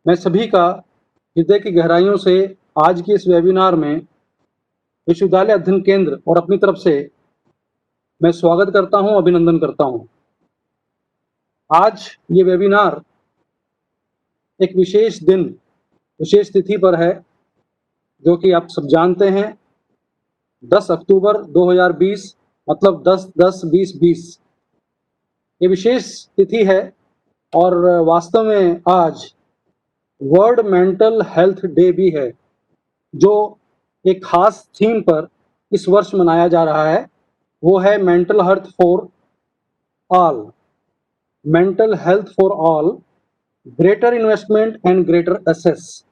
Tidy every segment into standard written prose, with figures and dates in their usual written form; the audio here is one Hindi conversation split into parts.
मैं सभी का हृदय की गहराइयों से आज के इस वेबिनार में विश्वविद्यालय अध्ययन केंद्र और अपनी तरफ से मैं स्वागत करता हूं, अभिनंदन करता हूं। आज ये वेबिनार एक विशेष दिन, विशेष तिथि पर है, जो कि आप सब जानते हैं 10 अक्टूबर 2020 मतलब 10-10-20-20 ये विशेष तिथि है और वास्तव में आज वर्ल्ड मेंटल हेल्थ डे भी है, जो एक खास थीम पर इस वर्ष मनाया जा रहा है। वो है mental health for all, mental health for all, greater investment and greater access.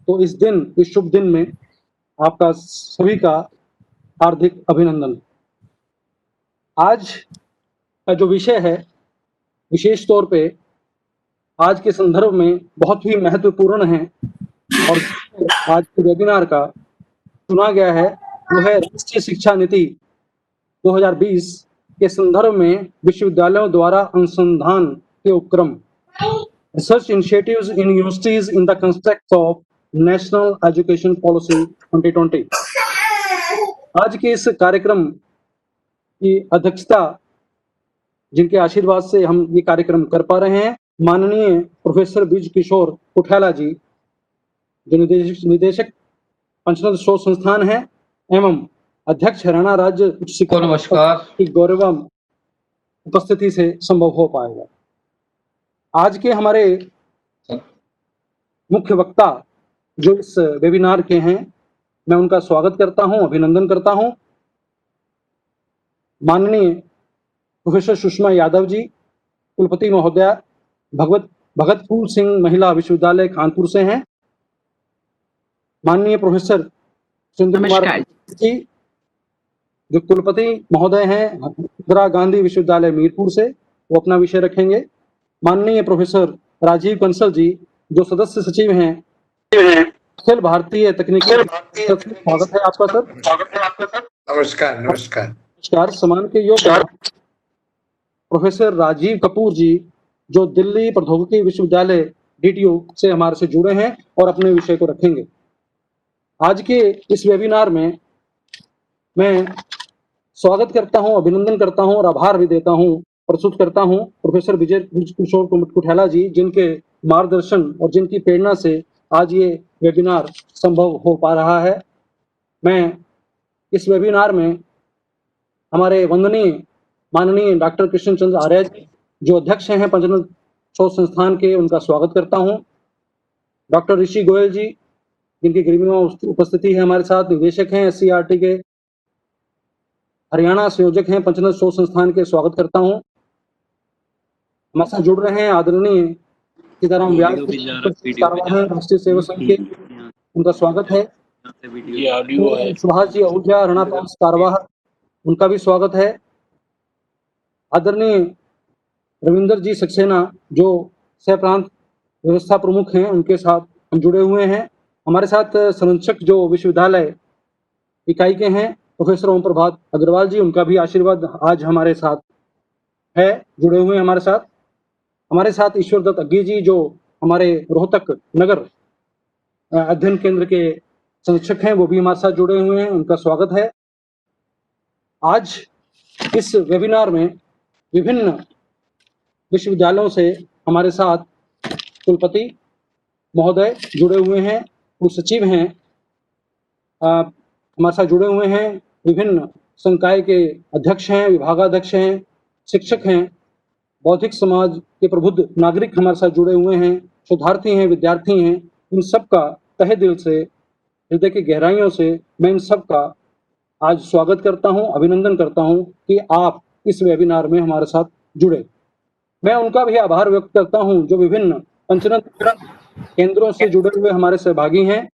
तो इस दिन, इस शुभ दिन में आपका सभी का हार्दिक अभिनंदन। आज का जो विषय है विशेष तौर पे आज के संदर्भ में बहुत ही महत्वपूर्ण है और आज के वेबिनार का चुना गया है वो है राष्ट्रीय शिक्षा नीति 2020 के संदर्भ में विश्वविद्यालयों द्वारा अनुसंधान के उपक्रम, research initiatives in universities in the context of national education policy 2020। आज के इस कार्यक्रम की अध्यक्षता, जिनके आशीर्वाद से हम ये कार्यक्रम कर पा रहे हैं, माननीय प्रोफेसर ब्रिज किशोर कुठेला जी, जो निदेशक पंचनद शोध संस्थान है एवं अध्यक्ष हरियाणा राज्य उच्च शिक्षा नमस्कार की गौरवम उपस्थिति से संभव हो पाएगा। आज के हमारे मुख्य वक्ता जो इस वेबिनार के हैं, मैं उनका स्वागत करता हूं, अभिनंदन करता हूं। माननीय प्रोफेसर सुषमा यादव जी, कुलपति महोदया, भगत फूल सिंह महिला विश्वविद्यालय कानपुर से हैं। माननीय प्रोफेसर सुंदर कुमार जी, जो कुलपति महोदय हैं इंदिरा गांधी विश्वविद्यालय मीरपुर से, वो अपना विषय रखेंगे। माननीय प्रोफेसर राजीव कंसल जी, जो सदस्य सचिव हैं अखिल भारतीय तकनीकी, स्वागत है आपका सर। नमस्कार। नमस्कार। सम्मान के योग्य प्रोफेसर राजीव कपूर जी, जो दिल्ली प्रौद्योगिकी विश्वविद्यालय DTU से हमारे से जुड़े हैं और अपने विषय को रखेंगे। आज के इस वेबिनार में मैं स्वागत करता हूं, अभिनंदन करता हूं और आभार भी देता हूं, प्रस्तुत करता हूं प्रोफेसर ब्रिज किशोर कुठेला जी, जिनके मार्गदर्शन और जिनकी प्रेरणा से आज ये वेबिनार संभव हो पा रहा है। मैं इस वेबिनार में हमारे वंदनीय माननीय डॉक्टर कृष्ण चंद्र आर्य जी, जो अध्यक्ष हैं पंचनद शोध संस्थान के, उनका स्वागत करता हूं। डॉक्टर ऋषि गोयल जी, जिनकी गरिमा उपस्थिति है हमारे साथ, निदेशक हैं SCERT के, हरियाणा संयोजक हैं पंचनद शोध संस्थान के, स्वागत करता हूं। हमारे साथ जुड़ रहे हैं आदरणीय सीताराम व्यास, राष्ट्रीय सेवा संघ के, उनका स्वागत है। सुभाष जी आहूजा, राणा पास कार्यवाहक, उनका भी स्वागत है। आदरणीय रविंदर जी सक्सेना, जो सह प्रांत व्यवस्था प्रमुख हैं, उनके साथ हम जुड़े हुए हैं। हमारे साथ संरक्षक जो विश्वविद्यालय इकाई के हैं प्रोफेसर ओम प्रभात अग्रवाल जी, उनका भी आशीर्वाद आज हमारे साथ है, जुड़े हुए हैं हमारे साथ। हमारे साथ ईश्वर दत्त अग्गी जी, जो हमारे रोहतक नगर अध्ययन केंद्र के संरक्षक हैं, वो भी हमारे साथ जुड़े हुए हैं, उनका स्वागत है। आज इस वेबिनार में विभिन्न विश्वविद्यालयों से हमारे साथ कुलपति महोदय जुड़े हुए हैं, कुल सचिव हैं हमारे साथ जुड़े हुए हैं, विभिन्न संकाय के अध्यक्ष हैं, विभागाध्यक्ष हैं, शिक्षक हैं, बौद्धिक समाज के प्रबुद्ध नागरिक हमारे साथ जुड़े हुए हैं, शोधार्थी हैं, विद्यार्थी हैं। इन सब का तहे दिल से, हृदय की गहराइयों से मैं इन सब का आज स्वागत करता हूं, अभिनंदन करता हूं कि आप इस वेबिनार में हमारे साथ जुड़े। मैं उनका भी आभार व्यक्त करता हूं जो विभिन्न पंचनद केंद्रों से जुड़े हुए हमारे सहभागी हैं।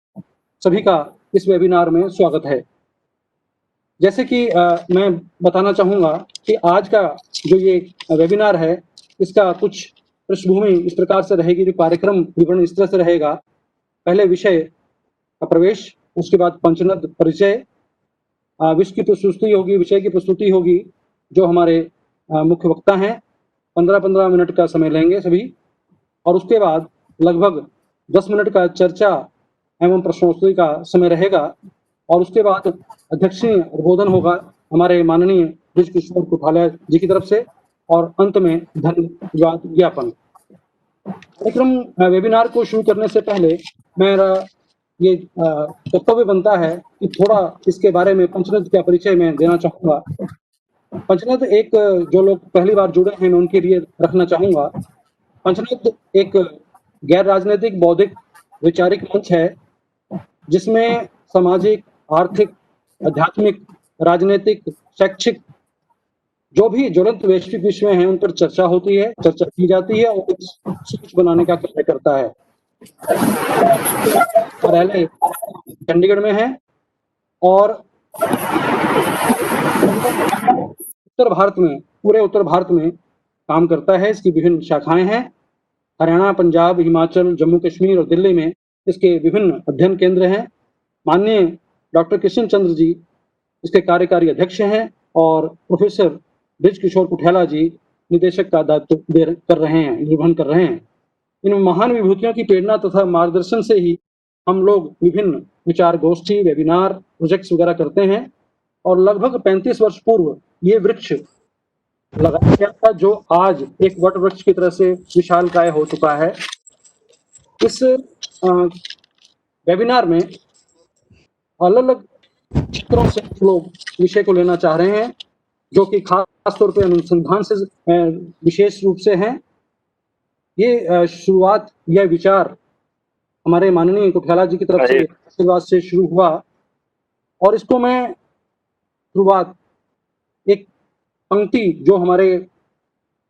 सभी का इस वेबिनार में स्वागत है। जैसे कि मैं बताना चाहूँगा कि आज का जो ये वेबिनार है, इसका कुछ पृष्ठभूमि इस प्रकार से रहेगी, जो कार्यक्रम विवरण इस तरह से रहेगा। पहले विषय का प्रवेश, उसके बाद पंचनद परिचय, विषय की प्रस्तुति होगी, विषय की प्रस्तुति होगी, जो हमारे मुख्य वक्ता हैं 15-15 मिनट का समय लेंगे सभी, और उसके बाद लगभग 10 मिनट का चर्चा एवं प्रश्नोत्तरी का समय रहेगा और उसके बाद अध्यक्षीय उद्बोधन होगा हमारे माननीय बृजकिशोर कुठालिया जी की तरफ से और अंत में धन्यवाद ज्ञापन। कार्यक्रम वेबिनार को शुरू करने से पहले मेरा ये कर्तव्य बनता है कि थोड़ा इसके बारे में पंचनद का परिचय मैं देना चाहूँगा। पंचनद एक जो लोग पहली बार जुड़े हैं मैं उनके लिए रखना चाहूँगा। पंचनद एक गैर राजनीतिक बौद्धिक वैचारिक मंच है जिसमें सामाजिक, आर्थिक, आध्यात्मिक, राजनीतिक, शैक्षिक जो भी ज्वलंत वैश्विक विषय हैं उन पर चर्चा होती है, चर्चा की जाती है और कुछ बनाने का कार्य करता है। कार्यालय चंडीगढ़ में है और पूरे उत्तर भारत में काम करता है। इसकी विभिन्न शाखाएं हैं। हरियाणा, पंजाब, हिमाचल, जम्मू कश्मीर और दिल्ली में इसके विभिन्न अध्ययन केंद्र हैं। माननीय डॉक्टर कृष्ण चंद्र जी इसके कार्यकारी अध्यक्ष हैं और प्रोफेसर बृजकिशोर कुठालिया जी निदेशक का दायित्व निर्वहन कर रहे हैं। इन महान विभूतियों की प्रेरणा तथा मार्गदर्शन से ही हम लोग विभिन्न विचार गोष्ठी, वेबिनार, प्रोजेक्ट्स वगैरह करते हैं और लगभग 35 वर्ष पूर्व ये वृक्ष लगाया गया था जो आज एक वट वृक्ष की तरह से विशालकाय हो चुका है। इस वेबिनार में अलग अलग क्षेत्रों से लोग विषय को लेना चाह रहे हैं जो कि खास तौर पे अनुसंधान से विशेष रूप से हैं। ये शुरुआत, यह विचार हमारे माननीय कुठालिया जी की तरफ से आशीर्वाद से शुरू हुआ और इसको मैं शुरुआत एक पंक्ति जो हमारे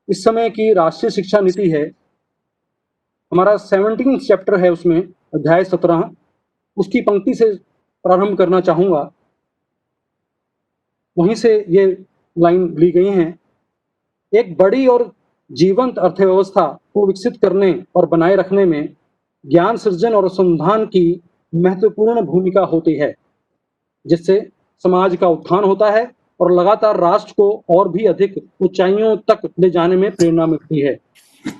इस समय की राष्ट्रीय शिक्षा नीति है, हमारा 17 चैप्टर है उसमें अध्याय 17, उसकी पंक्ति से प्रारंभ करना चाहूँगा। वहीं से ये लाइन ली गई हैं। एक बड़ी और जीवंत अर्थव्यवस्था को विकसित करने और बनाए रखने में ज्ञान सृजन और अनुसंधान की महत्वपूर्ण भूमिका होती है, जिससे समाज का उत्थान होता है और लगातार राष्ट्र को और भी अधिक ऊंचाइयों तक ले जाने में प्रेरणा मिलती है।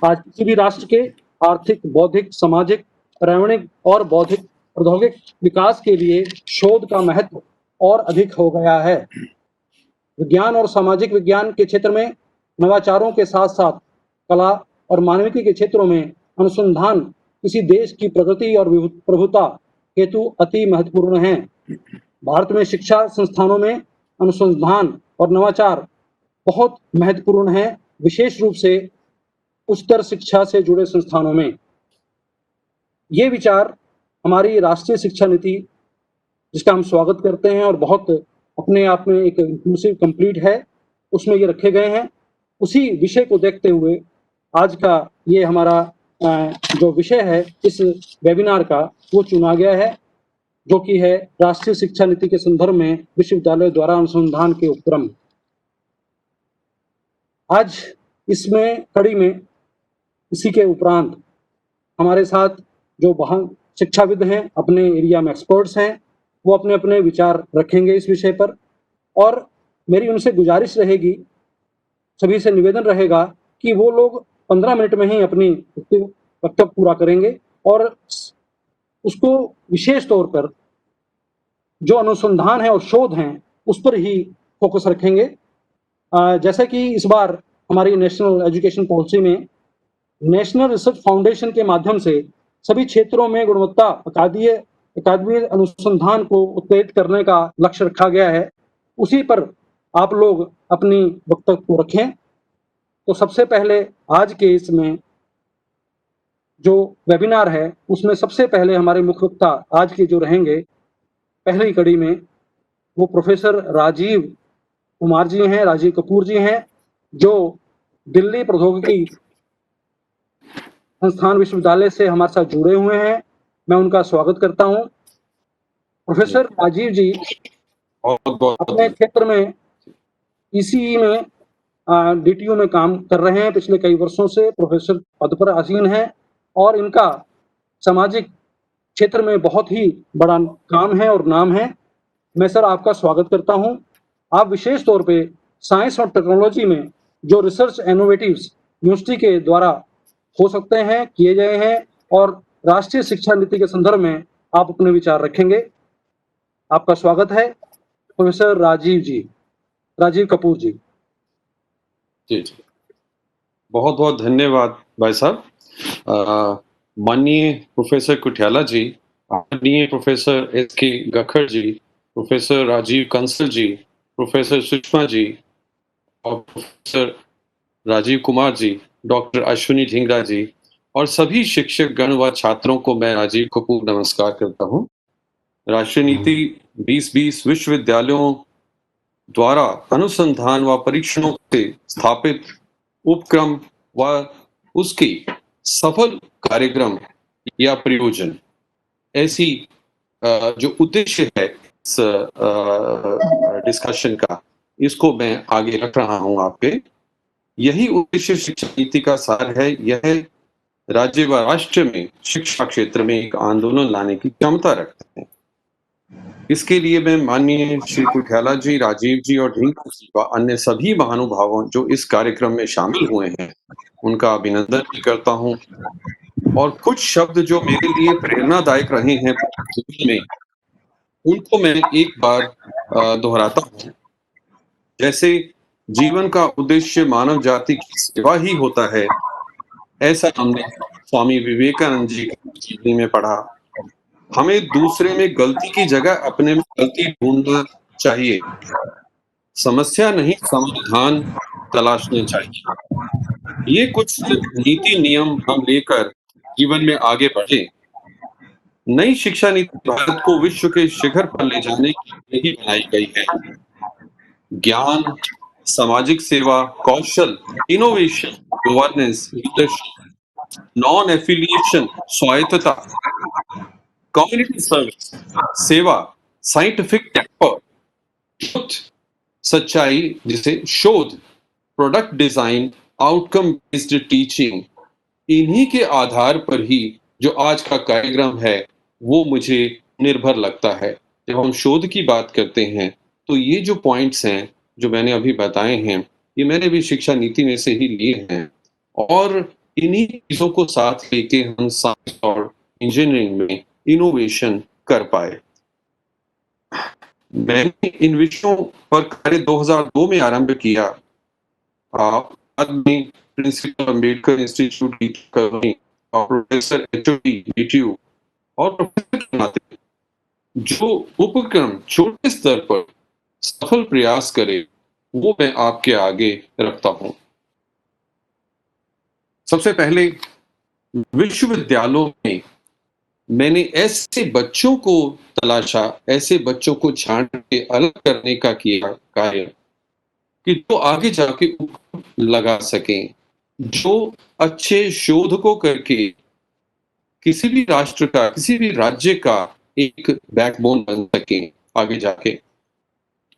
आज किसी भी राष्ट्र के आर्थिक, बौद्धिक, सामाजिक, पर्यावरणिक और बौद्धिक प्रौद्योगिक विकास के लिए शोध का महत्व और अधिक हो गया है। विज्ञान और सामाजिक विज्ञान के क्षेत्र में नवाचारों के साथ साथ कला और मानविकी के क्षेत्रों में अनुसंधान किसी देश की प्रगति और प्रभुता हेतु अति महत्वपूर्ण है। भारत में शिक्षा संस्थानों में अनुसंधान और नवाचार बहुत महत्वपूर्ण है, विशेष रूप से उच्चतर शिक्षा से जुड़े संस्थानों में। ये विचार हमारी राष्ट्रीय शिक्षा नीति, जिसका हम स्वागत करते हैं और बहुत अपने आप में एक इंक्लूसिव कंप्लीट है, उसमें ये रखे गए हैं। उसी विषय को देखते हुए आज का ये हमारा जो विषय है इस वेबिनार का वो चुना गया है, जो कि है राष्ट्रीय शिक्षा नीति के संदर्भ में विश्वविद्यालय द्वारा अनुसंधान के उपक्रम। आज इसमें कड़ी में इसी के उपरांत हमारे साथ जो महान शिक्षाविद हैं, अपने एरिया में एक्सपर्ट्स हैं, वो अपने अपने विचार रखेंगे इस विषय पर और मेरी उनसे गुजारिश रहेगी, सभी से निवेदन रहेगा कि वो लोग 15 मिनट में ही अपनी वक्तव्य पूरा करेंगे और उसको विशेष तौर पर जो अनुसंधान है और शोध हैं उस पर ही फोकस रखेंगे। जैसे कि इस बार हमारी नेशनल एजुकेशन पॉलिसी में नेशनल रिसर्च फाउंडेशन के माध्यम से सभी क्षेत्रों में गुणवत्ता अकादमी अनुसंधान को उत्तेजित करने का लक्ष्य रखा गया है। उसी पर आप लोग अपनी वक्तव्य को रखें। तो सबसे पहले आज के इसमें जो वेबिनार है उसमें सबसे पहले हमारे मुख्य वक्ता आज के जो रहेंगे पहली कड़ी में, वो प्रोफेसर राजीव कुमार जी हैं, राजीव कपूर जी हैं, जो दिल्ली प्रौद्योगिकी संस्थान विश्वविद्यालय से हमारे साथ जुड़े हुए हैं। मैं उनका स्वागत करता हूं। प्रोफेसर राजीव जी अपने क्षेत्र में ईसीई में डीटीयू में काम कर रहे हैं, पिछले कई वर्षों से प्रोफेसर पद पर आसीन हैं और इनका सामाजिक क्षेत्र में बहुत ही बड़ा काम है और नाम है। मैं सर आपका स्वागत करता हूं। आप विशेष तौर पे साइंस और टेक्नोलॉजी में जो रिसर्च इनोवेटिव्स यूनिवर्सिटी के द्वारा हो सकते हैं, किए गए हैं और राष्ट्रीय शिक्षा नीति के संदर्भ में आप अपने विचार रखेंगे। आपका स्वागत है प्रोफेसर राजीव कपूर जी। जी, जी। बहुत-बहुत धन्यवाद भाई साहब। माननीय प्रोफ़ेसर कुटियाला जी, माननीय प्रोफ़ेसर एस.के. गखड़ जी, प्रोफ़ेसर राजीव कंसल जी, प्रोफ़ेसर सुषमा जी और प्रोफ़ेसर राजीव कुमार जी, डॉक्टर अश्विनी ढींगरा जी और सभी शिक्षक गण व छात्रों को मैं राजीव कपूर नमस्कार करता हूँ। राष्ट्रीय नीति 2020 विश्वविद्यालयों द्वारा अनुसंधान व परीक्षणों से स्थापित उपक्रम व उसकी सफल कार्यक्रम या प्रयोजन ऐसी जो उद्देश्य है इस डिस्कशन का, इसको मैं आगे रख रहा हूं आपके। यही उद्देश्य शिक्षा नीति का सार है। यह राज्य व राष्ट्र में शिक्षा क्षेत्र में एक आंदोलन लाने की क्षमता रखता है। इसके लिए मैं माननीय श्री कुटियाला जी, राजीव जी और ढींगरा जी व अन्य सभी महानुभावों जो इस कार्यक्रम में शामिल हुए हैं, उनका अभिनंदन भी करता हूं। और कुछ शब्द जो मेरे लिए प्रेरणादायक रहे हैं जीवन में, उनको मैं एक बार दोहराता हूं। जैसे जीवन का उद्देश्य मानव जाति की सेवा ही होता है, ऐसा हमने स्वामी विवेकानंद जी की जीवनी में पढ़ा। हमें दूसरे में गलती की जगह अपने में गलती ढूंढना चाहिए। समस्या नहीं, समाधान तलाशना चाहिए। ये कुछ नीति नियम हम लेकर जीवन में आगे बढ़े। नई शिक्षा नीति भारत को विश्व के शिखर पर ले जाने के लिए ही बनाई गई है। ज्ञान, सामाजिक सेवा, कौशल, innovation, governance, leadership, non affiliation, स्वायत्तता, कम्युनिटी सर्विस, सेवा, साइंटिफिक टेम्पर, ट्रुथ, सच्चाई जिसे शोध, product design, outcome based teaching, इन्हीं के आधार पर ही जो आज का कार्यक्रम है वो मुझे निर्भर लगता है। जब हम शोध की बात करते हैं तो ये जो पॉइंट्स हैं जो मैंने अभी बताए हैं, ये मैंने भी शिक्षा नीति में से ही लिए हैं और इन्हीं चीजों को साथ लेके हम साइंस और इंजीनियरिंग में इनोवेशन कर पाए। मैंने इन विषयों पर कार्य 2002 में आरंभ किया। बाद में प्रिंसिपल अंबेडकर इंस्टीट्यूट और प्रोफेसर एचओडी बीटीयू और प्रोफेसर के नाते जो उपक्रम छोटे स्तर पर सफल प्रयास करे वो मैं आपके आगे रखता हूं। सबसे पहले विश्वविद्यालयों में मैंने ऐसे बच्चों को तलाशा, ऐसे बच्चों को छांट के अलग करने का किया कार्य कि जो आगे जाके लगा सकें, जो अच्छे शोध को करके किसी भी राष्ट्र का, किसी भी राज्य का एक बैकबोन बन सके आगे जाके।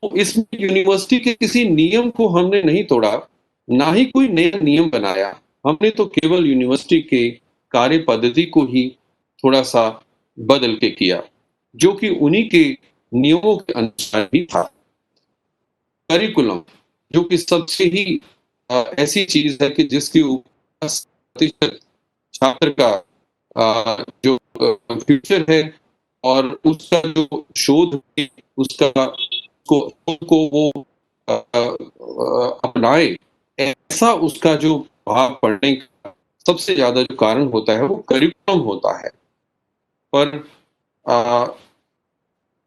तो इसमें यूनिवर्सिटी के किसी नियम को हमने नहीं तोड़ा, ना ही कोई नया नियम बनाया। हमने तो केवल यूनिवर्सिटी के कार्य पद्धति को ही थोड़ा सा बदल के किया, जो कि उन्हीं के नियमों के अनुसार ही था। करिकुलम जो कि सबसे ही ऐसी चीज है कि जिसकी ऊपर 80% छात्र का जो फ्यूचर है और उसका जो शोध है, उसका को वो अपनाए, ऐसा उसका जो भाव पढ़ने का सबसे ज्यादा जो कारण होता है वो करिकुलम होता है। पर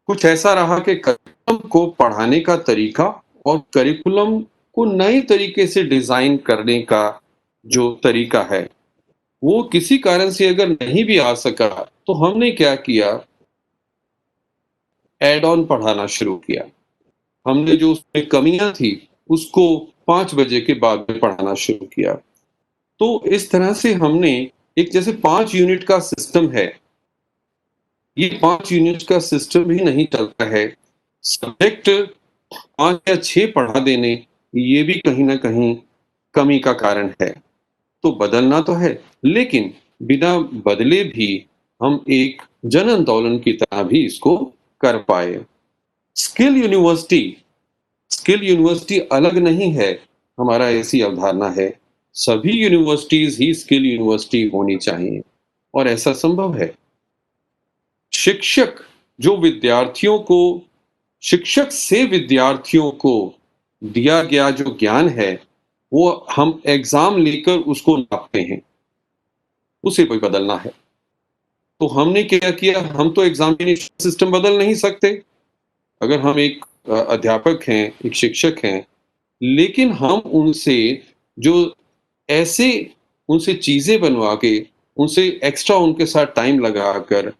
कुछ ऐसा रहा कि करिकुलम को पढ़ाने का तरीका और करिकुलम को नए तरीके से डिजाइन करने का जो तरीका है वो किसी कारण से अगर नहीं भी आ सका तो हमने क्या किया, एड ऑन पढ़ाना शुरू किया। हमने जो उसमें कमियां थी उसको 5 बजे के बाद में पढ़ाना शुरू किया। तो इस तरह से हमने एक जैसे 5 यूनिट का सिस्टम है, ये 5 यूनिट का सिस्टम ही नहीं चलता है। सब्जेक्ट 5 या 6 पढ़ा देने ये भी कहीं ना कहीं कमी का कारण है। तो बदलना तो है, लेकिन बिना बदले भी हम एक जन आंदोलन की तरह भी इसको कर पाए। स्किल यूनिवर्सिटी स्किल यूनिवर्सिटी अलग नहीं है, हमारा ऐसी अवधारणा है। सभी यूनिवर्सिटीज ही स्किल यूनिवर्सिटी होनी चाहिए। और ऐसा संभव है। शिक्षक जो विद्यार्थियों को शिक्षक से विद्यार्थियों को दिया गया जो ज्ञान है, वो हम एग्ज़ाम लेकर उसको नापते हैं, उसे भी बदलना है। तो हमने क्या किया, हम तो एग्ज़ामिनेशन सिस्टम बदल नहीं सकते। अगर हम एक अध्यापक हैं, एक शिक्षक हैं, लेकिन हम उनसे जो ऐसे उनसे चीज़ें बनवा के, उनसे एक्स्ट्रा उनके साथ टाइम लगाकर,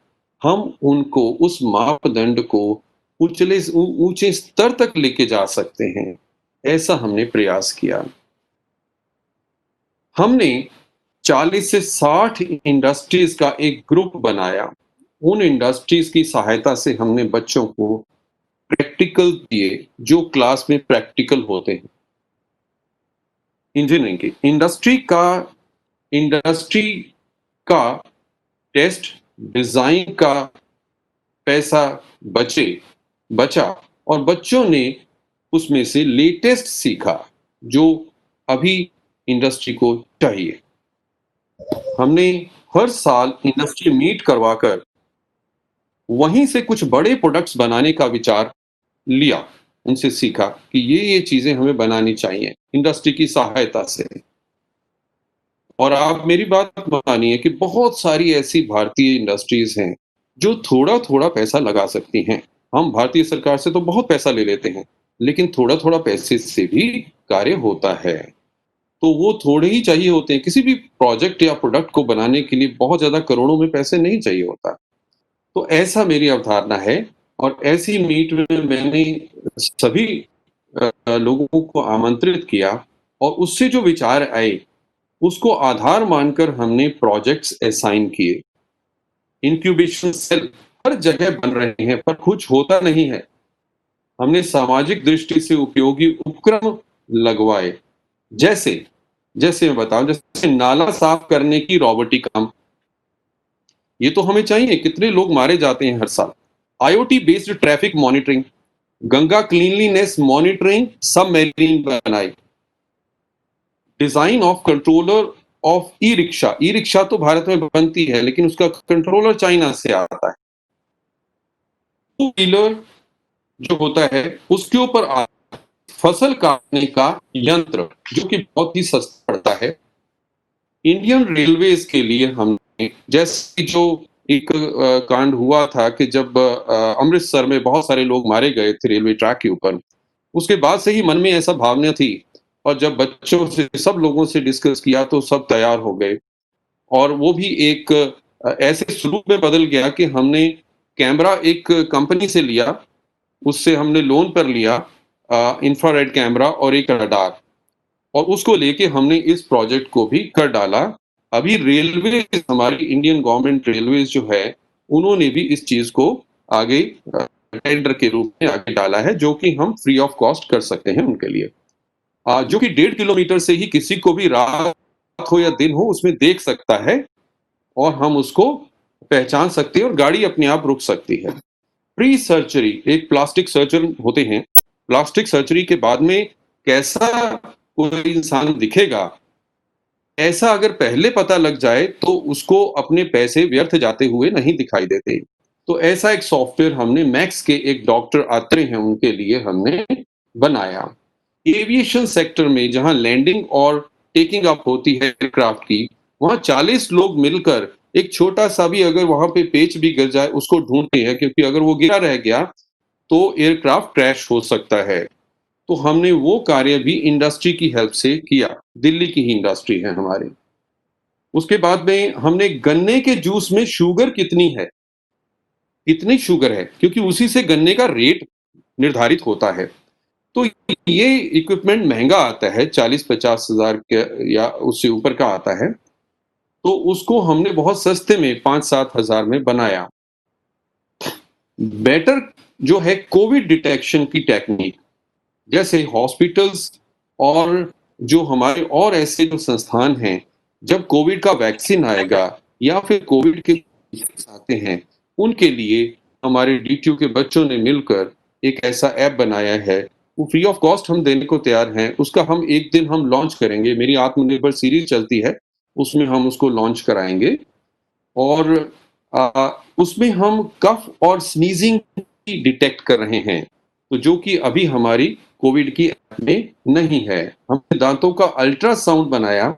हम उनको उस मापदंड को ऊँचे स्तर तक लेके जा सकते हैं, ऐसा हमने प्रयास किया। हमने 40 से 60 इंडस्ट्रीज़ का एक ग्रुप बनाया। उन इंडस्ट्रीज़ की सहायता से हमने बच्चों को प्रैक्टिकल दिए, जो क्लास में प्रैक्टिकल होते हैं। इंजीनियरिंग की इंडस्ट्री का टेस्ट डिज़ाइन का पैसा बचा और बच्चों ने उसमें से लेटेस्ट सीखा, जो अभी इंडस्ट्री को चाहिए। हमने हर साल इंडस्ट्री मीट करवाकर वहीं से कुछ बड़े प्रोडक्ट्स बनाने का विचार लिया। उनसे सीखा कि ये चीज़ें हमें बनानी चाहिए इंडस्ट्री की सहायता से। और आप मेरी बात मानिए कि बहुत सारी ऐसी भारतीय इंडस्ट्रीज़ हैं, जो थोड़ा-थोड़ा पैसा लगा सकती हैं। हम भारतीय सरकार से तो बहुत पैसा ले लेते हैं, लेकिन थोड़ा-थोड़ा पैसे से भी कार्य होता है। तो वो थोड़े ही चाहिए होते हैं, किसी भी प्रोजेक्ट या प्रोडक्ट को बनाने के लिए बहुत ज़्यादा करोड़ों में पैसे नहीं चाहिए होता। तो ऐसा मेरी अवधारणा है और ऐसी मीट में मैंने सभी लोगों को आमंत्रित किया और उससे जो विचार आए, उसको आधार मानकर हमने प्रोजेक्ट्स असाइन किए। इंक्यूबेशन सेल हर जगह बन रहे हैं, पर कुछ होता नहीं है। हमने सामाजिक दृष्टि से उपयोगी उपक्रम लगवाए। जैसे जैसे मैं बताऊँ, जैसे नाला साफ करने की रोबोटिक काम, ये तो हमें चाहिए, कितने लोग मारे जाते हैं हर साल। IOT based traffic monitoring, Ganga cleanliness monitoring submarine बनाई। Design of controller of e-rickshaw, e-rickshaw तो भारत में बनती है, लेकिन उसका कंट्रोलर चाइना से आता है। टू व्हीलर जो होता है, उसके ऊपर फसल काटने का यंत्र, जो कि बहुत ही सस्ता पड़ता है। इंडियन रेलवेज के लिए हमने, जैसे जो एक कांड हुआ था कि जब अमृतसर में बहुत सारे लोग मारे गए थे रेलवे ट्रैक के ऊपर, उसके बाद से ही मन में ऐसा भावना थी और जब बच्चों से, सब लोगों से डिस्कस किया तो सब तैयार हो गए और वो भी एक ऐसे स्वरूप में बदल गया कि हमने कैमरा एक कंपनी से लिया, उससे हमने लोन पर लिया इंफ्रारेड कैमरा और एक रडार, और उसको लेके हमने इस प्रोजेक्ट को भी कर डाला। अभी रेलवे, हमारी इंडियन गवर्नमेंट रेलवेज जो है, उन्होंने भी इस चीज़ को आगे टेंडर के रूप में आगे डाला है, जो कि हम फ्री ऑफ कॉस्ट कर सकते हैं उनके लिए। जो कि 1.5 किलोमीटर से ही किसी को भी रात हो या दिन हो उसमें देख सकता है और हम उसको पहचान सकते हैं और गाड़ी अपने आप रुक सकती है। प्री सर्जरी, एक प्लास्टिक सर्जन होते हैं, प्लास्टिक सर्जरी के बाद में कैसा कोई इंसान दिखेगा, ऐसा अगर पहले पता लग जाए तो उसको अपने पैसे व्यर्थ जाते हुए नहीं दिखाई देते। तो ऐसा एक सॉफ्टवेयर हमने मैक्स के एक डॉक्टर आते हैं उनके लिए हमने बनाया। एविएशन सेक्टर में जहां लैंडिंग और टेकिंग अप होती है एयरक्राफ्ट की, वहां 40 लोग मिलकर एक छोटा सा भी अगर वहां पे पेच भी गिर जाए उसको ढूंढते हैं, क्योंकि अगर वो गिरा रह गया तो एयरक्राफ्ट क्रैश हो सकता है। तो हमने वो कार्य भी इंडस्ट्री की हेल्प से किया। दिल्ली की ही इंडस्ट्री है हमारी। उसके बाद में हमने गन्ने के जूस में शुगर कितनी है, कितनी शुगर है, क्योंकि उसी से गन्ने का रेट निर्धारित होता है। तो ये इक्विपमेंट महँगा आता है, 40-50 हज़ार के या उससे ऊपर का आता है। तो उसको हमने बहुत सस्ते में 5-7 हज़ार में बनाया। बेटर जो है कोविड डिटेक्शन की टेक्नीक, जैसे हॉस्पिटल्स और जो हमारे और ऐसे जो संस्थान हैं, जब कोविड का वैक्सीन आएगा या फिर कोविड के केसेस आते हैं, उनके लिए हमारे डीटीयू के बच्चों ने मिलकर एक ऐसा ऐप बनाया है। वो फ्री ऑफ कॉस्ट हम देने को तैयार हैं। उसका हम एक दिन हम लॉन्च करेंगे। मेरी आत्मनिर्भर सीरीज़ चलती है, उसमें हम उसको लॉन्च कराएँगे। और उसमें हम कफ और स्नीजिंग डिटेक्ट कर रहे हैं, तो जो कि अभी हमारी कोविड की ऐप में नहीं है। हमने दांतों का अल्ट्रासाउंड बनाया।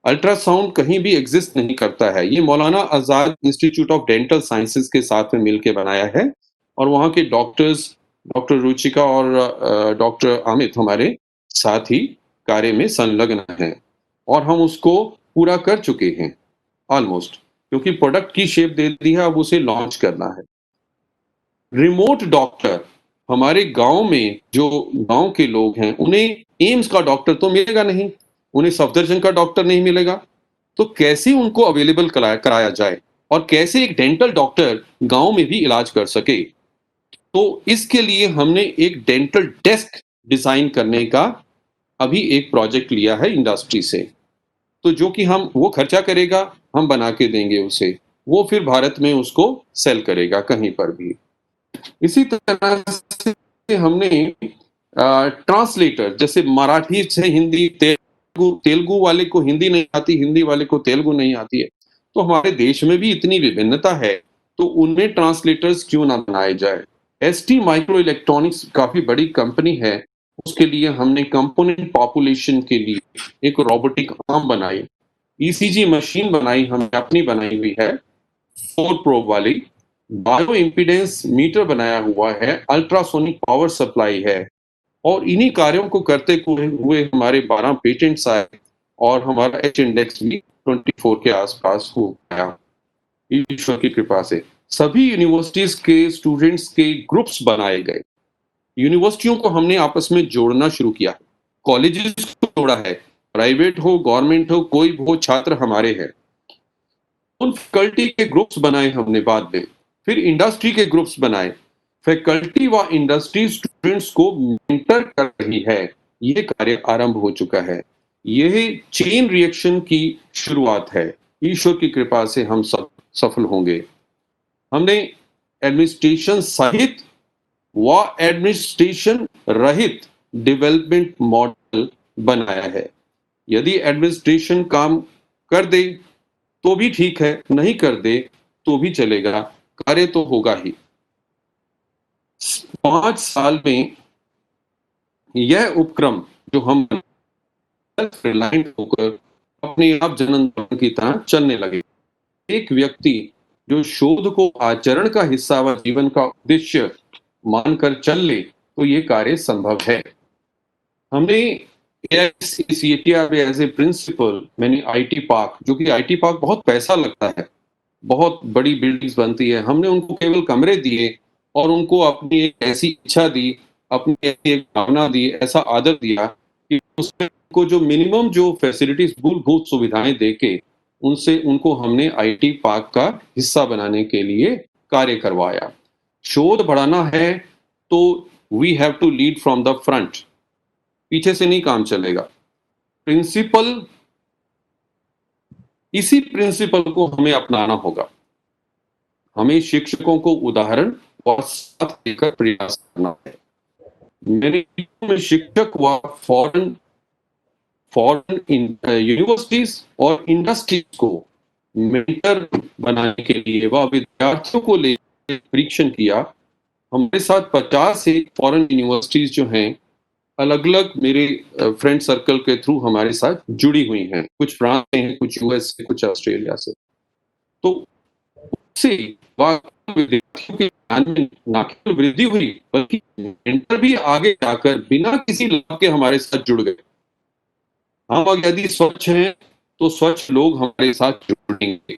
अल्ट्रासाउंड कहीं भी एग्जिस्ट नहीं करता है। ये Maulana Azad institute of dental sciences के साथ में मिलकर बनाया है और वहाँ के डॉक्टर्स, डॉक्टर रुचिका और डॉक्टर अमित हमारे साथ ही कार्य में संलग्न हैं और हम उसको पूरा कर चुके हैं ऑलमोस्ट, क्योंकि प्रोडक्ट की शेप दे दी है, अब उसे लॉन्च करना है। रिमोट डॉक्टर, हमारे गांव में जो गांव के लोग हैं उन्हें एम्स का डॉक्टर तो मिलेगा नहीं, उन्हें सफदरजंग का डॉक्टर नहीं मिलेगा, तो कैसे उनको अवेलेबल कराया जाए और कैसे एक डेंटल डॉक्टर गांव में भी इलाज कर सके। तो इसके लिए हमने एक डेंटल डेस्क डिजाइन करने का अभी एक प्रोजेक्ट लिया है इंडस्ट्री से। तो जो कि हम वो खर्चा करेगा, हम बना के देंगे उसे, वो फिर भारत में उसको सेल करेगा कहीं पर भी। इसी तरह से हमने ट्रांसलेटर, जैसे मराठी से हिंदी, तेलुगु वाले को हिंदी नहीं आती, हिंदी वाले को तेलुगु नहीं आती है, तो हमारे देश में भी इतनी विभिन्नता है, तो उनमें ट्रांसलेटर्स क्यों ना बनाए जाए। एसटी माइक्रो इलेक्ट्रॉनिक्स काफी बड़ी कंपनी है, उसके लिए हमने कंपोनेंट पॉपुलेशन के लिए एक रोबोटिक आर्म बनाई, ईसीजी मशीन बनाई, हमने अपनी बनाई हुई है 4 प्रोब वाली, बायो इम्पीडेंस मीटर बनाया हुआ है, अल्ट्रासोनिक पावर सप्लाई है और इन्हीं कार्यों को करते हुए हमारे 12 पेटेंट्स आए और हमारा एच इंडेक्स भी 24 के आसपास हो गया ईश्वर की कृपा से। सभी यूनिवर्सिटीज के स्टूडेंट्स के ग्रुप्स बनाए गए, यूनिवर्सिटियों को हमने आपस में जोड़ना शुरू किया, कॉलेजेस को जोड़ा है, प्राइवेट हो गवर्नमेंट हो कोई भी हो, छात्र हमारे हैं। उन फैकल्टी के ग्रुप्स बनाए हमने बाद में, फिर इंडस्ट्री के ग्रुप्स बनाए, फैकल्टी व इंडस्ट्री स्टूडेंट्स को मेंटर कर रही है, ये कार्य आरंभ हो चुका है। यह चेन रिएक्शन की शुरुआत है, ईश्वर की कृपा से हम सब सफल होंगे। हमने एडमिनिस्ट्रेशन सहित व एडमिनिस्ट्रेशन रहित डेवलपमेंट मॉडल बनाया है। यदि एडमिनिस्ट्रेशन काम कर दे तो भी ठीक है, नहीं कर दे तो भी चलेगा, कार्य तो होगा ही। 5 साल में यह उपक्रम जो हम सेल्फ रिलायंट होकर अपने आप जनन की तरह चलने लगे। एक व्यक्ति जो शोध को आचरण का हिस्सा व जीवन का उद्देश्य मानकर चल ले तो ये कार्य संभव है। हमने एआईसीटीआर में एज ए प्रिंसिपल मैंने आईटी पार्क, जो कि आईटी पार्क बहुत पैसा लगता है, बहुत बड़ी बिल्डिंग्स बनती है, हमने उनको केवल कमरे दिए और उनको अपनी एक ऐसी इच्छा दी, अपनी ऐसी एक भावना दी, ऐसा आदर दिया कि उसको जो मिनिमम जो फैसिलिटीज, मूलभूत सुविधाएं देके उनसे उनको हमने आईटी पार्क का हिस्सा बनाने के लिए कार्य करवाया। शोध बढ़ाना है तो we have to lead from the front, पीछे से नहीं काम चलेगा। प्रिंसिपल, इसी प्रिंसिपल को हमें अपनाना होगा। हमें शिक्षकों को उदाहरण और साथ लेकर प्रयास करना है। मेरे में शिक्षक व फॉरेन यूनिवर्सिटीज और इंडस्ट्रीज को मेंटर बनाने के लिए व विद्यार्थियों को लेकर परीक्षण किया। हमारे साथ 50 से फॉरेन यूनिवर्सिटीज जो हैं अलग अलग मेरे फ्रेंड सर्कल के थ्रू हमारे साथ जुड़ी हुई हैं, कुछ फ्रांस से हैं, कुछ यूएस से, कुछ ऑस्ट्रेलिया से। तो उससे विद्यार्थियों के ज्ञान में न केवल वृद्धि हुई बल्कि मेंटर भी आगे जाकर बिना किसी लाभ के हमारे साथ जुड़ गए। हम यदि स्वच्छ हैं तो स्वच्छ लोग हमारे साथ जुड़ेंगे।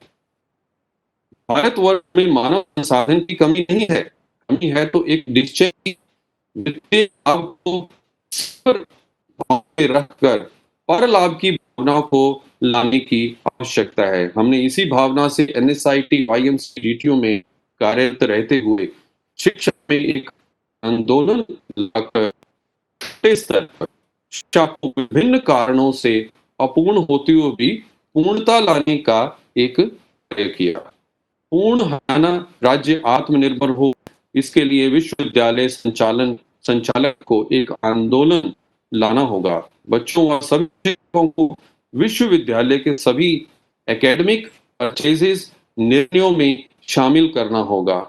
भारतवर्ष में मानव संसाधन की कमी नहीं है, कमी है तो एक निश्चय वित्तीय लाभ को रखकर पर लाभ की भावना को लाने की आवश्यकता है। हमने इसी भावना से एनएसआईटी वाईएमसीडीटीओ में कार्यरत रहते हुए शिक्षा में एक आंदोलन लाकर छोटे स्तर पर शिक्षा को विभिन्न कारणों से अपूर्ण होते हुए भी पूर्णता लाने का एक कार्य किया। पूर्ण हरियाणा राज्य आत्मनिर्भर हो, इसके लिए विश्वविद्यालय संचालक को एक आंदोलन लाना होगा। बच्चों व सभी शिक्षकों को विश्वविद्यालय के सभी एकेडमिक परचेजेस निर्णयों में शामिल करना होगा।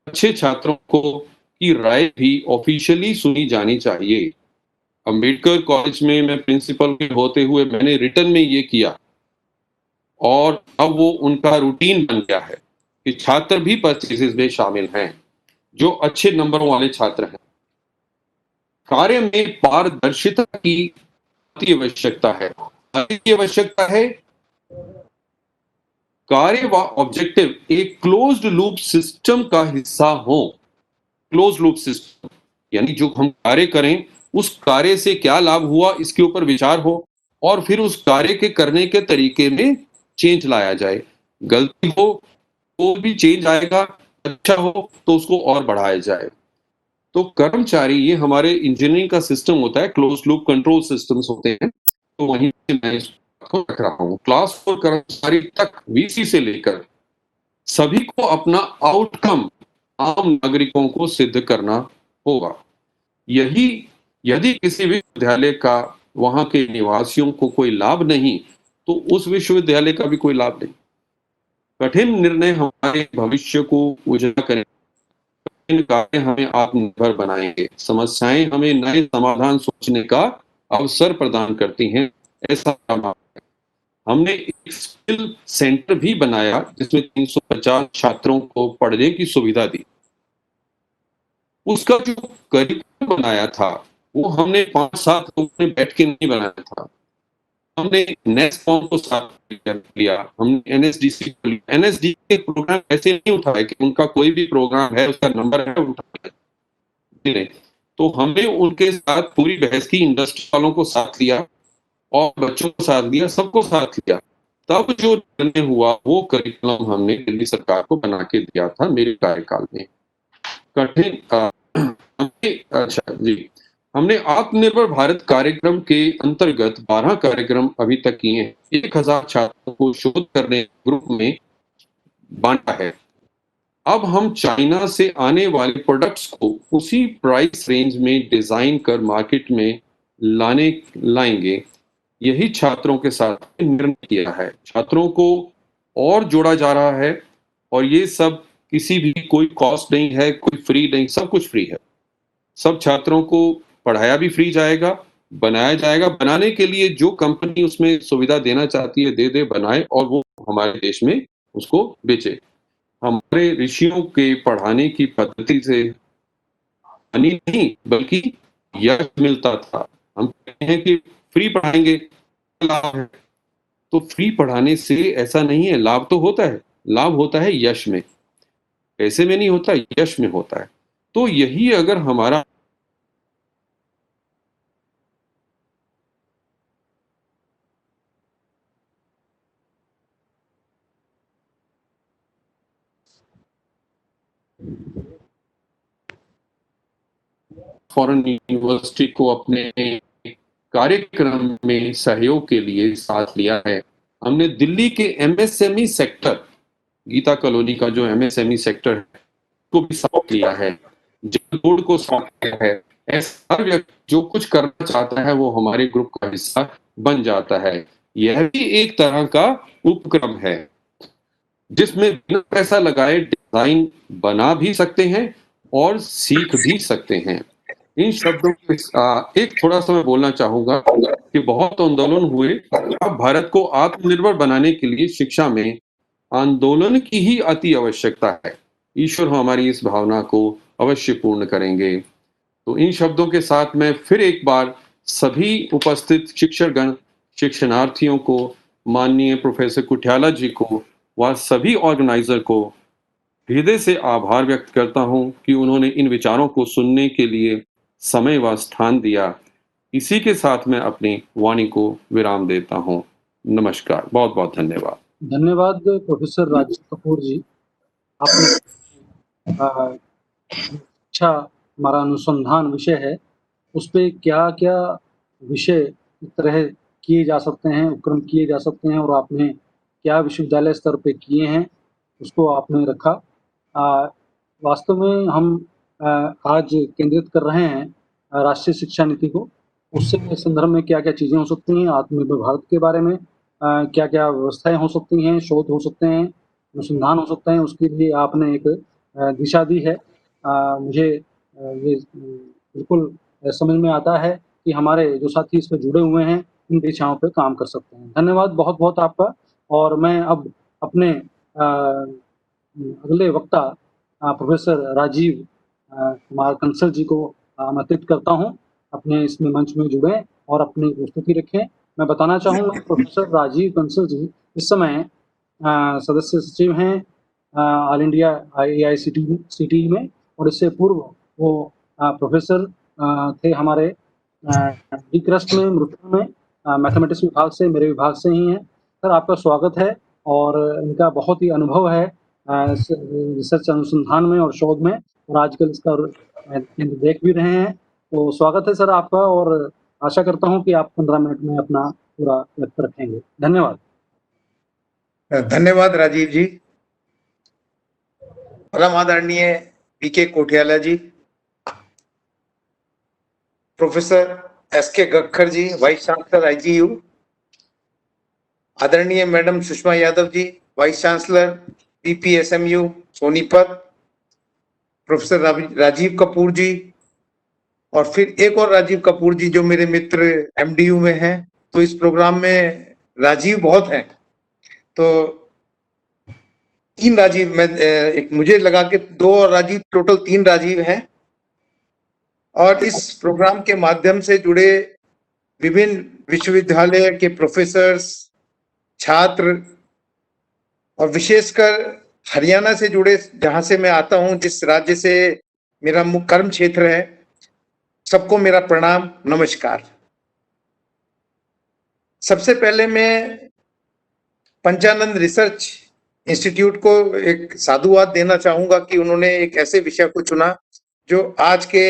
अच्छे छात्रों को की राय भी ऑफिशियली सुनी जानी चाहिए। अंबेडकर कॉलेज में मैं प्रिंसिपल के होते हुए मैंने रिटर्न में ये किया और अब वो उनका रूटीन बन गया है कि छात्र भी परचेजेस में शामिल हैं, जो अच्छे नंबरों वाले छात्र हैं। कार्य में पारदर्शिता की अति आवश्यकता है। अति आवश्यकता है कार्य व ऑब्जेक्टिव एक क्लोज्ड लूप सिस्टम का हिस्सा हो। क्लोज लूप सिस्टम यानी जो हम कार्य करें उस कार्य से क्या लाभ हुआ इसके ऊपर विचार हो और फिर उस कार्य के करने के तरीके में चेंज लाया जाए। गलती हो तो भी चेंज आएगा, अच्छा हो तो उसको और बढ़ाया जाए। तो कर्मचारी ये हमारे इंजीनियरिंग का सिस्टम होता है, क्लोज लूप कंट्रोल सिस्टम्स होते हैं। तो वहीं से मैं इसको रख रहा हूँ। क्लास 4 कर्मचारी तक वीसी से लेकर सभी को अपना आउटकम आम नागरिकों को सिद्ध करना होगा। यही यदि किसी विश्वविद्यालय का वहां के निवासियों को कोई लाभ नहीं, तो उस विश्वविद्यालय का भी कोई लाभ नहीं। कठिन निर्णय हमारे भविष्य को उजागर करें, कठिन कार्य हमें आत्मनिर्भर बनाएंगे, समस्याएं हमें नए समाधान सोचने का अवसर प्रदान करती हैं। ऐसा हमारा हमने एक स्किल सेंटर भी बनाया जिसमें 350 छात्रों को पढ़ने की सुविधा दी। उसका जो करिकुलम बनाया था वो हमने 5-7 लोगों ने बैठ के नहीं बनाया था। हमने नेस्कॉम को साथ कर लिया, हमने एनएसडीसी को लिया। एनएसडी के प्रोग्राम ऐसे नहीं उठाए कि उनका कोई भी प्रोग्राम है उसका नंबर है उठाया। नहीं, तो हमने उनके साथ पूरी बहस की, इंडस्ट्री वालों को साथ लिया और बच्चों को साथ लिया, सबको साथ लिया। तब जो निर्णय हुआ वो करिकुलम हमने दिल्ली सरकार को बना के दिया था मेरे कार्यकाल में। कठिन अच्छा जी, हमने आत्मनिर्भर भारत कार्यक्रम के अंतर्गत 12 कार्यक्रम अभी तक किए हैं। 1000 छात्रों को शोध करने ग्रुप में बांटा है। अब हम चाइना से आने वाले प्रोडक्ट्स को उसी प्राइस रेंज में डिजाइन कर मार्केट में लाएंगे। यही छात्रों के साथ निर्णय किया है। छात्रों को और जोड़ा जा रहा है और ये सब किसी भी कोई कॉस्ट नहीं है, कोई फ्री नहीं, सब कुछ फ्री है। सब छात्रों को पढ़ाया भी फ्री जाएगा, बनाया जाएगा। बनाने के लिए जो कंपनी उसमें सुविधा देना चाहती है दे दे, बनाए और वो हमारे देश में उसको बेचे। हमारे ऋषियों के पढ़ाने की पद्धति से हानि नहीं बल्कि यश मिलता था। हम कहते हैं कि फ्री पढ़ाएंगे, लाभ है। तो फ्री पढ़ाने से ऐसा नहीं है, लाभ तो होता है। लाभ होता है यश में, पैसे में नहीं होता, यश में होता है। तो यही अगर हमारा फॉरेन यूनिवर्सिटी को अपने कार्यक्रम में सहयोग के लिए साथ लिया है। हमने दिल्ली के एमएसएमई सेक्टर, गीता कॉलोनी का जो एमएसएमई सेक्टर है को भी साथ लिया है। जयपुर को साथ लिया है। ऐसा हर व्यक्ति जो कुछ करना चाहता है वो हमारे ग्रुप का हिस्सा बन जाता है। यह भी एक तरह का उपक्रम है जिसमें बिना पैसा लगाए डिजाइन बना भी सकते हैं और सीख भी सकते हैं। इन शब्दों के एक थोड़ा सा मैं बोलना चाहूंगा कि बहुत आंदोलन हुए। अब भारत को आत्मनिर्भर बनाने के लिए शिक्षा में आंदोलन की ही अति आवश्यकता है। ईश्वर हमारी इस भावना को अवश्य पूर्ण करेंगे। तो इन शब्दों के साथ मैं फिर एक बार सभी उपस्थित शिक्षकगण, शिक्षणार्थियों को, माननीय प्रोफेसर कुठियाला जी को व सभी ऑर्गेनाइजर को हृदय से आभार व्यक्त करता हूं कि उन्होंने इन विचारों को सुनने के लिए समय व स्थान दिया। इसी के साथ मैं अपनी वाणी को विराम देता हूं। नमस्कार, बहुत बहुत धन्यवाद। धन्यवाद प्रोफेसर राजीव कपूर जी। आपने अच्छा, हमारा अनुसंधान विषय है, उस पे क्या-क्या विषय इस तरह किए जा सकते हैं, उपक्रम किए जा सकते हैं और आपने क्या विश्वविद्यालय स्तर पे किए हैं, उसको आपने रखा। वास्तव में हम आज केंद्रित कर रहे हैं राष्ट्रीय शिक्षा नीति को। उससे संदर्भ में क्या-क्या चीज़ें हो सकती हैं, आत्मनिर्भर भारत के बारे में क्या-क्या व्यवस्थाएँ हो सकती हैं, शोध हो सकते हैं, अनुसंधान हो सकते हैं, उसके लिए आपने एक दिशा दी है। मुझे ये बिल्कुल समझ में आता है कि हमारे जो साथी इसमें जुड़े हुए हैं, इन दिशाओं पे काम कर सकते हैं। धन्यवाद बहुत-बहुत आपका। और मैं अब अपने अगले वक्ता प्रोफ़ेसर राजीव कुमार कंसल जी को आमंत्रित करता हूँ, अपने इसमें मंच में जुड़ें और अपनी प्रस्तुति रखें। मैं बताना चाहूँगा प्रोफ़ेसर राजीव कंसल जी इस समय सदस्य सचिव हैं ऑल इंडिया एआईसीटीई में, और इससे पूर्व वो प्रोफ़ेसर थे हमारे डी-क्रस्ट में, मृत्यु में, मैथमेटिक्स विभाग से, मेरे विभाग से ही हैं। सर, आपका स्वागत है और इनका बहुत ही अनुभव है रिसर्च अनुसंधान में और शोध में, और आजकल इसका केंद्र देख भी रहे हैं। तो स्वागत है सर आपका, और आशा करता हूँ कि आप 15 मिनट में अपना पूरा वक्त रखेंगे। धन्यवाद। धन्यवाद राजीव जी। परम आदरणीय PK Kothiyal ji, professor SK Gakkhar ji, vice chancellor IGU, आदरणीय madam Sushma Yadav ji, vice chancellor PPSMU Sonipat, professor Rajiv Kapoor ji, और फिर एक और राजीव कपूर जी जो मेरे मित्र एमडीयू में हैं। तो इस प्रोग्राम में राजीव बहुत हैं, तो 3 राजीव में एक मुझे लगा कि 2 और राजीव, टोटल 3 राजीव हैं। और इस प्रोग्राम के माध्यम से जुड़े विभिन्न विश्वविद्यालय के प्रोफेसर्स, छात्र, और विशेषकर हरियाणा से जुड़े, जहां से मैं आता हूं, जिस राज्य से मेरा मुख्य कर्म क्षेत्र है, सबको मेरा प्रणाम, नमस्कार। सबसे पहले मैं पंचानंद रिसर्च इंस्टीट्यूट को एक साधुवाद देना चाहूंगा कि उन्होंने एक ऐसे विषय को चुना जो आज के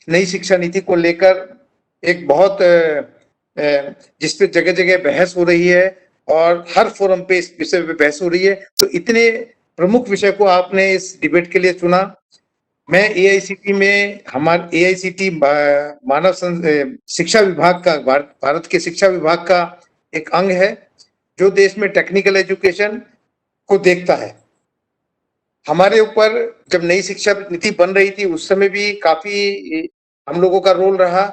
नई शिक्षा नीति को लेकर एक बहुत जिस पे जगह जगह बहस हो रही है और हर फोरम पे इस विषय पे बहस हो रही है। तो इतने प्रमुख विषय को आपने इस डिबेट के लिए चुना। मैं एआईसीटी में, हमारे एआईसीटी मानव शिक्षा विभाग का, भारत के शिक्षा विभाग का एक अंग है जो देश में टेक्निकल एजुकेशन को देखता है। हमारे ऊपर जब नई शिक्षा नीति बन रही थी उस समय भी काफी हम लोगों का रोल रहा,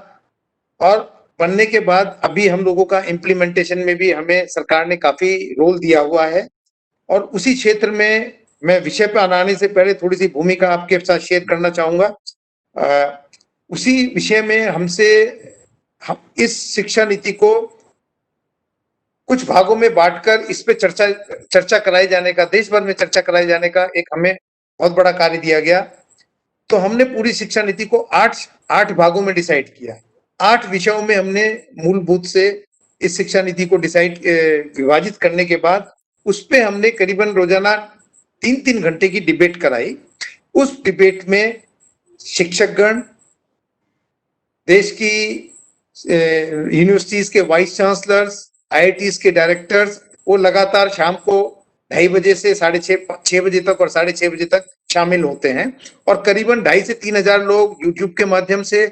और बनने के बाद अभी हम लोगों का इम्प्लीमेंटेशन में भी हमें सरकार ने काफी रोल दिया हुआ है। और उसी क्षेत्र में मैं विषय पर आने से पहले थोड़ी सी भूमिका आपके साथ शेयर करना चाहूंगा। उसी विषय में हम इस शिक्षा नीति को कुछ भागों में बांटकर इस पे चर्चा कराए जाने का, देश भर में चर्चा कराए जाने का एक हमें बहुत बड़ा कार्य दिया गया। तो हमने पूरी शिक्षा नीति को 8 भागों में डिसाइड किया। 8 विषयों में हमने मूलभूत से इस शिक्षा नीति को विभाजित करने के बाद उस पे हमने करीबन रोजाना 3-3 घंटे की डिबेट कराई। उस डिबेट में शिक्षकगण, देश की यूनिवर्सिटीज के वाइस चांसलर्स, आईआईटीज के डायरेक्टर्स, वो लगातार शाम को 2:30 बजे से 6:30 बजे तक और 6:30 बजे तक शामिल होते हैं। और करीबन 2,500 से 3,000 लोग यूट्यूब के माध्यम से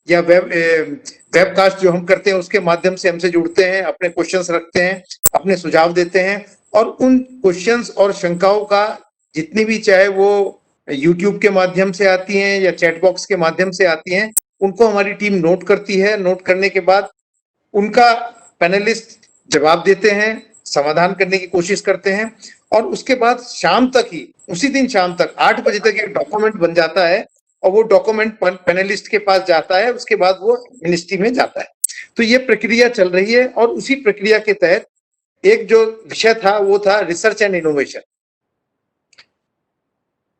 या वेबकास्ट जो हम करते हैं उसके माध्यम से हमसे जुड़ते हैं, अपने क्वेश्चंस रखते हैं, अपने सुझाव देते हैं। और उन क्वेश्चंस और शंकाओं का जितनी भी, चाहे वो यूट्यूब के माध्यम से आती हैं या चैट बॉक्स के माध्यम से आती हैं, उनको हमारी टीम नोट करती है। नोट करने के बाद उनका पैनलिस्ट जवाब देते हैं, समाधान करने की कोशिश करते हैं, और उसके बाद शाम तक ही, उसी दिन शाम तक 8 बजे तक एक डॉक्यूमेंट बन जाता है, और वो डॉक्यूमेंट पैनलिस्ट के पास जाता है। उसके बाद वो मिनिस्ट्री में जाता है। तो ये प्रक्रिया चल रही है। और उसी प्रक्रिया के तहत एक जो विषय था वो था रिसर्च एंड इनोवेशन।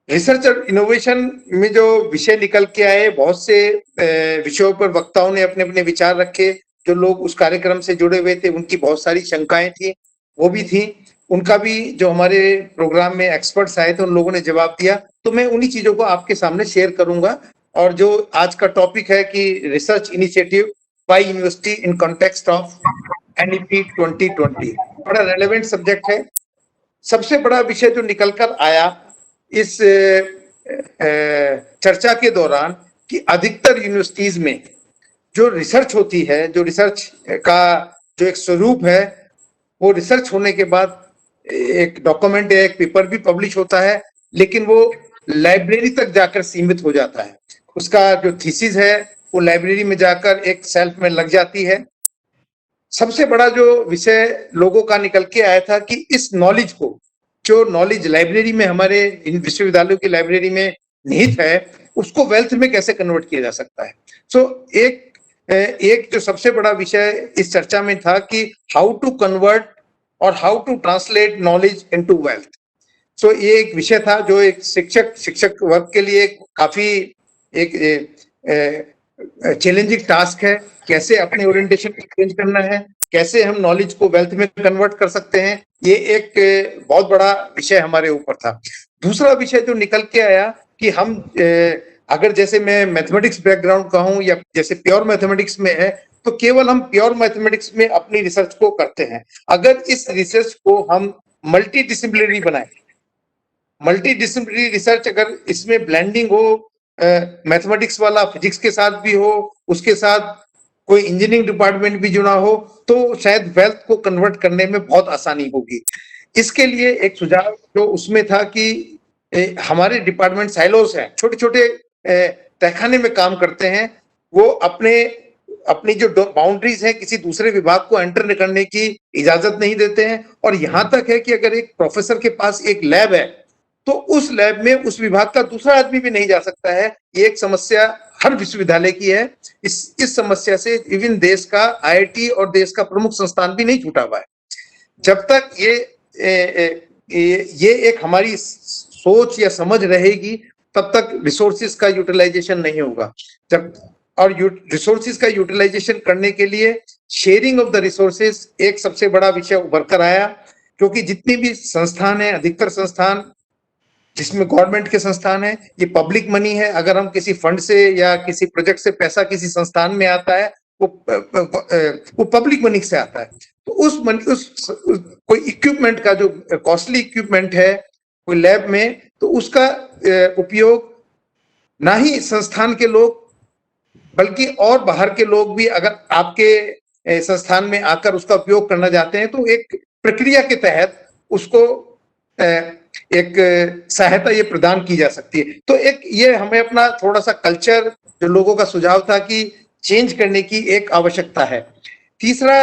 रिसर्च और इनोवेशन में जो विषय निकल के आए, बहुत से विषयों पर वक्ताओं ने अपने अपने विचार रखे। जो लोग उस कार्यक्रम से जुड़े हुए थे उनकी बहुत सारी शंकाएं थी, वो भी थी। उनका भी जो हमारे प्रोग्राम में एक्सपर्ट्स आए थे उन लोगों ने जवाब दिया। तो मैं उन्हीं चीजों को आपके सामने शेयर करूंगा। और जो आज का टॉपिक है कि research initiative by university in context of NEP 2020, बड़ा रेलेवेंट सब्जेक्ट है। सबसे बड़ा विषय जो निकल कर आया इस चर्चा के दौरान कि अधिकतर यूनिवर्सिटीज में जो रिसर्च होती है, जो रिसर्च का जो एक स्वरूप है, वो रिसर्च होने के बाद एक डॉक्यूमेंट या एक पेपर भी पब्लिश होता है, लेकिन वो लाइब्रेरी तक जाकर सीमित हो जाता है। उसका जो थीसिस है वो लाइब्रेरी में जाकर एक शेल्फ में लग जाती है। सबसे बड़ा जो विषय लोगों का निकल के आया था कि इस नॉलेज को, जो नॉलेज लाइब्रेरी में, हमारे इन विश्वविद्यालयों की लाइब्रेरी में निहित है, उसको वेल्थ में कैसे कन्वर्ट किया जा सकता है। सो एक जो सबसे बड़ा विषय इस चर्चा में था कि हाउ टू कन्वर्ट और how to translate knowledge into wealth. So ये एक विषय था जो एक शिक्षक वर्ग के लिए काफी एक चैलेंजिंग टास्क है। कैसे अपने ओरिएंटेशन को चेंज करना है, कैसे हम नॉलेज को वेल्थ में कन्वर्ट कर सकते हैं, ये एक बहुत बड़ा विषय हमारे ऊपर था। दूसरा विषय जो निकल के आया कि हम अगर जैसे मैं मैथमेटिक्स बैकग्राउंड का हूं या जैसे प्योर मैथमेटिक्स में है, तो केवल हम प्योर मैथमेटिक्स में अपनी रिसर्च को करते हैं। अगर इस रिसर्च को हम मल्टी डिसिप्लिनरी बनाए, मल्टी डिसिप्लिनरी रिसर्च, अगर इसमें ब्लेंडिंग हो, मैथमेटिक्स वाला फिजिक्स के साथ भी हो, उसके साथ कोई इंजीनियरिंग डिपार्टमेंट भी जुड़ा हो, तो शायद वेल्थ को कन्वर्ट करने में बहुत आसानी होगी। इसके लिए एक सुझाव जो उसमें था कि हमारे डिपार्टमेंट साइलोस हैं, छोटे छोटे तहखाने में काम करते हैं, वो अपनी जो बाउंड्रीज है किसी दूसरे विभाग को एंटर करने की इजाजत नहीं देते हैं। और यहां तक है कि अगर एक प्रोफेसर के पास एक लैब है, तो उस लैब में उस विभाग का दूसरा आदमी भी नहीं जा सकता है। ये एक समस्या हर विश्वविद्यालय की है। इस समस्या से इवन देश का आईआईटी और देश का प्रमुख संस्थान भी नहीं छूटा हुआ है। जब तक ये एक हमारी सोच या समझ रहेगी, तब तक रिसोर्सेज का यूटिलाइजेशन नहीं होगा। और रिसोर्सेज का यूटिलाइजेशन करने के लिए शेयरिंग ऑफ द रिसोर्सेज एक सबसे बड़ा विषय उभर कर आया, क्योंकि जितनी भी संस्थान है, अधिकतर संस्थान जिसमें गवर्नमेंट के संस्थान है, ये पब्लिक मनी है। अगर हम किसी फंड से या किसी प्रोजेक्ट से पैसा किसी संस्थान में आता है, वो पब्लिक मनी से आता है। तो उस कोई इक्विपमेंट का जो कॉस्टली इक्विपमेंट है कोई लैब में, तो उसका उपयोग ना ही संस्थान के लोग बल्कि और बाहर के लोग भी अगर आपके संस्थान में आकर उसका उपयोग करना चाहते हैं, तो एक प्रक्रिया के तहत उसको एक सहायता ये प्रदान की जा सकती है। तो एक ये हमें अपना थोड़ा सा कल्चर, जो लोगों का सुझाव था कि चेंज करने की एक आवश्यकता है। तीसरा,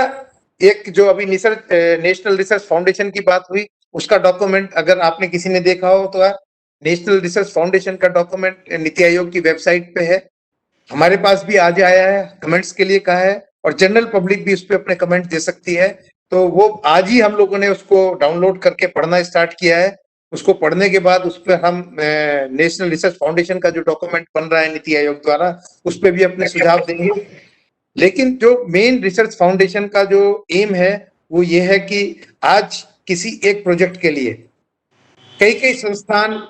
एक जो अभी नेशनल रिसर्च फाउंडेशन की बात हुई, उसका डॉक्यूमेंट अगर आपने किसी ने देखा हो तो नेशनल रिसर्च फाउंडेशन का डॉक्यूमेंट नीति आयोग की वेबसाइट पे है। हमारे पास भी आज आया है, कमेंट्स के लिए कहा है, और जनरल पब्लिक भी उस पर अपने कमेंट दे सकती है। तो वो आज ही हम लोगों ने उसको डाउनलोड करके पढ़ना स्टार्ट किया है। उसको पढ़ने के बाद उस पर हम नेशनल रिसर्च फाउंडेशन का जो डॉक्यूमेंट बन रहा है नीति आयोग द्वारा, उस पर भी अपने सुझाव देंगे। लेकिन जो मेन रिसर्च फाउंडेशन का जो एम है वो ये है कि आज किसी एक प्रोजेक्ट के लिए कई संस्थान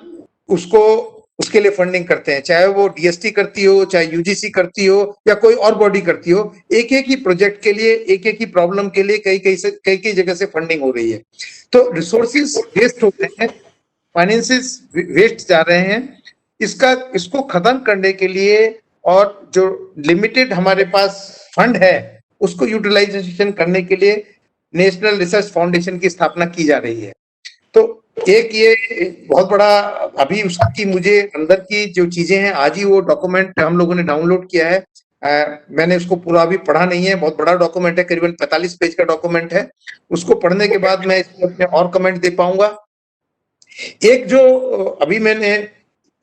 उसके लिए फंडिंग करते हैं, चाहे वो डीएसटी करती हो, चाहे यूजीसी करती हो, या कोई और बॉडी करती हो। एक ही प्रोजेक्ट के लिए, एक ही प्रॉब्लम के लिए कई जगह से फंडिंग हो रही है। तो रिसोर्सेज वेस्ट हो रहे हैं, फाइनेंसेस वेस्ट जा रहे हैं। इसको खत्म करने के लिए और जो लिमिटेड हमारे पास फंड है उसको यूटिलाइजेशन करने के लिए नेशनल रिसर्च फाउंडेशन की स्थापना की जा रही है। तो एक ये बहुत बड़ा, अभी उसकी मुझे अंदर की जो चीजें हैं, आज ही वो डॉक्यूमेंट हम लोगों ने डाउनलोड किया है। मैंने उसको पूरा अभी पढ़ा नहीं है, बहुत बड़ा डॉक्यूमेंट है, करीबन 45 पेज का डॉक्यूमेंट है। उसको पढ़ने के बाद मैं इसमें अपने और कमेंट दे पाऊंगा। एक जो अभी मैंने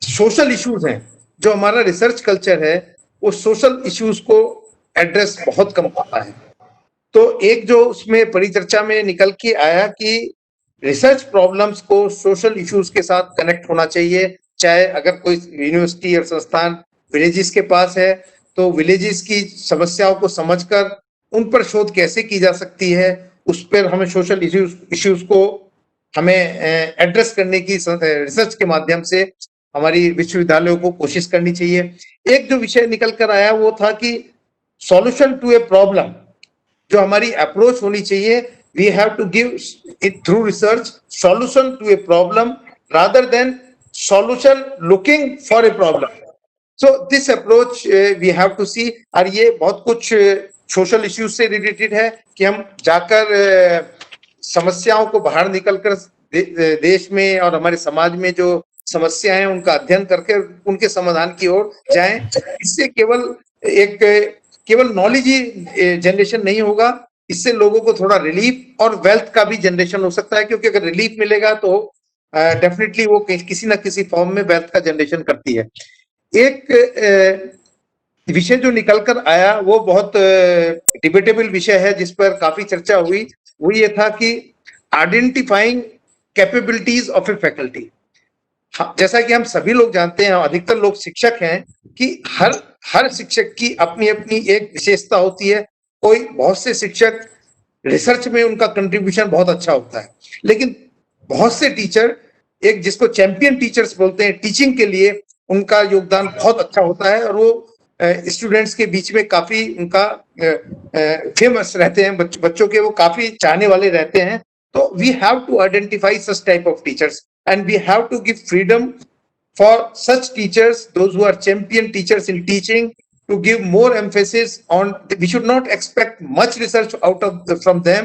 सोशल इश्यूज हैं, जो हमारा रिसर्च कल्चर है, वो सोशल इश्यूज को एड्रेस बहुत कम करता है। तो एक जो उसमें परिचर्चा में निकल के आया कि रिसर्च प्रॉब्लम्स को सोशल इश्यूज के साथ कनेक्ट होना चाहिए। चाहे अगर कोई यूनिवर्सिटी और संस्थान विलेजेस के पास है, तो विलेजेस की समस्याओं को समझकर उन पर शोध कैसे की जा सकती है, उस पर हमें सोशल इश्यूज को हमें एड्रेस करने की रिसर्च के माध्यम से हमारी विश्वविद्यालयों को कोशिश करनी चाहिए। एक जो विषय निकल कर आया वो था कि सॉल्यूशन टू ए प्रॉब्लम, जो हमारी अप्रोच होनी चाहिए, we have to give it through research solution to a problem rather than solution looking for a problem. So this approach we have to see। और ये बहुत कुछ सोशल इश्यूज से रिलेटेड है कि हम जाकर समस्याओं को बाहर निकलकर देश में और हमारे समाज में जो समस्या है उनका अध्ययन करके उनके समाधान की ओर जाएं। इससे केवल नॉलेज ही जनरेशन नहीं होगा, इससे लोगों को थोड़ा रिलीफ और वेल्थ का भी जनरेशन हो सकता है, क्योंकि अगर रिलीफ मिलेगा तो डेफिनेटली वो किसी ना किसी फॉर्म में वेल्थ का जनरेशन करती है। एक विषय जो निकल कर आया वो बहुत डिबेटेबल विषय है, जिस पर काफी चर्चा हुई। वो ये था कि identifying capabilities of a faculty. जैसा कि हम सभी लोग जानते हैं, अधिकतर लोग शिक्षक हैं, कि हर शिक्षक की अपनी अपनी एक विशेषता होती है। बहुत से शिक्षक रिसर्च में उनका कंट्रीब्यूशन बहुत अच्छा होता है, लेकिन बहुत से टीचर, एक जिसको चैंपियन टीचर्स बोलते हैं, टीचिंग के लिए उनका योगदान बहुत अच्छा होता है और वो स्टूडेंट्स के बीच में काफी उनका फेमस रहते हैं, बच्चों के वो काफी चाहने वाले रहते हैं। तो we have to identify such type of teachers and we have to give freedom for such teachers, those who are champion teachers in teaching, to give more emphasis on. We should not expect much research from them,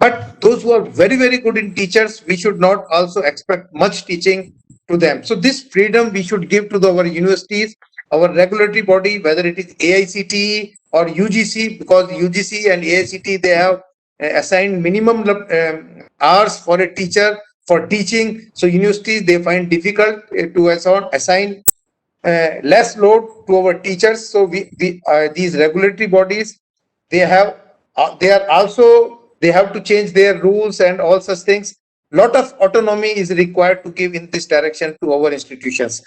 but those who are very very good in teachers, we should not also expect much teaching to them. So this freedom we should give to our universities, our regulatory body, whether it is AICTE or UGC, because UGC and AICTE, they have assigned minimum hours for a teacher for teaching. So universities, they find difficult to assign less load to our teachers. So these regulatory bodies, they have to change their rules and all such things. Lot of autonomy is required to give in this direction to our institutions.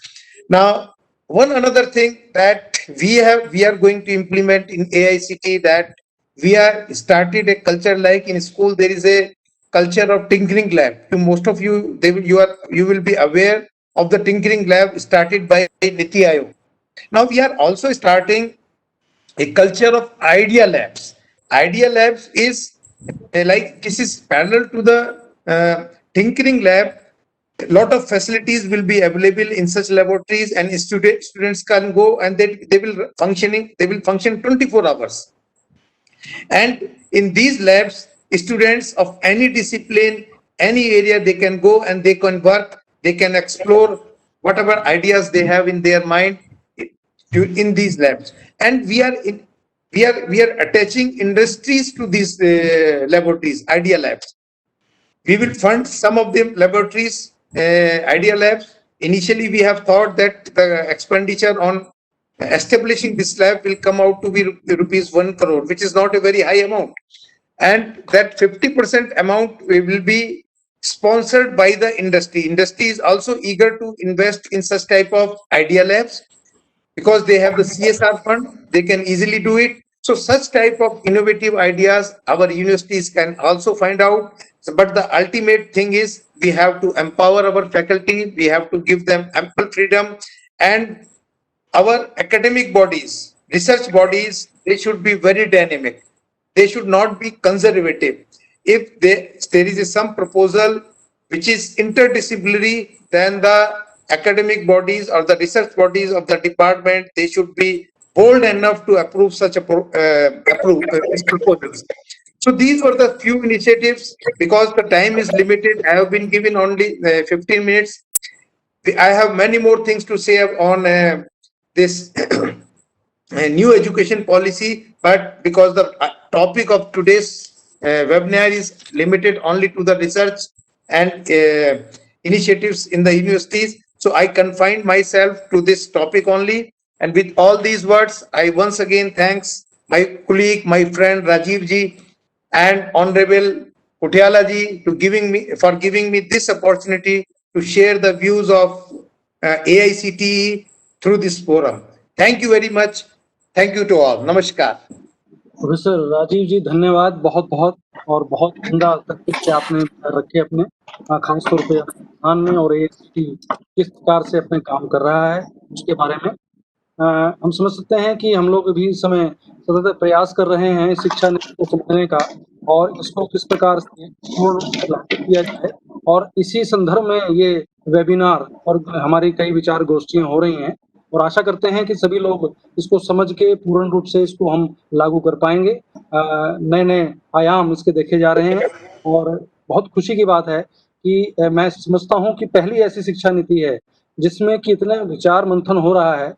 Now, one another thing that we are going to implement in AICTE, that we are started a culture, like in school there is a culture of tinkering lab. To most of you, you will be aware of the tinkering lab started by Niti Aayog. Now we are also starting a culture of idea labs. Idea labs is this is parallel to the tinkering lab. A lot of facilities will be available in such laboratories, and students can go and they will function 24 hours. And in these labs, students of any discipline, any area, they can go and they can work, they can explore whatever ideas they have in their mind in these labs. And we are attaching industries to these laboratories, idea labs. We will fund some of them laboratories, idea labs. Initially, we have thought that the expenditure on establishing this lab will come out to be rupees 1 crore, which is not a very high amount. And that 50% amount will be sponsored by the industry. Industry is also eager to invest in such type of idea labs because they have the CSR fund, they can easily do it. So such type of innovative ideas our universities can also find out. But the ultimate thing is we have to empower our faculty, we have to give them ample freedom, and our academic bodies, research bodies, they should be very dynamic. They should not be conservative. If there is some proposal which is interdisciplinary, then the academic bodies or the research bodies of the department, they should be bold enough to approve such a proposals. So these were the few initiatives. Because the time is limited, I have been given only 15 minutes. I have many more things to say on this new education policy, but because the topic of today's webinar is limited only to the research and initiatives in the universities, so I confined myself to this topic only. And with all these words, I once again thanks my colleague, my friend Rajiv ji and Honorable Putiala ji for giving me this opportunity to share the views of AICTE through this forum. Thank you very much. Thank you to all. Namaskar. Professor Rajiv ji, धन्यवाद बहुत बहुत। और बहुत उम्दा तथ्य आपने रखे अपने, खास तौर पे संस्थान में, और AICTE किस प्रकार से अपने काम कर रहा है उसके बारे में हम समझ सकते हैं कि हम लोग भी इस समय सतत प्रयास कर रहे हैं शिक्षा नीति को समझने का, और इसको किस प्रकार से पूर्ण रूप से लागू किया जाए। और इसी संदर्भ में ये वेबिनार और हमारी कई विचार गोष्ठियां हो रही हैं, और आशा करते हैं कि सभी लोग इसको समझ के पूर्ण रूप से इसको हम लागू कर पाएंगे। नए नए आयाम इसके देखे जा रहे हैं, और बहुत खुशी की बात है कि मैं समझता हूँ कि पहली ऐसी शिक्षा नीति है जिसमें कि इतना विचार मंथन हो रहा है,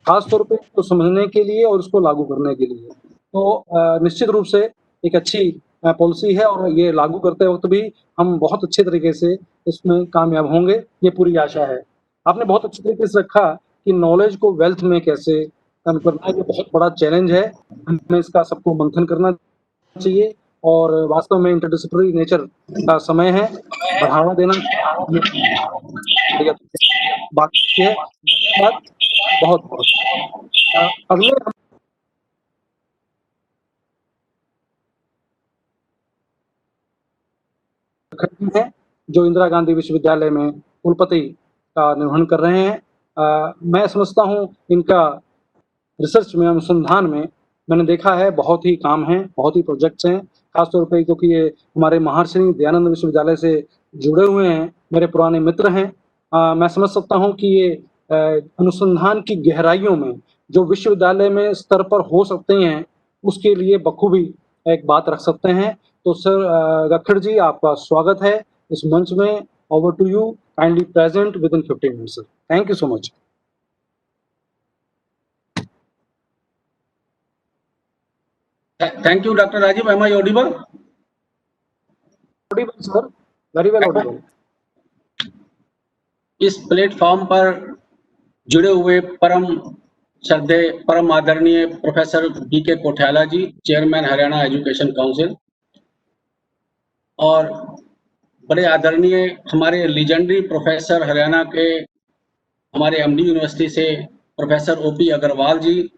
खास तौर पे उसको समझने के लिए और उसको लागू करने के लिए। तो निश्चित रूप से एक अच्छी पॉलिसी है और ये लागू करते वक़्त भी हम बहुत अच्छे तरीके से इसमें कामयाब होंगे, ये पूरी आशा है। आपने बहुत अच्छे तरीके से रखा कि नॉलेज को वेल्थ में कैसे कम करना है, ये बहुत बड़ा चैलेंज है। हमें इसका सबको मंथन करना चाहिए और वास्तव में इंटरडिसिप्लिनरी नेचर का समय है, बढ़ावा देना बाकी है। धन्यवाद बहुत-बहुत। अगले हम खड़गे हैं, जो इंदिरा गांधी विश्वविद्यालय में कुलपति का निर्वहन कर रहे हैं। मैं समझता हूँ इनका रिसर्च में, अनुसंधान में मैंने देखा है बहुत ही काम हैं, बहुत ही प्रोजेक्ट्स हैं, खास तौर पे क्योंकि ये हमारे महर्षि दयानंद विश्वविद्यालय से जुड़े हुए हैं, मेरे पुराने मित्र हैं। मैं समझ सकता हूँ कि ये अनुसंधान की गहराइयों में जो विश्वविद्यालय में स्तर पर हो सकते हैं, उसके लिए बखूबी एक बात रख सकते हैं। तो सर गक्खड़ जी आपका स्वागत है इस मंच में। Over to you, kindly present within 15 minutes sir. Thank you so much. Thank you, Dr. Rajiv. Am I audible? Audible sir, very well audible. इस प्लेटफॉर्म पर जुड़े हुए परम श्रद्धेय, परम आदरणीय professor BK Kuthiala ji, chairman Haryana education council, और बड़े आदरणीय हमारे लीजेंडरी प्रोफेसर हरियाणा के हमारे एमडी यूनिवर्सिटी से प्रोफेसर ओपी अग्रवाल जी,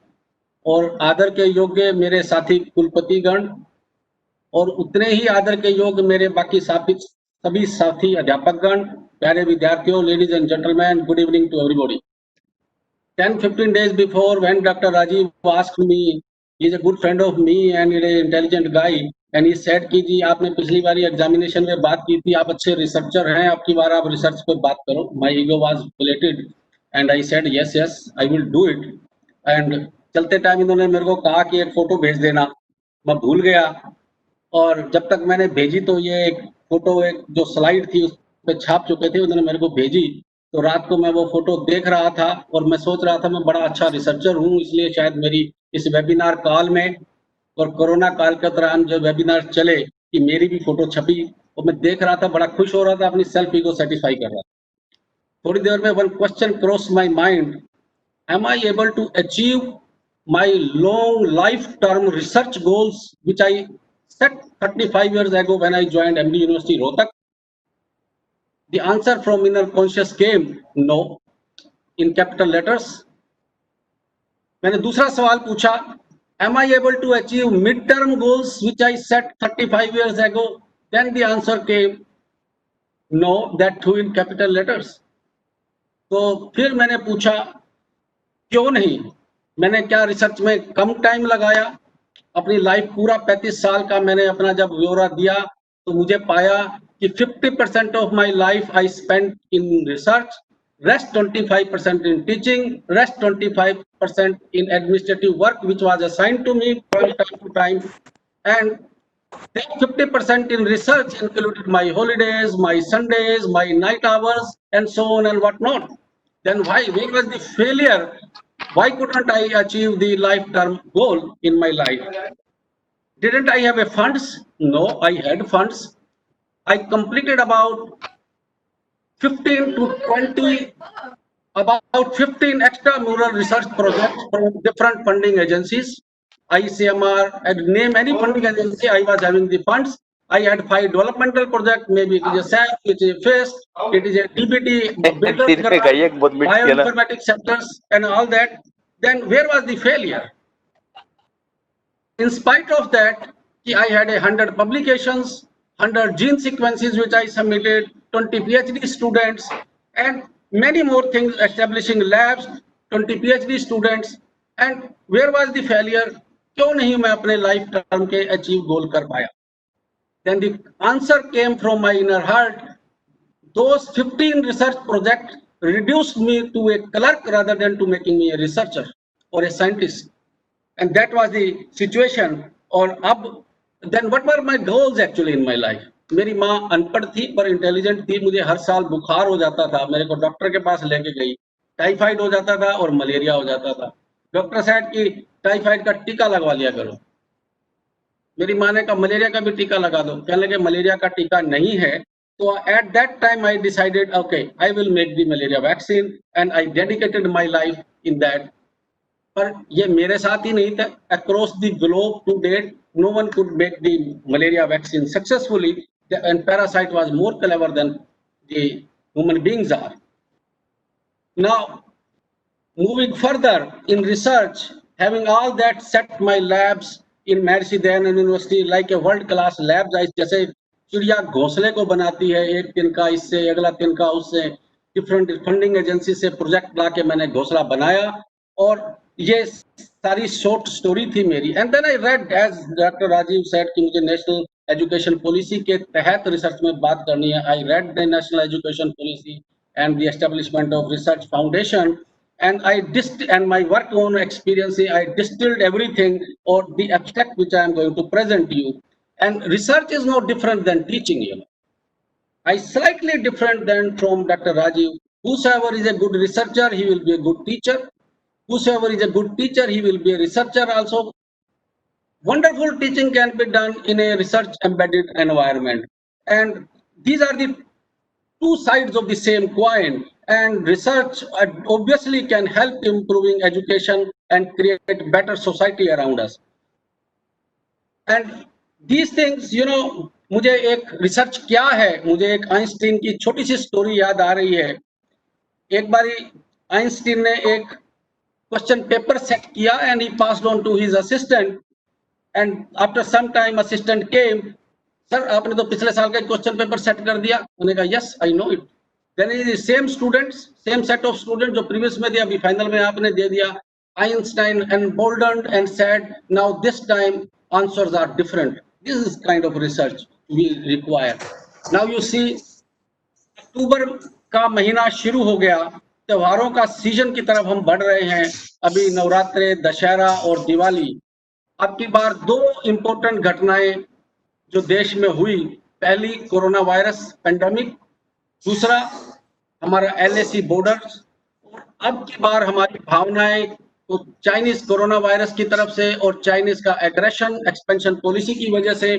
और आदर के योग्य मेरे साथी कुलपतिगण, और उतने ही आदर के योग्य मेरे बाकी सभी साथी अध्यापकगण, प्यारे विद्यार्थियों, ladies and gentleman, good evening to everybody. 10-15 days before, when Dr. Rajiv asked me, he is a good friend of me and he is an intelligent guy, and he said कि जी आपने पिछली बार एग्जामिनेशन में बात की थी, आप अच्छे रिसर्चर हैं, आपकी बार आप रिसर्च पे बात करो। My ego was inflated and I said yes, I will do it. And चलते टाइम इन्होंने मेरे को कहा कि एक फोटो भेज देना, मैं भूल गया, और जब तक मैंने भेजी तो ये एक फोटो, एक जो स्लाइड थी उस पे छाप चुके थे, उन्होंने मेरे को भेजी। तो रात को मैं वो फोटो देख रहा था और मैं सोच रहा था मैं बड़ा अच्छा रिसर्चर हूँ, इसलिए शायद मेरी इस वेबिनार काल में और कोरोना काल के दौरान जो वेबिनार चले कि मेरी भी फोटो छपी, और मैं देख रहा था, बड़ा खुश हो रहा था, अपनी सेल्फ ईगो सेटिस्फाई कर रहा था। थोड़ी देर में one question cross my mind, am I able to achieve my long life term research goals which I set 35 years ago when I joined MD University Rohtak? The answer from inner conscious came no, in capital letters. मैंने दूसरा सवाल पूछा, am I able to achieve mid-term goals which I set 35 years ago? Then the answer came no, that too in capital letters. तो फिर मैंने पूछा क्यों नहीं, मैंने क्या रिसर्च में कम टाइम लगाया? अपनी लाइफ पूरा 35 साल का मैंने अपना जब ब्यौरा दिया तो मुझे पाया कि 50% of my life I spent in research, rest 25% in teaching, rest 25% in administrative work which was assigned to me from time to time, and 50% in research included my holidays, my Sundays, my night hours, and so on and what not. Then where was the failure? Why couldn't I achieve the life-term goal in my life? Didn't I have a funds? No, I had funds. I completed about 15 to 20, about 15 extramural research projects from different funding agencies. ICMR, I'd name any funding agency, I was having the funds. I had 5 developmental projects, maybe it is a SAP, it is a FAST, it is a DBT, bioinformatics sectors and all that. Then where was the failure? In spite of that, I had 100 publications, 100 gene sequences which I submitted, 20 PhD students, and many more things, establishing labs, 20 PhD students. And where was the failure? क्यों नहीं मैं अपने लाइफ टर्म के अचीव गोल कर पाया? Then the answer came from my inner heart. Those 15 research projects reduced me to a clerk rather than to making me a researcher or a scientist. And that was the situation. Or then what were my goals actually in my life? मेरी माँ अनपढ़ थी पर इंटेलिजेंट थी। मुझे हर साल बुखार हो जाता था, मेरे को डॉक्टर के पास लेके गई। टाइफाइड हो जाता था और मलेरिया हो जाता था। डॉक्टर साहब की टाइफाइड का टीका लगवा लिया करो। मेरी माँ ने कहा मलेरिया का भी टीका लगा दो। कहने लगे मलेरिया का टीका नहीं है। तो at that time I decided okay I will make the malaria vaccine and I dedicated my life in that. पर ये मेरे साथ ही नहीं था, across the globe to date no one could make the malaria vaccine successfully, and parasite was more clever than the human beings are. Now moving further in research, having all that set my labs in Maharishi Dayanand University like a world class labs, जैसे चिड़िया घोंसले को बनाती है, एक तिनका इससे अगला तिनका उससे, डिफरेंट फंडिंग एजेंसी से प्रोजेक्ट ला के मैंने घोंसला बनाया। और ये सारी शॉर्ट स्टोरी थी मेरी। And then I read as doctor Rajiv said कि मुझे नेशनल एजुकेशन पॉलिसी के तहत रिसर्च में बात करनी है। I read the national education policy and the establishment of research foundation and my work on experience, I distilled everything or the abstract which I am going to present to you. And research is no different than teaching, you know. I slightly different than from Dr. Rajiv. Whosoever is a good researcher, he will be a good teacher. Whosoever is a good teacher, he will be a researcher also. Wonderful teaching can be done in a research embedded environment. And these are the two sides of the same coin, and research obviously can help improving education and create better society around us. And these things, you know, मुझे एक रिसर्च क्या है, मुझे एक आइंस्टीन की छोटी सी स्टोरी याद आ रही है। एक बारी आइंस्टीन ने एक क्वेश्चन पेपर सेट किया and he passed on to his assistant, and after some time assistant came, sir आपने तो पिछले साल का क्वेश्चन पेपर सेट कर दिया। उन्होंने कहा yes I know it. Then same students, same set of student जो प्रीवियस में दिया, अभी फाइनल में आपने दे दिया। Einstein emboldened and said, now this time answers are different. This is kind of research we require. Now you see, अक्टूबर का महीना शुरू हो गया, त्योहारों का सीजन की तरफ हम बढ़ रहे हैं। अभी नवरात्रे, दशहरा और दिवाली। अब की बार दो इंपॉर्टेंट घटनाएं जो देश में हुई, पहली कोरोना वायरस पेंडेमिक, दूसरा हमारा LAC बॉर्डर्स। अब की बार हमारी भावनाएं तो चाइनीज कोरोना वायरस की तरफ से और चाइनीज का एग्रेशन एक्सपेंशन पॉलिसी की वजह से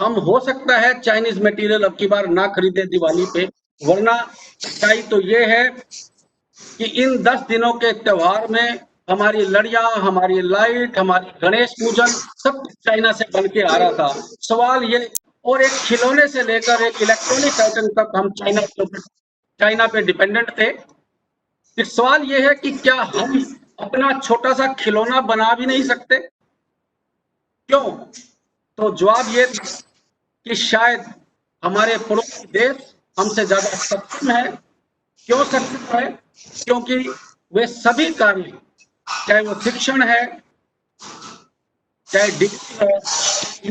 हम हो सकता है चाइनीज मटेरियल अब की बार ना खरीदे दिवाली पे। वरना सच्चाई तो ये है कि इन 10 दिनों के त्योहार में हमारी लड़ियां, हमारी लाइट, हमारी गणेश पूजन सब चाइना से बन के आ रहा था। सवाल ये, और एक खिलौने से लेकर एक इलेक्ट्रॉनिक आइटम तक हम चाइना पे डिपेंडेंट थे। फिर सवाल ये है कि क्या हम अपना छोटा सा खिलौना बना भी नहीं सकते? क्यों? तो जवाब ये कि शायद हमारे पड़ोसी देश हमसे ज्यादा सक्षम है। क्यों सक्षम है? क्योंकि वे सभी कार्य, चाहे वो शिक्षण है, चाहे डिग्री है,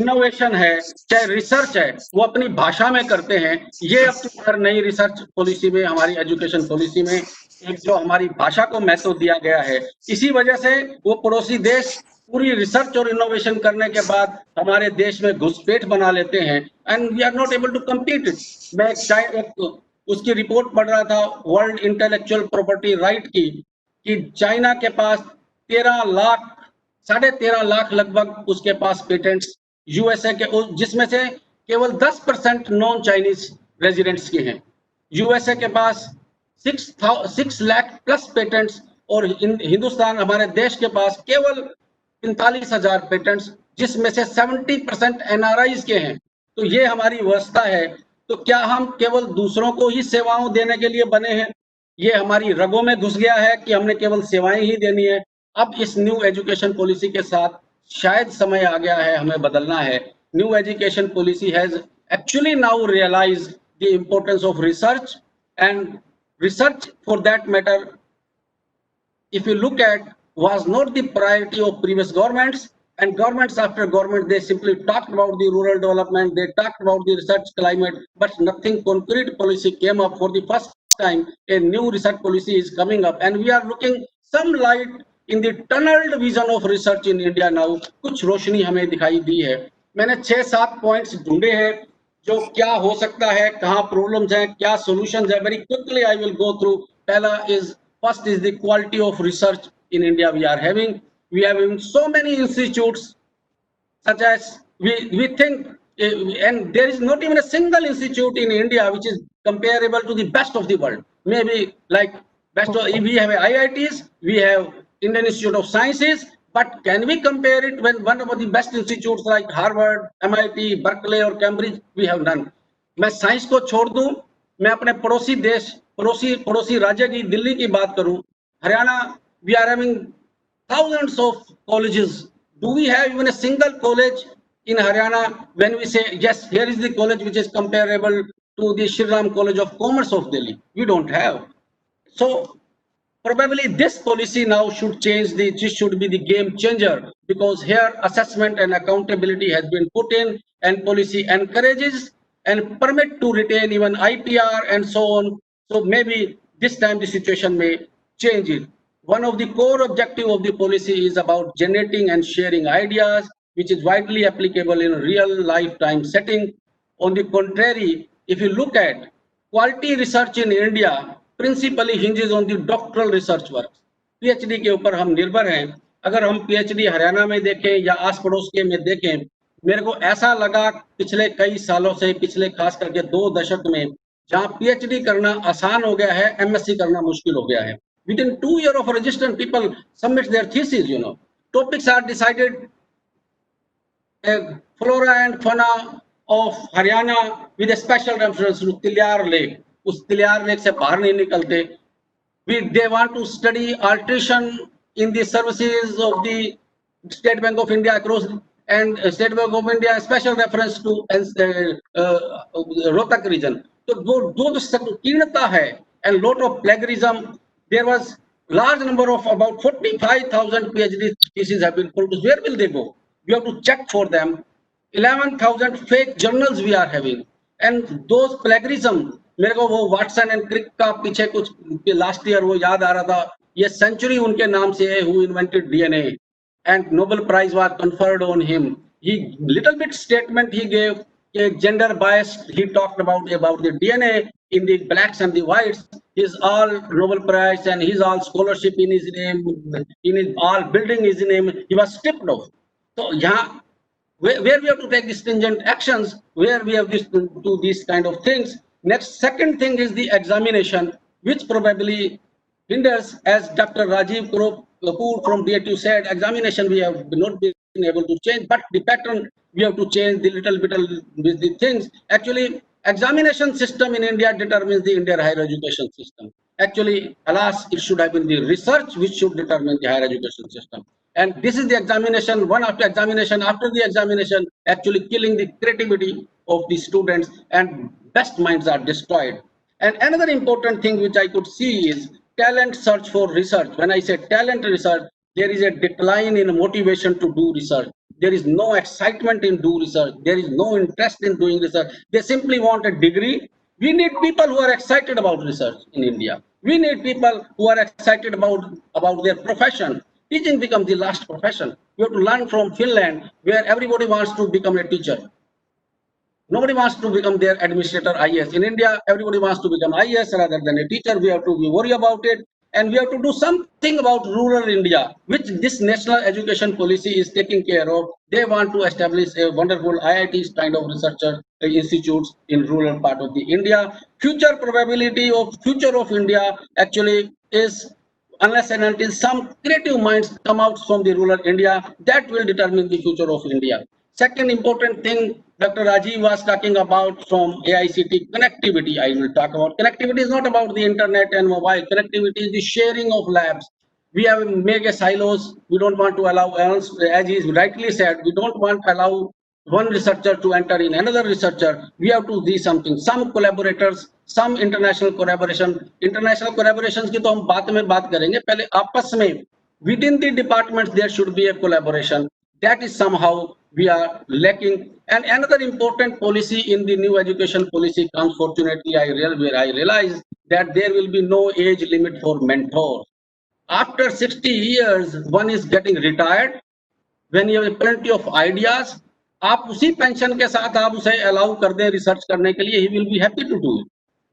इनोवेशन है, चाहे रिसर्च है, वो अपनी भाषा में करते हैं। ये अब तो नई रिसर्च पॉलिसी में, हमारी एजुकेशन पॉलिसी में एक जो हमारी भाषा को महत्व दिया गया है, इसी वजह से वो पड़ोसी देश पूरी रिसर्च और इनोवेशन करने के बाद हमारे देश में घुसपैठ बना लेते हैं and we are not able to compete it. मैं उसकी रिपोर्ट पढ़ रहा था वर्ल्ड इंटेलेक्चुअल प्रॉपर्टी राइट की, कि चाइना के पास 13 लाख लगभग उसके पास पेटेंट्स यूएसए के, जिसमें से केवल 10% नॉन चाइनीज रेजिडेंट्स के हैं। यूएसए के पास 6 लाख प्लस पेटेंट्स और हिंदुस्तान हमारे देश के पास केवल 45,000 पेटेंट्स, जिसमें से 70% एनआरआईज के हैं। तो ये हमारी व्यवस्था है। तो क्या हम केवल दूसरों को ही सेवाओं देने के लिए बने हैं? ये हमारी रगों में घुस गया है कि हमने केवल सेवाएं ही देनी है। अब इस न्यू एजुकेशन पॉलिसी के साथ शायद समय आ गया है, हमें बदलना है। New education policy has actually now realised the importance of research, and research for that matter, if you look at, was not the priority of previous governments, and governments after government, they simply talked about the rural development, they talked about the research climate, but nothing concrete policy came up. For the first time a new research policy is coming up and we are looking some light in the tunneled vision of research in India now. कुछ रोशनी हमें दिखाई दी है। मैंने 6-7 पॉइंट्स ढूंढे हैं जो क्या हो सकता है, कहाँ प्रॉब्लम्स हैं, क्या सॉल्यूशंस है, very quickly I will go through. पहला is first is the quality of research in India. We are having so many institutes such as we think and there is not even a single institute in India which is comparable to the best of the world. Maybe like best of, we have IITs, we have Indian Institute of Sciences, but can we compare it when one of the best institutes like Harvard, MIT, Berkeley or Cambridge? We have none. मैं साइंस को छोड़ दूं, मैं अपने पड़ोसी देश, पड़ोसी राज्य की दिल्ली की बात करूं, Haryana, we are having thousands of colleges. Do we have even a single college in Haryana when we say, yes, here is the college which is comparable to the Shri Ram College of Commerce of Delhi? We don't have. So probably this policy now should change, this should be the game changer, because here assessment and accountability has been put in and policy encourages and permit to retain even IPR and so on. So maybe this time the situation may change it. One of the core objective of the policy is about generating and sharing ideas, which is widely applicable in real lifetime setting. On the contrary, if you look at quality research in India, principally hinges on the doctoral research work. PhD के ऊपर हम निर्भर हैं. अगर हम PhD हरियाणा में देखें या आस पड़ोस के में देखें, मेरे को ऐसा लगा पिछले कई सालों से, पिछले खास करके 2 दशक में, जहां PhD करना आसान हो गया है, MSc करना मुश्किल हो गया है. Within 2 years of registration, people submit their thesis. Topics are decided. Flora and fauna of Haryana with a special reference to Tiliar Lake. उस तिलियार लेक से बाहर नहीं निकलते. They want to study alteration in the services of the State Bank of India across, and State Bank of India special reference to Rohtak region. तो जो संकीर्णता है and lot of plagiarism, there was large number of about 45,000 PhD theses have been produced. Where will they go? We have to check for them. 11,000 fake journals we are having, and those plagiarism. मेरे को वो वाटसन एंड क्रिक का पीछे कुछ लास्ट ईयर वो याद आ रहा था. ये सेंचुरी उनके नाम से है, who invented DNA, and Nobel Prize was conferred on him. He little bit statement he gave, gender bias. He talked about the DNA in the blacks and the whites. His all Nobel Prize and his all scholarship in his name, in his all building his name. He was stripped off. So यहाँ where we have to take the stringent actions, where we have to do these kind of things. Next, second thing is the examination, which probably hinders, as Dr. Rajiv Kapoor from DATU said, examination we have not been able to change, but the pattern we have to change the little bit with the things. Actually, examination system in India determines the Indian higher education system. Actually, alas, it should have been the research which should determine the higher education system. And this is the examination, one after examination, after the examination, actually killing the creativity of the students, and best minds are destroyed. And another important thing which I could see is talent search for research. When I say talent research, there is a decline in motivation to do research. There is no excitement in do research. There is no interest in doing research. They simply want a degree. We need people who are excited about research in India. We need people who are excited about their profession. Teaching becomes the last profession. You have to learn from Finland, where everybody wants to become a teacher. Nobody wants to become their administrator IAS. In India, everybody wants to become IAS rather than a teacher. We have to worry about it. And we have to do something about rural India, which this national education policy is taking care of. They want to establish a wonderful IITs kind of researcher institutes in rural part of the India. Future probability of future of India actually is, unless and until some creative minds come out from the rural India, that will determine the future of India. Second important thing, Dr. Rajiv was talking about from AICT, connectivity. I will talk about connectivity is not about the internet and mobile. Connectivity is the sharing of labs. We have mega silos. We don't want to allow, as he rightly said, we don't want to allow one researcher to enter in another researcher. We have to do something. Some collaborators, some international collaboration. International collaborations की तो हम बाद में बात करेंगे. पहले आपस में within the departments there should be a collaboration. That is somehow we are lacking. And another important policy in the new education policy comes, fortunately, where I realize that there will be no age limit for mentors. After 60 years, one is getting retired. When you have plenty of ideas, आप उसी पेंशन के साथ आप उसे अलाउ कर दें रिसर्च करने के लिए, he will be happy to do it.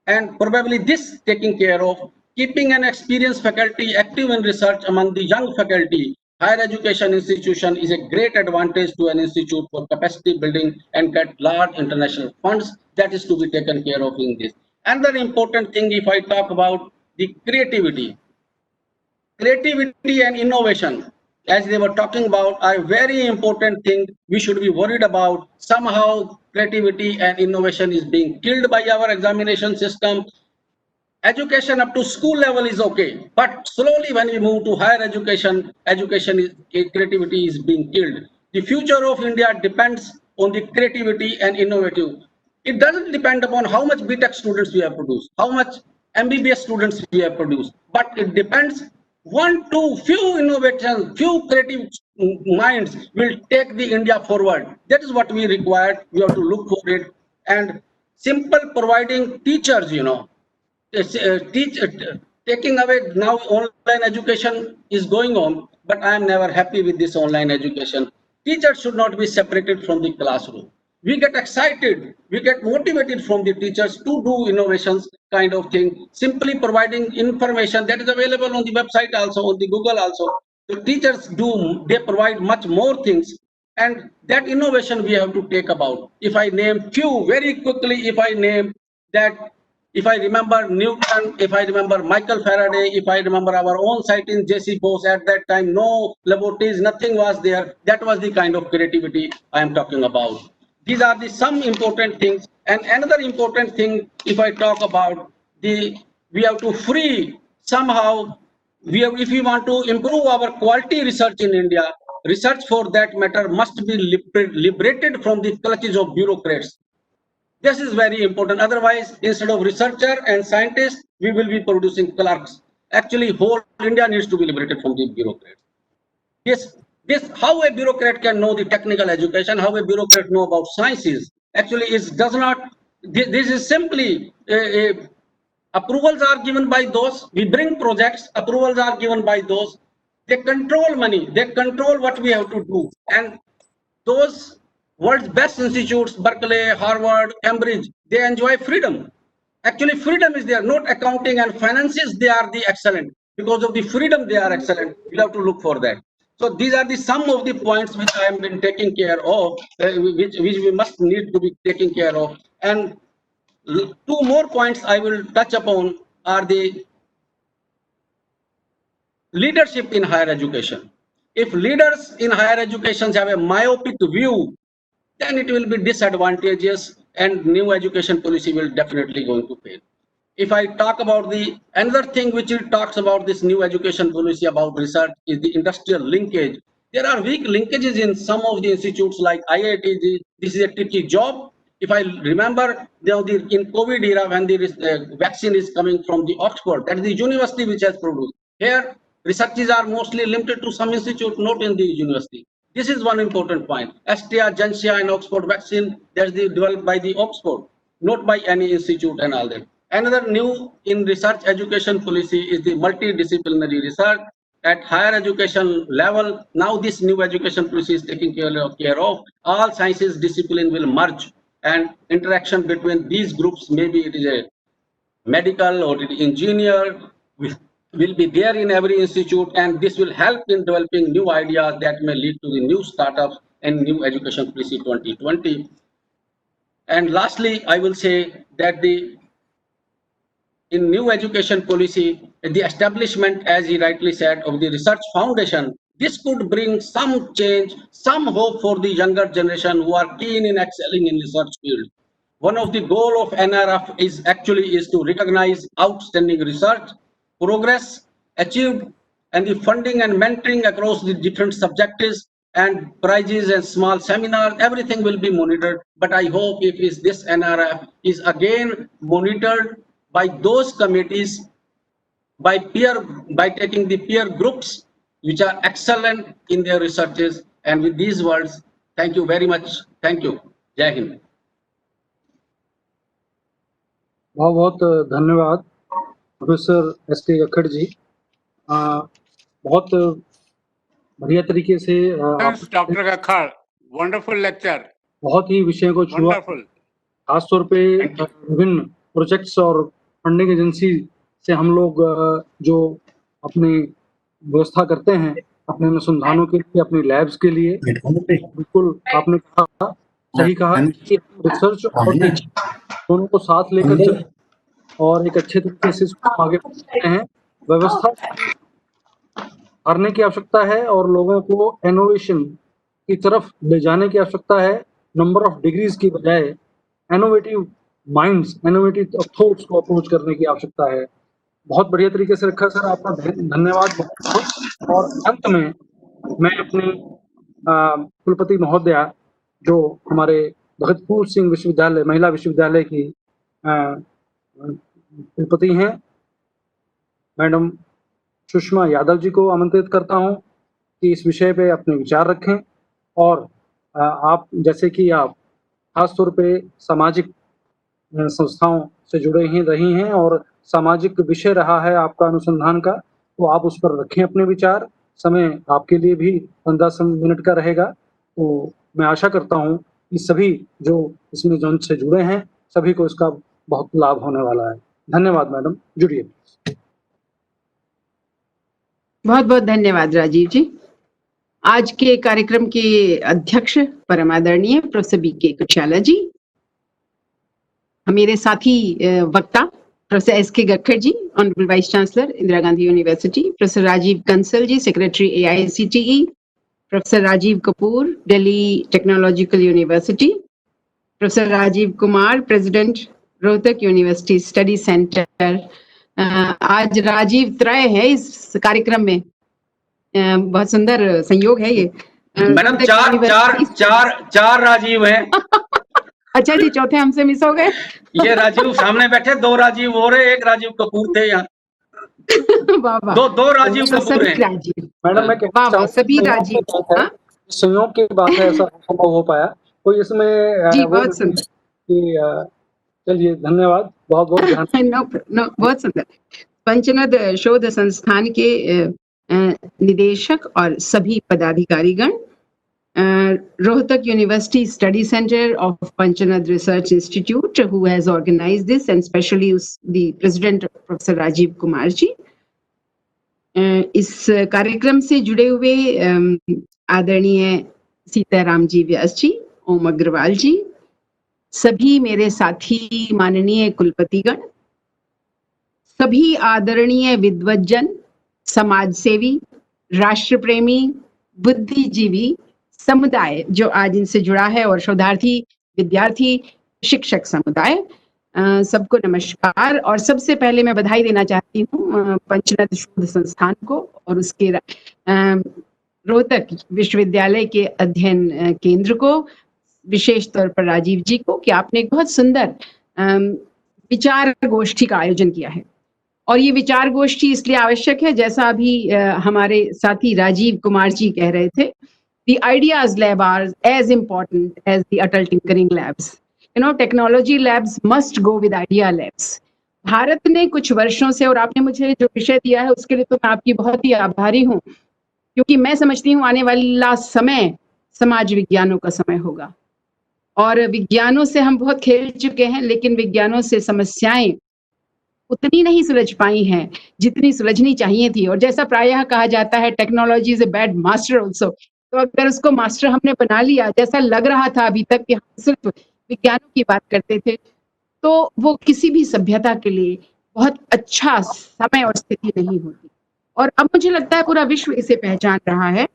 And probably this taking care of keeping an experienced faculty active in research among the young faculty. Higher education institution is a great advantage to an institute for capacity building and get large international funds. That is to be taken care of in this. Another important thing, if I talk about the creativity and innovation, as they were talking about, are very important thing we should be worried about. Somehow creativity and innovation is being killed by our examination system. Education up to school level is okay, but slowly when we move to higher education, creativity is being killed. The future of India depends on the creativity and innovative. It doesn't depend upon how much BTech students we have produced, how much MBBS students we have produced, but it depends few innovations, few creative minds will take the India forward. That is what we require. We have to look for it. And simple providing teachers, taking away now online education is going on, but I am never happy with this online education. Teachers should not be separated from the classroom. We get excited, we get motivated from the teachers to do innovations kind of thing, simply providing information that is available on the website also, on the Google also. The teachers they provide much more things, and that innovation we have to take about. If I name few very quickly, if I remember Newton, if I remember Michael Faraday, if I remember our own site in J.C. Bose, at that time, no laboratories, nothing was there. That was the kind of creativity I am talking about. These are some important things. And another important thing, if I talk about we have to free somehow, if we want to improve our quality research in India, research for that matter must be liberated from the clutches of bureaucrats. This is very important. Otherwise, instead of researcher and scientist, we will be producing clerks. Actually, whole India needs to be liberated from the bureaucrats. How a bureaucrat can know the technical education, how a bureaucrat know about sciences. Actually, it does not. This is simply approvals are given by those. We bring projects. Approvals are given by those. They control money. They control what we have to do. And those world's best institutes, Berkeley, Harvard, Cambridge, they enjoy freedom. Actually, freedom is there, not accounting and finances, they are the excellent. Because of the freedom, they are excellent. We have to look for that. So these are some of the points which I have been taking care of, which we must need to be taking care of. And two more points I will touch upon are the leadership in higher education. If leaders in higher education have a myopic view, then it will be disadvantageous and new education policy will definitely going to fail. If I talk about another thing which it talks about this new education policy about research is the industrial linkage. There are weak linkages in some of the institutes like IIT. This is a tricky job. If I remember, in COVID era when the vaccine is coming from the Oxford, that is the university which has produced. Here, researches are mostly limited to some institute, not in the university. This is one important point. Astria, Gensia, and Oxford vaccine, that's developed by the Oxford, not by any institute and all that. Another new in research education policy is the multidisciplinary research at higher education level. Now this new education policy is taking care of. All sciences discipline will merge, and interaction between these groups, maybe it is a medical or engineer, will be there in every institute, and this will help in developing new ideas that may lead to the new startups and new education policy 2020. And lastly, I will say that in new education policy, the establishment, as he rightly said, of the research foundation, this could bring some change, some hope for the younger generation who are keen in excelling in research field. One of the goal of NRF is to recognize outstanding research progress achieved, and the funding and mentoring across the different subjects and prizes and small seminars, everything will be monitored. But I hope if this NRF is again monitored by those committees, by taking the peer groups which are excellent in their researches. And with these words, thank you very much. Thank you. Jai Hind. बहुत बहुत धन्यवाद प्रोफेसर एस के गखड़ जी। बहुत बढ़िया तरीके से Dr. Gakkhar, wonderful lecture. बहुत ही विषयों को छुआ, Wonderful. खासतौर पे विभिन्न प्रोजेक्ट्स और फंडिंग एजेंसी से हम लोग जो अपनी व्यवस्था करते हैं अपने अनुसंधानों के लिए, अपनी लैब्स के लिए, बिल्कुल आपने कहा, सही कहा कि रिसर्च और टीचिंग दोनों को साथ लेकर चल और एक अच्छे तरीके से इसको आगे बढ़ते हैं। व्यवस्था करने की आवश्यकता है और लोगों को इनोवेशन की तरफ ले जाने की आवश्यकता है। नंबर ऑफ डिग्रीज की बजाय इनोवेटिव माइंड्स, इनोवेटिव थॉट्स को अप्रोच करने की आवश्यकता है। बहुत बढ़िया तरीके से रखा सर, आपका धन्यवाद। और अंत में मैं अपनी कुलपति महोदया जो हमारे भगतपुर सिंह विश्वविद्यालय महिला विश्वविद्यालय की कुलपति हैं मैडम सुषमा यादव जी को आमंत्रित करता हूं कि इस विषय पे अपने विचार रखें। और आप जैसे कि आप खासतौर पे सामाजिक संस्थाओं से जुड़े ही रही हैं और सामाजिक विषय रहा है आपका अनुसंधान का, तो आप उस पर रखें अपने विचार। समय आपके लिए भी 15 मिनट का रहेगा, तो मैं आशा करता हूं कि सभी जो इसमें जन से जुड़े हैं सभी को इसका बहुत लाभ होने वाला है। धन्यवाद मैडम, जुड़िए। बहुत बहुत धन्यवाद राजीव जी। आज के कार्यक्रम के अध्यक्ष परम आदरणीय प्रोफेसर बीके कुचाला जी, मेरे साथी वक्ता professor SK Gakkhar ji, honourable vice chancellor Indira Gandhi university, professor Rajiv Kansal ji, secretary AICTE, professor Rajiv Kapoor, Delhi technological university, professor Rajiv Kumar, president Rohtak university study centre. आज राजीव त्रय है इस कार्यक्रम में, बहुत सुंदर संयोग है ये। मैडम चार राजीव हैं। अच्छा जी, चौथे हमसे मिस हो गए। ये राजीव सामने बैठे, 2 राजीव और एक राजीव कपूर थे यहाँ। दो राजीव कपूर हैं। मैडम मैं वाह, सभी राजीव। संयोग की बात है, ऐसा संभव हो पाया कोई इसमें जी, बहुत सुंदर। चलिए धन्यवाद, बहुत बहुत बहुत सुंदर। पंचनद शोध संस्थान के निदेशक और सभी पदाधिकारीगण, Rohtak University Study Center of Panchanad Research Institute, who has organized this, and especially the President Professor Rajiv Kumar जी। इस कार्यक्रम से जुड़े हुए आदरणीय सीताराम जी व्यास जी, ओम अग्रवाल जी, सभी मेरे साथी माननीय कुलपतिगण, सभी आदरणीय विद्वज्जन, समाजसेवी, राष्ट्रप्रेमी, बुद्धिजीवी समुदाय जो आज इनसे जुड़ा है, और शोधार्थी, विद्यार्थी, शिक्षक समुदाय, सबको नमस्कार। और सबसे पहले मैं बधाई देना चाहती हूँ पंचनद शोध संस्थान को और उसके रोहतक विश्वविद्यालय के अध्ययन केंद्र को, विशेष तौर पर राजीव जी को, कि आपने एक बहुत सुंदर विचार गोष्ठी का आयोजन किया है। और ये विचार गोष्ठी इसलिए आवश्यक है, जैसा अभी हमारे साथी राजीव कुमार जी कह रहे थे, the ideas lab are as important as the Atal Tinkering labs. You know, technology labs must go with idea labs. Bharat ने कुछ वर्षों से, और आपने मुझे जो विषय दिया है उसके लिए तो मैं आपकी बहुत ही आभारी हूँ, क्योंकि मैं समझती हूँ आने वाला समय समाज विज्ञानों का समय होगा। और विज्ञानों से हम बहुत खेल चुके हैं, लेकिन विज्ञानों से समस्याएं उतनी नहीं सुलझ पाई हैं जितनी सुलझनी चाहिए थी। और जैसा प्रायः कहा जाता है, technology is a bad master also. तो अगर उसको मास्टर हमने बना लिया, जैसा लग रहा था अभी तक कि हम सिर्फ विज्ञानों की बात करते थे, तो वो किसी भी सभ्यता के लिए बहुत अच्छा समय और स्थिति नहीं होती। और अब मुझे लगता है पूरा विश्व इसे पहचान रहा है।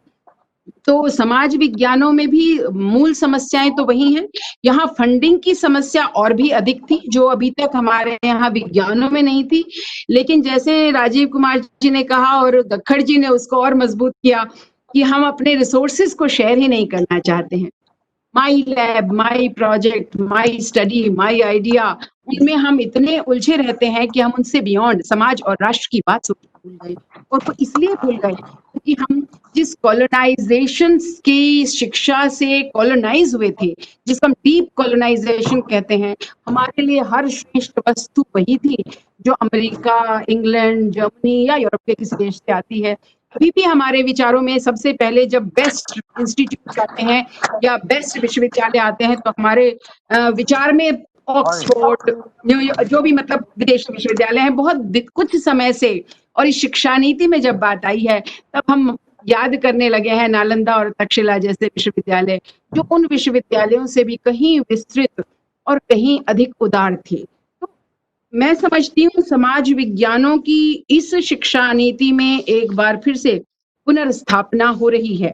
तो समाज विज्ञानों में भी मूल समस्याएं तो वही हैं। यहाँ फंडिंग की समस्या और भी अधिक थी, जो अभी तक हमारे यहाँ विज्ञानों में नहीं थी। लेकिन जैसे राजीव कुमार जी ने कहा और गक्खड़ जी ने उसको और मजबूत किया कि हम अपने रिसोर्सेज को शेयर ही नहीं करना चाहते हैं। My lab, my project, my study, my idea, उनमें हम इतने उलझे रहते हैं कि हम उनसे बियॉन्ड समाज और राष्ट्र की बात सोचना भूल गए। और वो इसलिए भूल गए क्योंकि हम जिस कॉलोनाइजेशन की शिक्षा से कॉलोनाइज हुए थे, जिसको हम डीप कॉलोनाइजेशन कहते हैं, हमारे लिए हर श्रेष्ठ वस्तु वही थी जो अमेरिका, इंग्लैंड, जर्मनी या यूरोप के किसी देश से आती है। अभी भी हमारे विचारों में सबसे पहले जब बेस्ट इंस्टीट्यूट आते हैं या बेस्ट विश्वविद्यालय आते हैं तो हमारे विचार में ऑक्सफोर्ड जो भी मतलब विदेशी विश्वविद्यालय हैं बहुत कुछ समय से, और इस शिक्षा नीति में जब बात आई है तब हम याद करने लगे हैं नालंदा और तक्षशिला जैसे विश्वविद्यालय, जो उन विश्वविद्यालयों से भी कहीं विस्तृत और कहीं अधिक उदार थे। तो मैं समझती हूँ समाज विज्ञानों की इस शिक्षा नीति में एक बार फिर से पुनर्स्थापना हो रही है,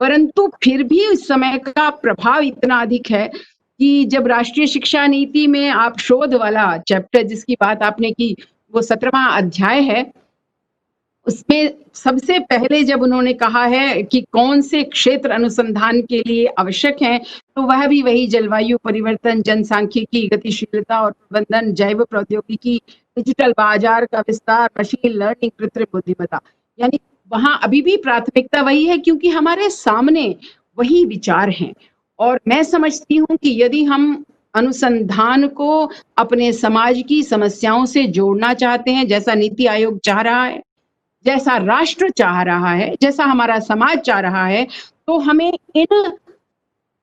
परंतु फिर भी इस समय का प्रभाव इतना अधिक है कि जब राष्ट्रीय शिक्षा नीति में आप शोध वाला चैप्टर जिसकी बात आपने की, वो 17वां अध्याय है, उसमें सबसे पहले जब उन्होंने कहा है कि कौन से क्षेत्र अनुसंधान के लिए आवश्यक हैं, तो वह भी वही जलवायु परिवर्तन, जनसांख्यिकी, गतिशीलता और प्रबंधन, जैव प्रौद्योगिकी, डिजिटल बाजार का विस्तार, मशीन लर्निंग, कृत्रिम बुद्धिमत्ता, यानी वहां अभी भी प्राथमिकता वही है क्योंकि हमारे सामने वही विचार हैं। और मैं समझती हूँ कि यदि हम अनुसंधान को अपने समाज की समस्याओं से जोड़ना चाहते हैं, जैसा नीति आयोग चाह रहा है, जैसा राष्ट्र चाह रहा है, जैसा हमारा समाज चाह रहा है, तो हमें इन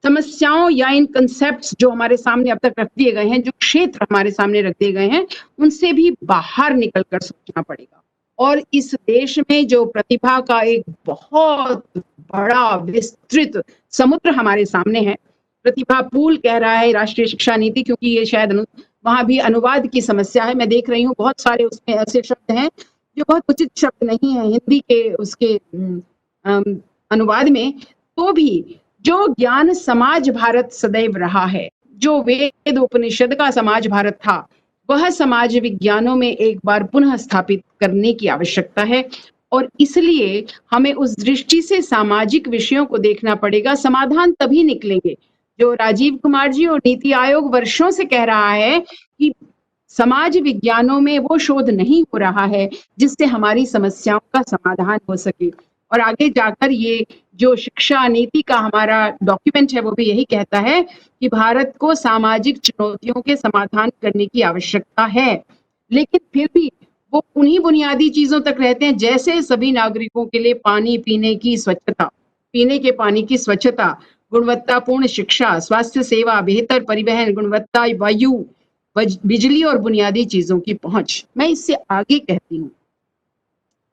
समस्याओं या इन कंसेप्ट्स जो हमारे सामने अब तक रख दिए गए हैं, जो क्षेत्र हमारे सामने रख दिए गए हैं, उनसे भी बाहर निकलकर सोचना पड़ेगा। और इस देश में जो प्रतिभा का एक बहुत बड़ा विस्तृत समुद्र हमारे सामने है, प्रतिभा पूल कह रहा है राष्ट्रीय शिक्षा नीति, क्योंकि ये शायद वहां भी अनुवाद की समस्या है। मैं देख रही हूँ बहुत सारे उसमें ऐसे शब्द हैं जो बहुत उचित शब्द नहीं है हिंदी के उसके अनुवाद में। तो भी जो ज्ञान समाज भारत सदैव रहा है, जो वेद उपनिषद का समाज भारत था, वह समाज विज्ञानों में एक बार पुनः स्थापित करने की आवश्यकता है। और इसलिए हमें उस दृष्टि से सामाजिक विषयों को देखना पड़ेगा। समाधान तभी निकलेंगे जो राजीव कुमार जी और नीति आयोग वर्षों से कह रहा है कि समाज विज्ञानों में वो शोध नहीं हो रहा है जिससे हमारी समस्याओं का समाधान हो सके। और आगे जाकर ये जो शिक्षा नीति का हमारा डॉक्यूमेंट है वो भी यही कहता है कि भारत को सामाजिक चुनौतियों के समाधान करने की आवश्यकता है, लेकिन फिर भी वो उन्हीं बुनियादी चीजों तक रहते हैं जैसे सभी नागरिकों के लिए पानी पीने की स्वच्छता, पीने के पानी की स्वच्छता, गुणवत्तापूर्ण शिक्षा, स्वास्थ्य सेवा, बेहतर परिवहन, गुणवत्ता वायु, बिजली और बुनियादी चीजों की पहुंच। मैं इससे आगे कहती हूँ,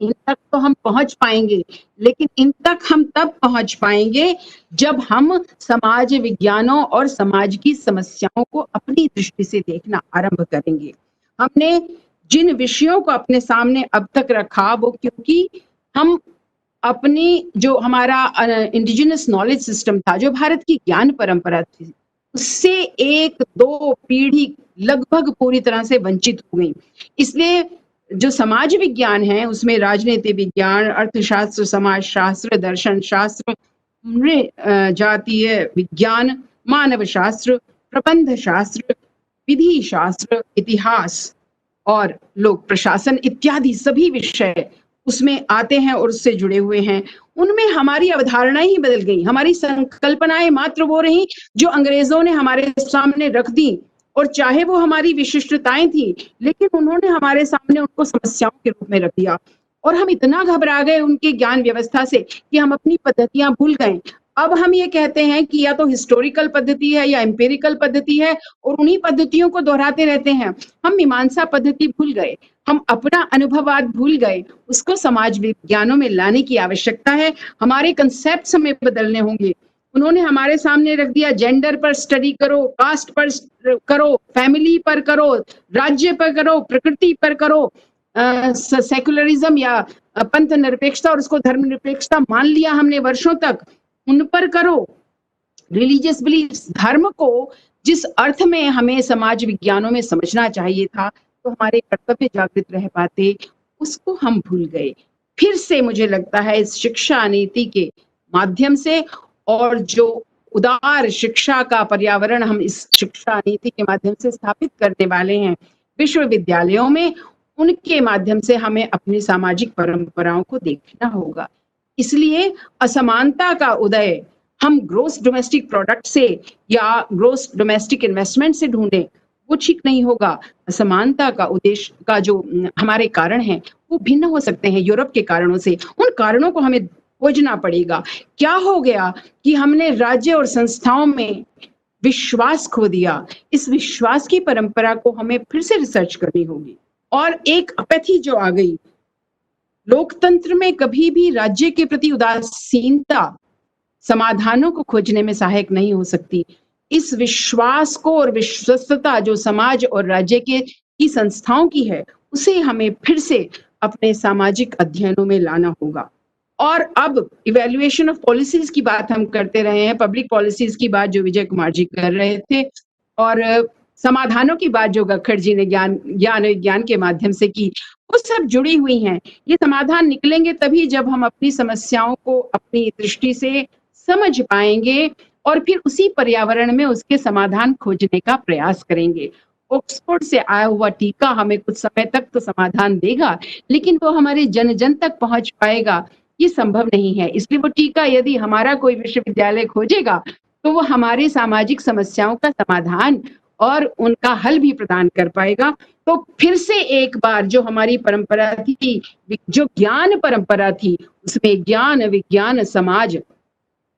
इन तक तो हम पहुंच पाएंगे, लेकिन इन तक हम तब पहुंच पाएंगे जब हम समाज विज्ञानों और समाज की समस्याओं को अपनी दृष्टि से देखना आरंभ करेंगे। हमने जिन विषयों को अपने सामने अब तक रखा, वो क्योंकि हम अपनी जो हमारा इंडिजिनस नॉलेज सिस्टम था, जो भारत की ज्ञान परंपरा थी, उससे 1-2 पीढ़ी लगभग पूरी तरह से वंचित हो गई। इसलिए जो समाज विज्ञान है उसमें राजनीति विज्ञान, अर्थशास्त्र, समाजशास्त्र, दर्शन शास्त्र, जातीय विज्ञान, मानव शास्त्र, प्रबंध शास्त्र, विधि शास्त्र, इतिहास और लोक प्रशासन इत्यादि सभी विषय उसमें आते हैं और उससे जुड़े हुए हैं। उनमें हमारी अवधारणाएं ही बदल गई, हमारी संकल्पनाएं मात्र वो रही जो अंग्रेजों ने हमारे सामने रख दी, और चाहे वो हमारी विशिष्टताएं थी, लेकिन उन्होंने हमारे सामने उनको समस्याओं के रूप में रख दिया। और हम इतना घबरा गए उनके ज्ञान व्यवस्था से कि हम अपनी पद्धतियां भूल गए। अब हम ये कहते हैं कि या तो हिस्टोरिकल पद्धति है या एम्पिरिकल पद्धति है, और उन्हीं पद्धतियों को दोहराते रहते हैं। हम मीमांसा पद्धति भूल गए, हम अपना अनुभववाद भूल गए। उसको समाज विज्ञानों में लाने की आवश्यकता है। हमारे कंसेप्ट्स हमें बदलने होंगे। उन्होंने हमारे सामने रख दिया जेंडर पर स्टडी करो, कास्ट पर करो, फैमिली पर करो, राज्य पर करो, प्रकृति पर करो, सेकुलरिज्म या पंथ निरपेक्षता और उसको धर्म निरपेक्षता मान लिया हमने वर्षों तक, उन पर करो। रिलीजियस बिलीफ्स, धर्म को जिस अर्थ में हमें समाज विज्ञानों में समझना चाहिए था तो हमारे कर्तव्य जागृत रह पाते, उसको हम भूल गए। फिर से मुझे लगता है इस शिक्षा नीति के माध्यम से और जो उदार शिक्षा का पर्यावरण हम इस शिक्षा नीति के माध्यम से स्थापित करने वाले हैं विश्वविद्यालयों में, उनके माध्यम से हमें अपनी सामाजिक परंपराओं को देखना होगा। इसलिए असमानता का उदय हम ग्रोस डोमेस्टिक प्रोडक्ट से या ग्रोस डोमेस्टिक इन्वेस्टमेंट से ढूंढें, वो ठीक नहीं होगा। असमानता का उद्देश्य का जो हमारे कारण हैं वो भिन्न हो सकते हैं यूरोप के कारणों से। उन कारणों को हमें खोजना पड़ेगा। क्या हो गया कि हमने राज्य और संस्थाओं में विश्वास खो दिया। इस विश्वास की परंपरा को हमें फिर से रिसर्च करनी होगी। और एक अपैथी जो आ गई, लोकतंत्र में कभी भी राज्य के प्रति उदासीनता समाधानों को खोजने में सहायक नहीं हो सकती। इस विश्वास को और विश्वस्तता जो समाज और राज्य की संस्थाओं की है, उसे हमें फिर से अपने सामाजिक अध्ययनों में लाना होगा। और अब इवैल्यूएशन ऑफ पॉलिसीज की बात हम करते रहे हैं, पब्लिक पॉलिसीज की बात जो विजय कुमार जी कर रहे थे, और समाधानों की बात जो गक्खड़ जी ने ज्ञान विज्ञान के माध्यम से की, वो सब जुड़ी हुई हैं। ये समाधान निकलेंगे तभी जब हम अपनी समस्याओं को अपनी दृष्टि से समझ पाएंगे और फिर उसी पर्यावरण में उसके समाधान खोजने का प्रयास करेंगे। ऑक्सफोर्ड से आया हुआ टीका हमें कुछ समय तक तो समाधान देगा, लेकिन वो हमारे जन जन तक पहुंच पाएगा ये संभव नहीं है। इसलिए वो टीका यदि हमारा कोई विश्वविद्यालय खोजेगा तो वो हमारे सामाजिक समस्याओं का समाधान और उनका हल भी प्रदान कर पाएगा। तो फिर से एक बार जो हमारी परंपरा थी, जो ज्ञान परंपरा थी, उसमें ज्ञान विज्ञान समाज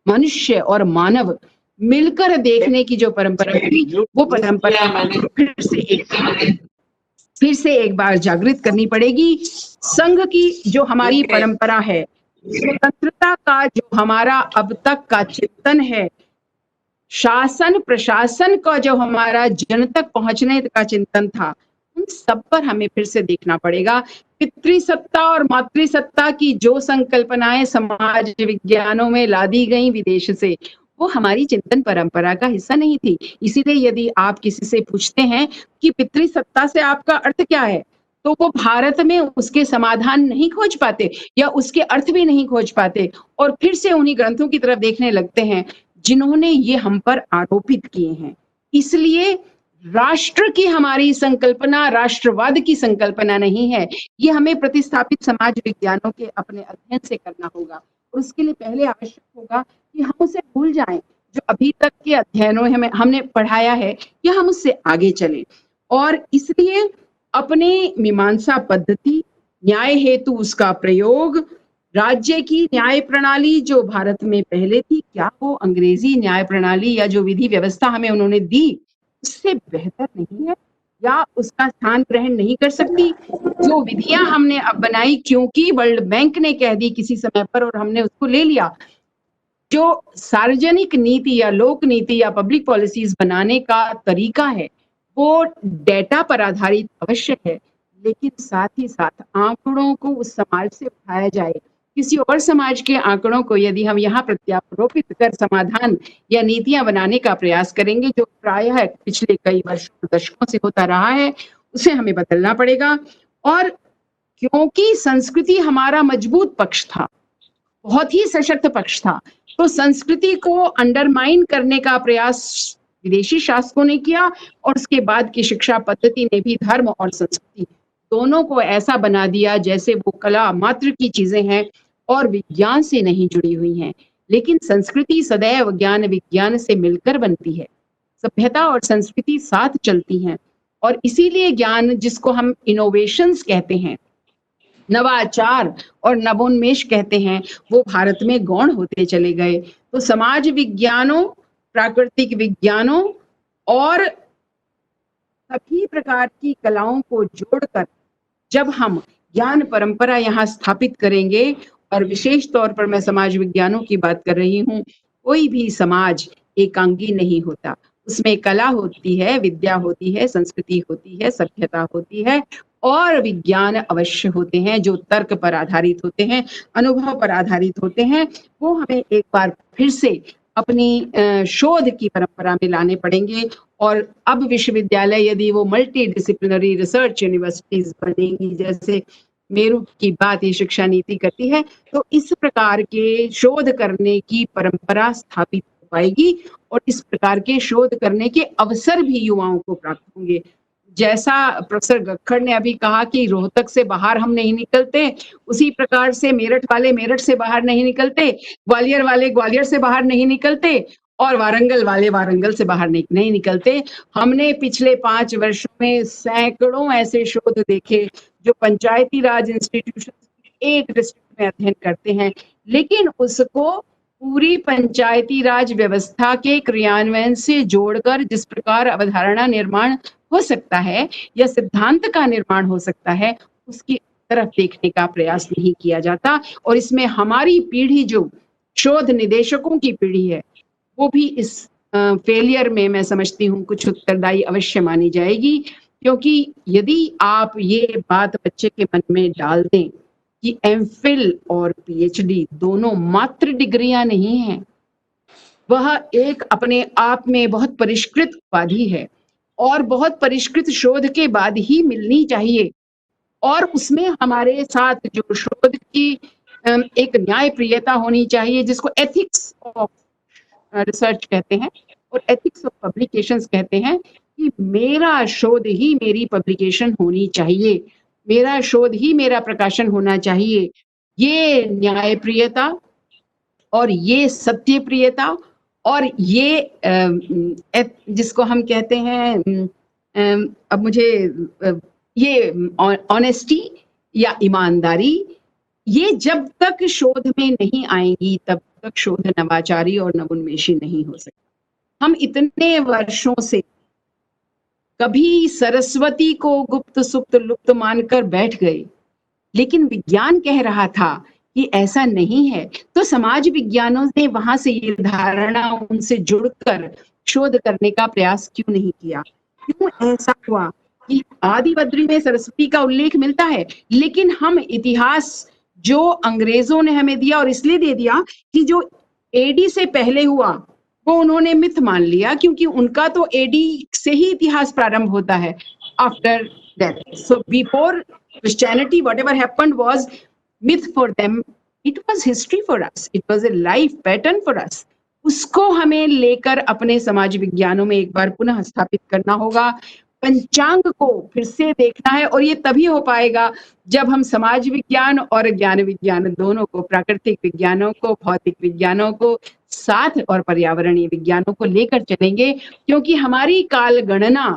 मनुष्य और मानव मिलकर देखने की जो परंपरा थी, वो परंपरा फिर से एक बार जागृत करनी पड़ेगी। संघ की जो हमारी परंपरा है, स्वतंत्रता का जो हमारा अब तक का चिंतन है, शासन प्रशासन का जो हमारा जन तक पहुंचने का चिंतन था, उन सब पर हमें फिर से देखना पड़ेगा। पितृसत्ता और मातृसत्ता की जो संकल्पनाएं समाज विज्ञानों में ला दी गई विदेश से, वो हमारी चिंतन परंपरा का हिस्सा नहीं थी। इसीलिए यदि आप किसी से पूछते हैं कि पितृसत्ता से आपका अर्थ क्या है, तो वो भारत में उसके समाधान नहीं खोज पाते या उसके अर्थ भी नहीं खोज पाते, और फिर से उन्हीं ग्रंथों की तरफ देखने लगते हैं जिन्होंने ये हम पर आरोपित किए हैं। इसलिए राष्ट्र की हमारी संकल्पना राष्ट्रवाद की संकल्पना नहीं है, ये हमें प्रतिस्थापित समाज विज्ञानों के अपने अध्ययन से करना होगा। और उसके लिए पहले आवश्यक होगा कि हम उसे भूल जाएं, जो अभी तक के अध्ययनों में हमने पढ़ाया है, या हम उससे आगे चलें। और इसलिए अपने मीमांसा पद्धति, न्याय हेतु उसका प्रयोग, राज्य की न्याय प्रणाली जो भारत में पहले थी, क्या वो अंग्रेजी न्याय प्रणाली या जो विधि व्यवस्था हमें उन्होंने दी उससे बेहतर नहीं है या उसका स्थान ग्रहण नहीं कर सकती? जो विधियां हमने अब बनाई क्योंकि वर्ल्ड बैंक ने कह दी किसी समय पर और हमने उसको ले लिया, जो सार्वजनिक नीति या लोक नीति या पब्लिक पॉलिसीज बनाने का तरीका है, वो डेटा पर आधारित अवश्य है, लेकिन साथ ही साथ आंकड़ों को उस समाज से उठाया जाए। किसी और समाज के आंकड़ों को यदि हम यहाँ प्रत्यारोपित कर समाधान या नीतियां बनाने का प्रयास करेंगे, जो प्रायः पिछले कई वर्षों दशकों से होता रहा है, उसे हमें बदलना पड़ेगा। और क्योंकि संस्कृति हमारा मजबूत पक्ष था, बहुत ही सशक्त पक्ष था, तो संस्कृति को अंडरमाइन करने का प्रयास विदेशी शासकों ने किया, और उसके बाद की शिक्षा पद्धति ने भी धर्म और संस्कृति दोनों को ऐसा बना दिया जैसे वो कला मात्र की चीजें हैं और विज्ञान से नहीं जुड़ी हुई हैं। लेकिन संस्कृति सदैव ज्ञान विज्ञान से मिलकर बनती है, सभ्यता और संस्कृति साथ चलती हैं, और इसीलिए ज्ञान, जिसको हम इनोवेशंस कहते हैं, नवाचार और नवोन्मेष कहते हैं, वो भारत में गौण होते चले गए। तो समाज विज्ञानों, प्राकृतिक विज्ञानों और सभी प्रकार की कलाओं को जोड़कर जब हम ज्ञान परंपरा यहाँ स्थापित करेंगे, और विशेष तौर पर मैं समाज विज्ञानों की बात कर रही हूँ, कोई भी समाज एकांगी नहीं होता, उसमें कला होती है, विद्या होती है, संस्कृति होती है, सभ्यता होती है, और विज्ञान अवश्य होते हैं जो तर्क पर आधारित होते हैं, अनुभव पर आधारित होते हैं। वो हमें एक बार फिर से अपनी शोध की परंपरा में लाने पड़ेंगे। और अब विश्वविद्यालय यदि वो मल्टी डिसिप्लिनरी रिसर्च यूनिवर्सिटीज बनेंगी, जैसे मेरू की बात ये शिक्षा नीति करती है, तो इस प्रकार के शोध करने की परंपरा स्थापित हो पाएगी, और इस प्रकार के शोध करने के अवसर भी युवाओं को प्राप्त होंगे। जैसा प्रोफेसर गक्खड़ ने अभी कहा कि रोहतक से बाहर हम नहीं निकलते, उसी प्रकार से मेरठ वाले मेरठ से बाहर नहीं निकलते, ग्वालियर वाले ग्वालियर से बाहर नहीं निकलते, और वारंगल वाले वारंगल से बाहर नहीं निकलते। हमने पिछले 5 वर्षों में सैकड़ों ऐसे शोध देखे जो पंचायती राज इंस्टीट्यूशन एक डिस्ट्रिक्ट में अध्ययन करते हैं, लेकिन उसको पूरी पंचायती राज व्यवस्था के क्रियान्वयन से जोड़कर जिस प्रकार अवधारणा निर्माण हो सकता है या सिद्धांत का निर्माण हो सकता है, उसकी तरफ देखने का प्रयास नहीं किया जाता। और इसमें हमारी पीढ़ी, जो शोध निदेशकों की पीढ़ी है, वो भी इस फेलियर में मैं समझती हूँ कुछ उत्तरदायी अवश्य मानी जाएगी। क्योंकि यदि आप ये बात बच्चे के मन में डाल दें कि एमफिल और पीएचडी दोनों मात्र डिग्रियां नहीं हैं, वह एक अपने आप में बहुत परिष्कृत उपाधि है और बहुत परिष्कृत शोध के बाद ही मिलनी चाहिए। और उसमें हमारे साथ जो शोध की एक न्यायप्रियता होनी चाहिए, जिसको एथिक्स ऑफ रिसर्च कहते हैं और एथिक्स ऑफ पब्लिकेशंस कहते हैं, कि मेरा शोध ही मेरी पब्लिकेशन होनी चाहिए, मेरा शोध ही मेरा प्रकाशन होना चाहिए। ये न्यायप्रियता और ये सत्यप्रियता और ये जिसको हम कहते हैं, अब मुझे ये ऑनेस्टी या ईमानदारी, ये जब तक शोध में नहीं आएंगी तब तक शोध नवाचारी और नवोन्मेषी नहीं हो सकता। हम इतने वर्षों से कभी सरस्वती को गुप्त सुप्त लुप्त मानकर बैठ गए, लेकिन विज्ञान कह रहा था कि ऐसा नहीं है, तो समाज विज्ञानों ने वहां से ये धारणा उनसे जुड़कर शोध करने का प्रयास क्यों नहीं किया? क्यों ऐसा हुआ कि आदि बद्री में सरस्वती का उल्लेख मिलता है, लेकिन हम इतिहास जो अंग्रेजों ने हमें दिया, और इसलिए दे दिया कि जो एडी से पहले हुआ वो उन्होंने मिथ मान लिया, क्योंकि उनका तो एडी से ही इतिहास प्रारंभ होता है, after death. So before Christianity whatever happened was myth for them, it was history for us, it was a life pattern for us। उसको हमें लेकर अपने समाज विज्ञानों में एक बार पुनः स्थापित करना होगा। पंचांग को फिर से देखना है, और ये तभी हो पाएगा जब हम समाज विज्ञान और ज्ञान विज्ञान दोनों को, प्राकृतिक विज्ञानों को, भौतिक विज्ञानों को साथ और पर्यावरणीय विज्ञानों को लेकर चलेंगे। क्योंकि हमारी काल गणना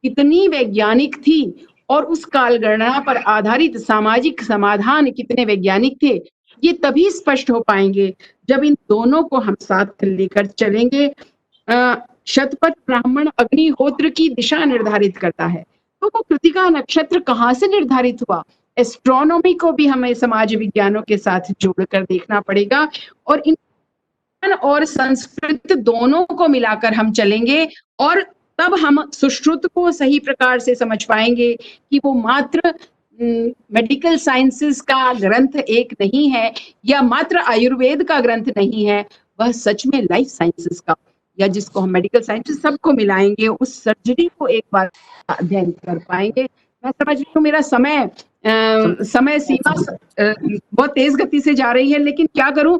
कितनी वैज्ञानिक थी और उस काल गणना पर आधारित सामाजिक समाधान कितने वैज्ञानिक थे, ये तभी स्पष्ट हो पाएंगे जब इन दोनों को हम साथ लेकर चलेंगे। शतपथ ब्राह्मण अग्निहोत्र की दिशा निर्धारित करता है, तो वो कृतिका नक्षत्र कहाँ से निर्धारित हुआ? एस्ट्रोनॉमी को भी हमें समाज विज्ञानों के साथ जोड़कर देखना पड़ेगा, और इन और संस्कृत दोनों को मिलाकर हम चलेंगे, और तब हम सुश्रुत को सही प्रकार से समझ पाएंगे कि वो मात्र मेडिकल साइंसेस का ग्रंथ एक नहीं है, या मात्र आयुर्वेद का ग्रंथ नहीं है, वह सच में लाइफ साइंसेस का, या जिसको हम मेडिकल साइंसेस सबको मिलाएंगे, उस सर्जरी को एक बार अध्ययन कर पाएंगे। मैं समझ रही हूँ मेरा समय सीमा बहुत तेज गति से जा रही है, लेकिन क्या करूं,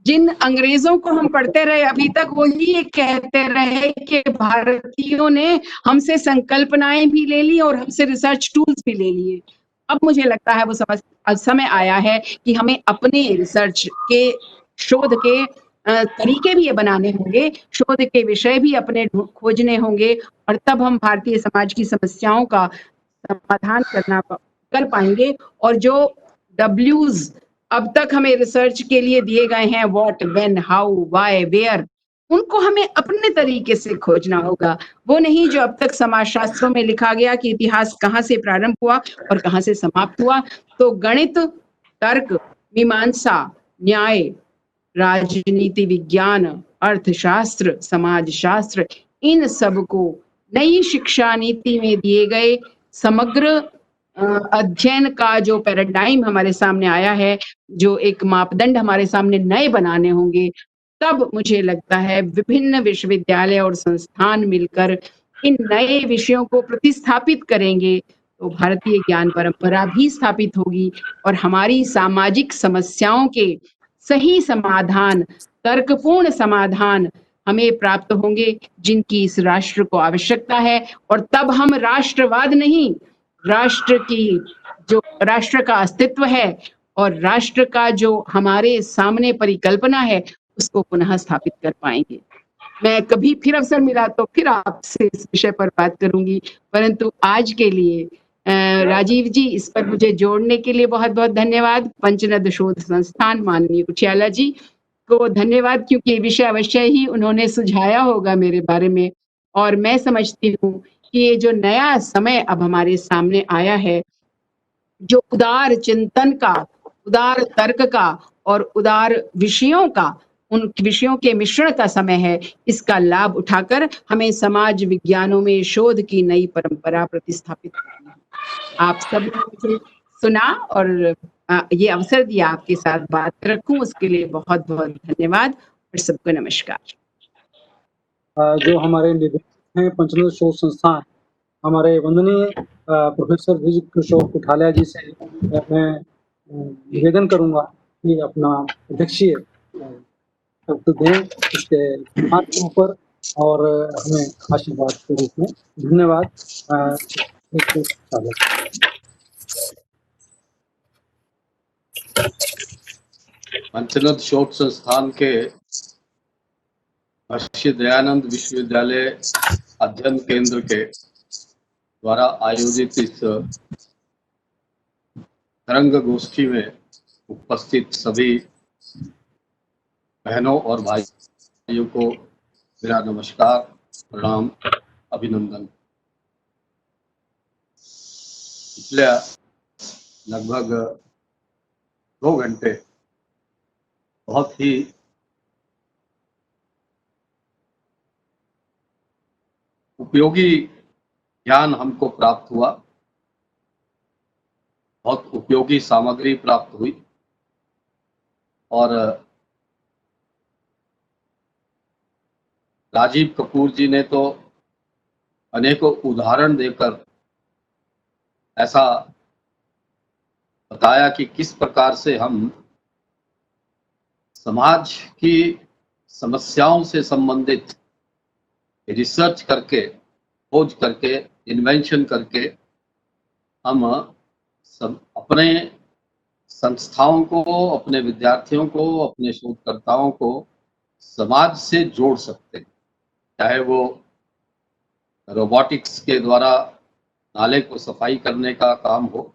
जिन अंग्रेजों को हम पढ़ते रहे अभी तक, वो ये कहते रहे कि भारतीयों ने हमसे संकल्पनाएं भी ले ली और हमसे रिसर्च टूल्स भी ले लिए। अब मुझे लगता है वो समय आया है कि हमें अपने रिसर्च के, शोध के तरीके भी ये बनाने होंगे, शोध के विषय भी अपने खोजने होंगे, और तब हम भारतीय समाज की समस्याओं का समाधान कर पाएंगे। और जो W's अब तक हमें रिसर्च के लिए दिए गए हैं, what, when, how, why, where, उनको हमें अपने तरीके से खोजना होगा। वो नहीं जो अब तक समाजशास्त्रों में लिखा गया कि इतिहास कहाँ से प्रारंभ हुआ और कहाँ से समाप्त हुआ। तो गणित, तर्क, मीमांसा, न्याय, राजनीति विज्ञान, अर्थशास्त्र, समाजशास्त्र, इन सब को नई शिक्षा नीति में दिए गए समग्र अध्ययन का जो पैराडाइम हमारे सामने आया है, जो एक मापदंड हमारे सामने नए बनाने होंगे, तब मुझे लगता है विभिन्न विश्वविद्यालय और संस्थान मिलकर इन नए विषयों को प्रतिस्थापित करेंगे, तो भारतीय ज्ञान परंपरा भी स्थापित होगी और हमारी सामाजिक समस्याओं के सही समाधान, तर्कपूर्ण समाधान हमें प्राप्त होंगे, जिनकी इस राष्ट्र को आवश्यकता है। और तब हम राष्ट्रवाद नहीं, राष्ट्र की जो राष्ट्र का अस्तित्व है और राष्ट्र का जो हमारे सामने परिकल्पना है, उसको पुनः स्थापित कर पाएंगे। मैं कभी फिर अवसर मिला तो फिर आपसे इस विषय पर बात करूंगी, परंतु आज के लिए राजीव जी, इस पर मुझे जोड़ने के लिए बहुत बहुत धन्यवाद। पंचनद शोध संस्थान माननीय कुचियाला जी को धन्यवाद, क्योंकि ये विषय अवश्य ही उन्होंने सुझाया होगा मेरे बारे में, और मैं समझती हूँ कि ये जो नया समय अब हमारे सामने आया है, जो उदार चिंतन का, उदार तर्क का और उदार विषयों का, उन विषयों के मिश्रण का समय है, इसका लाभ उठाकर हमें समाज विज्ञानों में शोध की नई परंपरा प्रतिस्थापित करनी है। आप सब ने मुझे सुना और ये अवसर दिया आपके साथ बात रखूं, उसके लिए बहुत बहुत धन्यवाद और सबको नमस्कार। जो हमारे निदेशक हैं पंचनद शोध संस्थान, हमारे वंदनीय प्रोफेसर विजय किशोर कुठालिया जी से मैं निवेदन करूंगा कि अपना अध्यक्षीय शब्द दें इसके के ऊपर और हमें आशीर्वाद के रूप में। धन्यवाद। पंचनद शोध संस्थान के महर्षि दयानंद विश्वविद्यालय अध्ययन केंद्र के द्वारा आयोजित इस तरंग गोष्ठी में उपस्थित सभी बहनों और भाइयों को मेरा नमस्कार, प्रणाम, अभिनंदन। पिछले लगभग 2 घंटे बहुत ही उपयोगी ज्ञान हमको प्राप्त हुआ, बहुत उपयोगी सामग्री प्राप्त हुई और राजीव कपूर जी ने तो अनेकों उदाहरण देकर ऐसा बताया कि किस प्रकार से हम समाज की समस्याओं से संबंधित रिसर्च करके, खोज करके, इन्वेंशन करके हम सब अपने संस्थाओं को, अपने विद्यार्थियों को, अपने शोधकर्ताओं को समाज से जोड़ सकते हैं। चाहे वो रोबोटिक्स के द्वारा नाले को सफाई करने का काम हो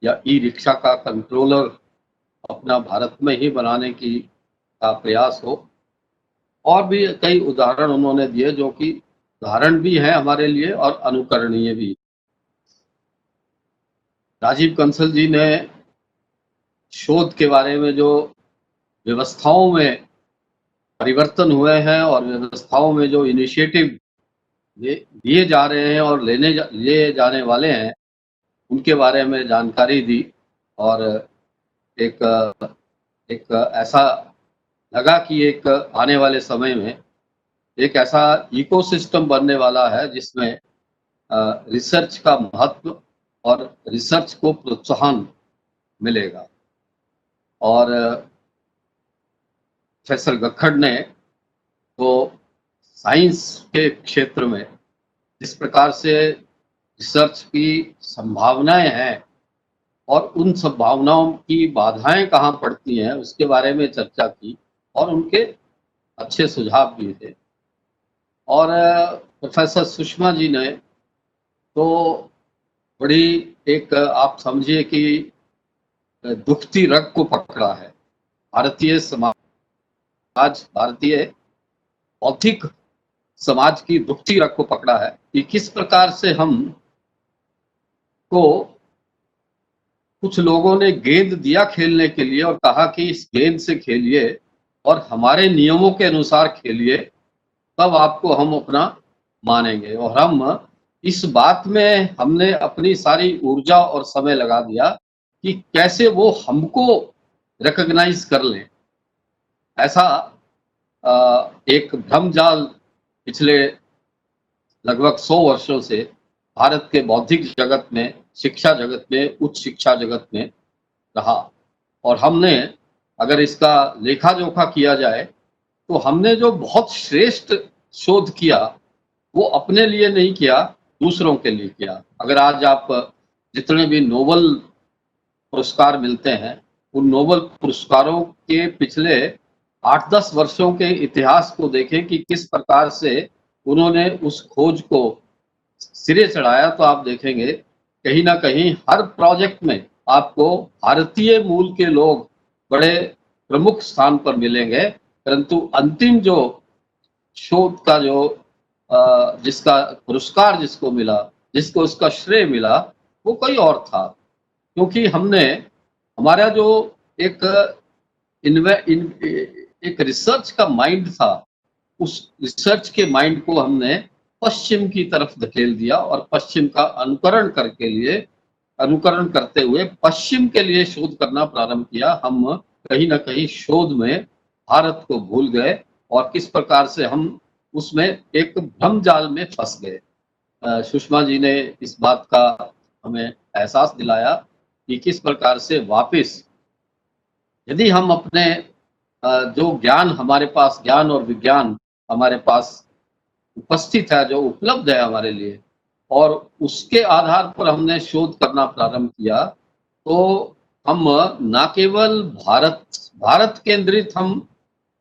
या ई रिक्शा का कंट्रोलर अपना भारत में ही बनाने की का प्रयास हो, और भी कई उदाहरण उन्होंने दिए जो कि उदाहरण भी हैं हमारे लिए और अनुकरणीय भी। राजीव कंसल जी ने शोध के बारे में जो व्यवस्थाओं में परिवर्तन हुए हैं और व्यवस्थाओं में जो इनिशिएटिव लिए जा रहे हैं और लिए जाने वाले हैं, उनके बारे में जानकारी दी और एक ऐसा लगा कि एक आने वाले समय में एक ऐसा इकोसिस्टम बनने वाला है जिसमें रिसर्च का महत्व और रिसर्च को प्रोत्साहन मिलेगा। और प्रोफेसर गक्खड़ ने तो साइंस के क्षेत्र में जिस प्रकार से रिसर्च की संभावनाएं हैं और उन संभावनाओं की बाधाएं कहाँ पड़ती हैं उसके बारे में चर्चा की और उनके अच्छे सुझाव भी थे। और प्रोफेसर सुषमा जी ने तो बड़ी एक आप समझिए कि दुखती रग को पकड़ा है। भारतीय समाज, भारतीय बौद्धिक समाज की दुखती रग को पकड़ा है कि किस प्रकार से हम को कुछ लोगों ने गेंद दिया खेलने के लिए और कहा कि इस गेंद से खेलिए और हमारे नियमों के अनुसार खेलिए, तब आपको हम अपना मानेंगे। और हम इस बात में हमने अपनी सारी ऊर्जा और समय लगा दिया कि कैसे वो हमको रिकॉग्नाइज कर लें। ऐसा एक भ्रमजाल पिछले लगभग 100 वर्षों से भारत के बौद्धिक जगत में, शिक्षा जगत में, उच्च शिक्षा जगत में रहा। और हमने अगर इसका लेखा जोखा किया जाए तो हमने जो बहुत श्रेष्ठ शोध किया वो अपने लिए नहीं किया, दूसरों के लिए किया। अगर आज आप जितने भी नोबेल पुरस्कार मिलते हैं, उन नोबेल पुरस्कारों के पिछले 8-10 वर्षों के इतिहास को देखें कि किस प्रकार से उन्होंने उस खोज को सिरे चढ़ाया, तो आप देखेंगे कहीं ना कहीं हर प्रोजेक्ट में आपको भारतीय मूल के लोग बड़े प्रमुख स्थान पर मिलेंगे, परंतु अंतिम जो शोध का जो जिसका पुरस्कार जिसको मिला, जिसको उसका श्रेय मिला, वो कोई और था। क्योंकि हमने हमारा जो एक एक रिसर्च का माइंड था, उस रिसर्च के माइंड को हमने पश्चिम की तरफ धकेल दिया और पश्चिम का अनुकरण करते हुए पश्चिम के लिए शोध करना प्रारंभ किया। हम कहीं ना कहीं शोध में भारत को भूल गए और किस प्रकार से हम उसमें एक भ्रम जाल में फंस गए। सुषमा जी ने इस बात का हमें एहसास दिलाया कि किस प्रकार से वापस यदि हम अपने जो ज्ञान हमारे पास, ज्ञान और विज्ञान हमारे पास उपस्थित है, जो उपलब्ध है हमारे लिए, और उसके आधार पर हमने शोध करना प्रारंभ किया, तो हम न केवल भारत केंद्रित हम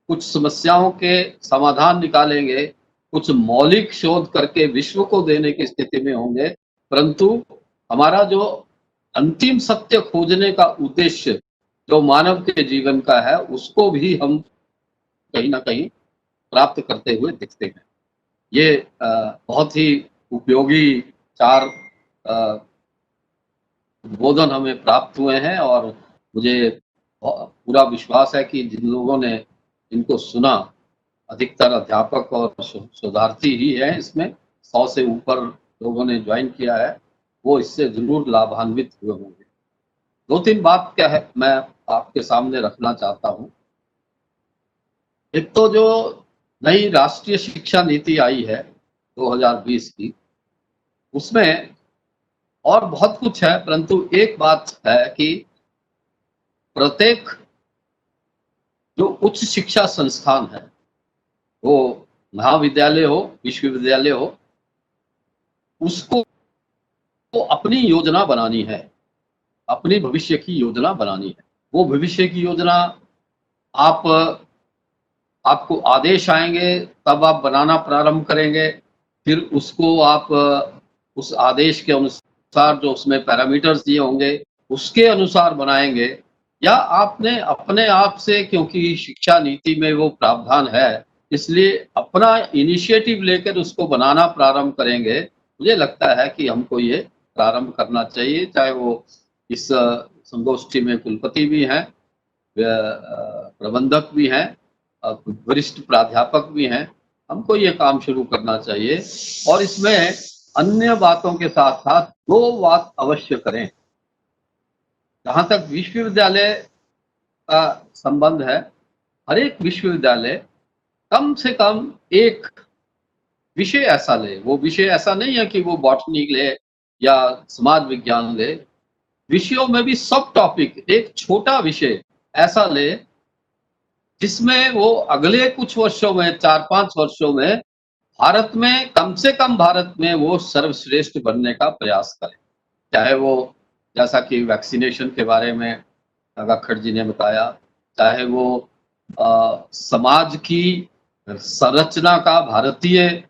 कुछ समस्याओं के समाधान निकालेंगे, कुछ मौलिक शोध करके विश्व को देने की स्थिति में होंगे, परंतु हमारा जो अंतिम सत्य खोजने का उद्देश्य जो मानव के जीवन का है, उसको भी हम कहीं ना कहीं प्राप्त करते हुए दिखते हैं। ये बहुत ही उपयोगी 4 उद्बोधन हमें प्राप्त हुए हैं और मुझे पूरा विश्वास है कि जिन लोगों ने इनको सुना, अधिकतर अध्यापक और शोधार्थी ही हैं, इसमें 100 से ऊपर लोगों ने ज्वाइन किया है, वो इससे जरूर लाभान्वित हुए होंगे। 2-3 बात क्या है मैं आपके सामने रखना चाहता हूँ। एक तो जो नई राष्ट्रीय शिक्षा नीति आई है 2020 की, उसमें और बहुत कुछ है, परंतु एक बात है कि प्रत्येक जो उच्च शिक्षा संस्थान है, वो महाविद्यालय हो, विश्वविद्यालय हो, उसको तो अपनी योजना बनानी है, अपनी भविष्य की योजना बनानी है। वो भविष्य की योजना आपको आदेश आएंगे तब आप बनाना प्रारंभ करेंगे, फिर उसको आप उस आदेश के अनुसार जो उसमें पैरामीटर्स दिए होंगे उसके अनुसार बनाएंगे, या आपने अपने आप से, क्योंकि शिक्षा नीति में वो प्रावधान है, इसलिए अपना इनिशिएटिव लेकर उसको बनाना प्रारंभ करेंगे। मुझे लगता है कि हमको ये प्रारंभ करना चाहिए, चाहे वो इस संगोष्ठी में कुलपति भी हैं, प्रबंधक भी हैं, वरिष्ठ प्राध्यापक भी हैं, हमको ये काम शुरू करना चाहिए। और इसमें अन्य बातों के साथ साथ 2 बात अवश्य करें। जहाँ तक विश्वविद्यालय का संबंध है, हर एक विश्वविद्यालय कम से कम एक विषय ऐसा ले। वो विषय ऐसा नहीं है कि वो बॉटनी ले या समाज विज्ञान ले, विषयों में भी सब टॉपिक एक छोटा विषय ऐसा ले जिसमें वो अगले कुछ वर्षों में, 4-5 वर्षों में भारत में, कम से कम भारत में वो सर्वश्रेष्ठ बनने का प्रयास करें। चाहे वो जैसा कि वैक्सीनेशन के बारे में गखड़ जी ने बताया, चाहे वो समाज की संरचना का भारतीय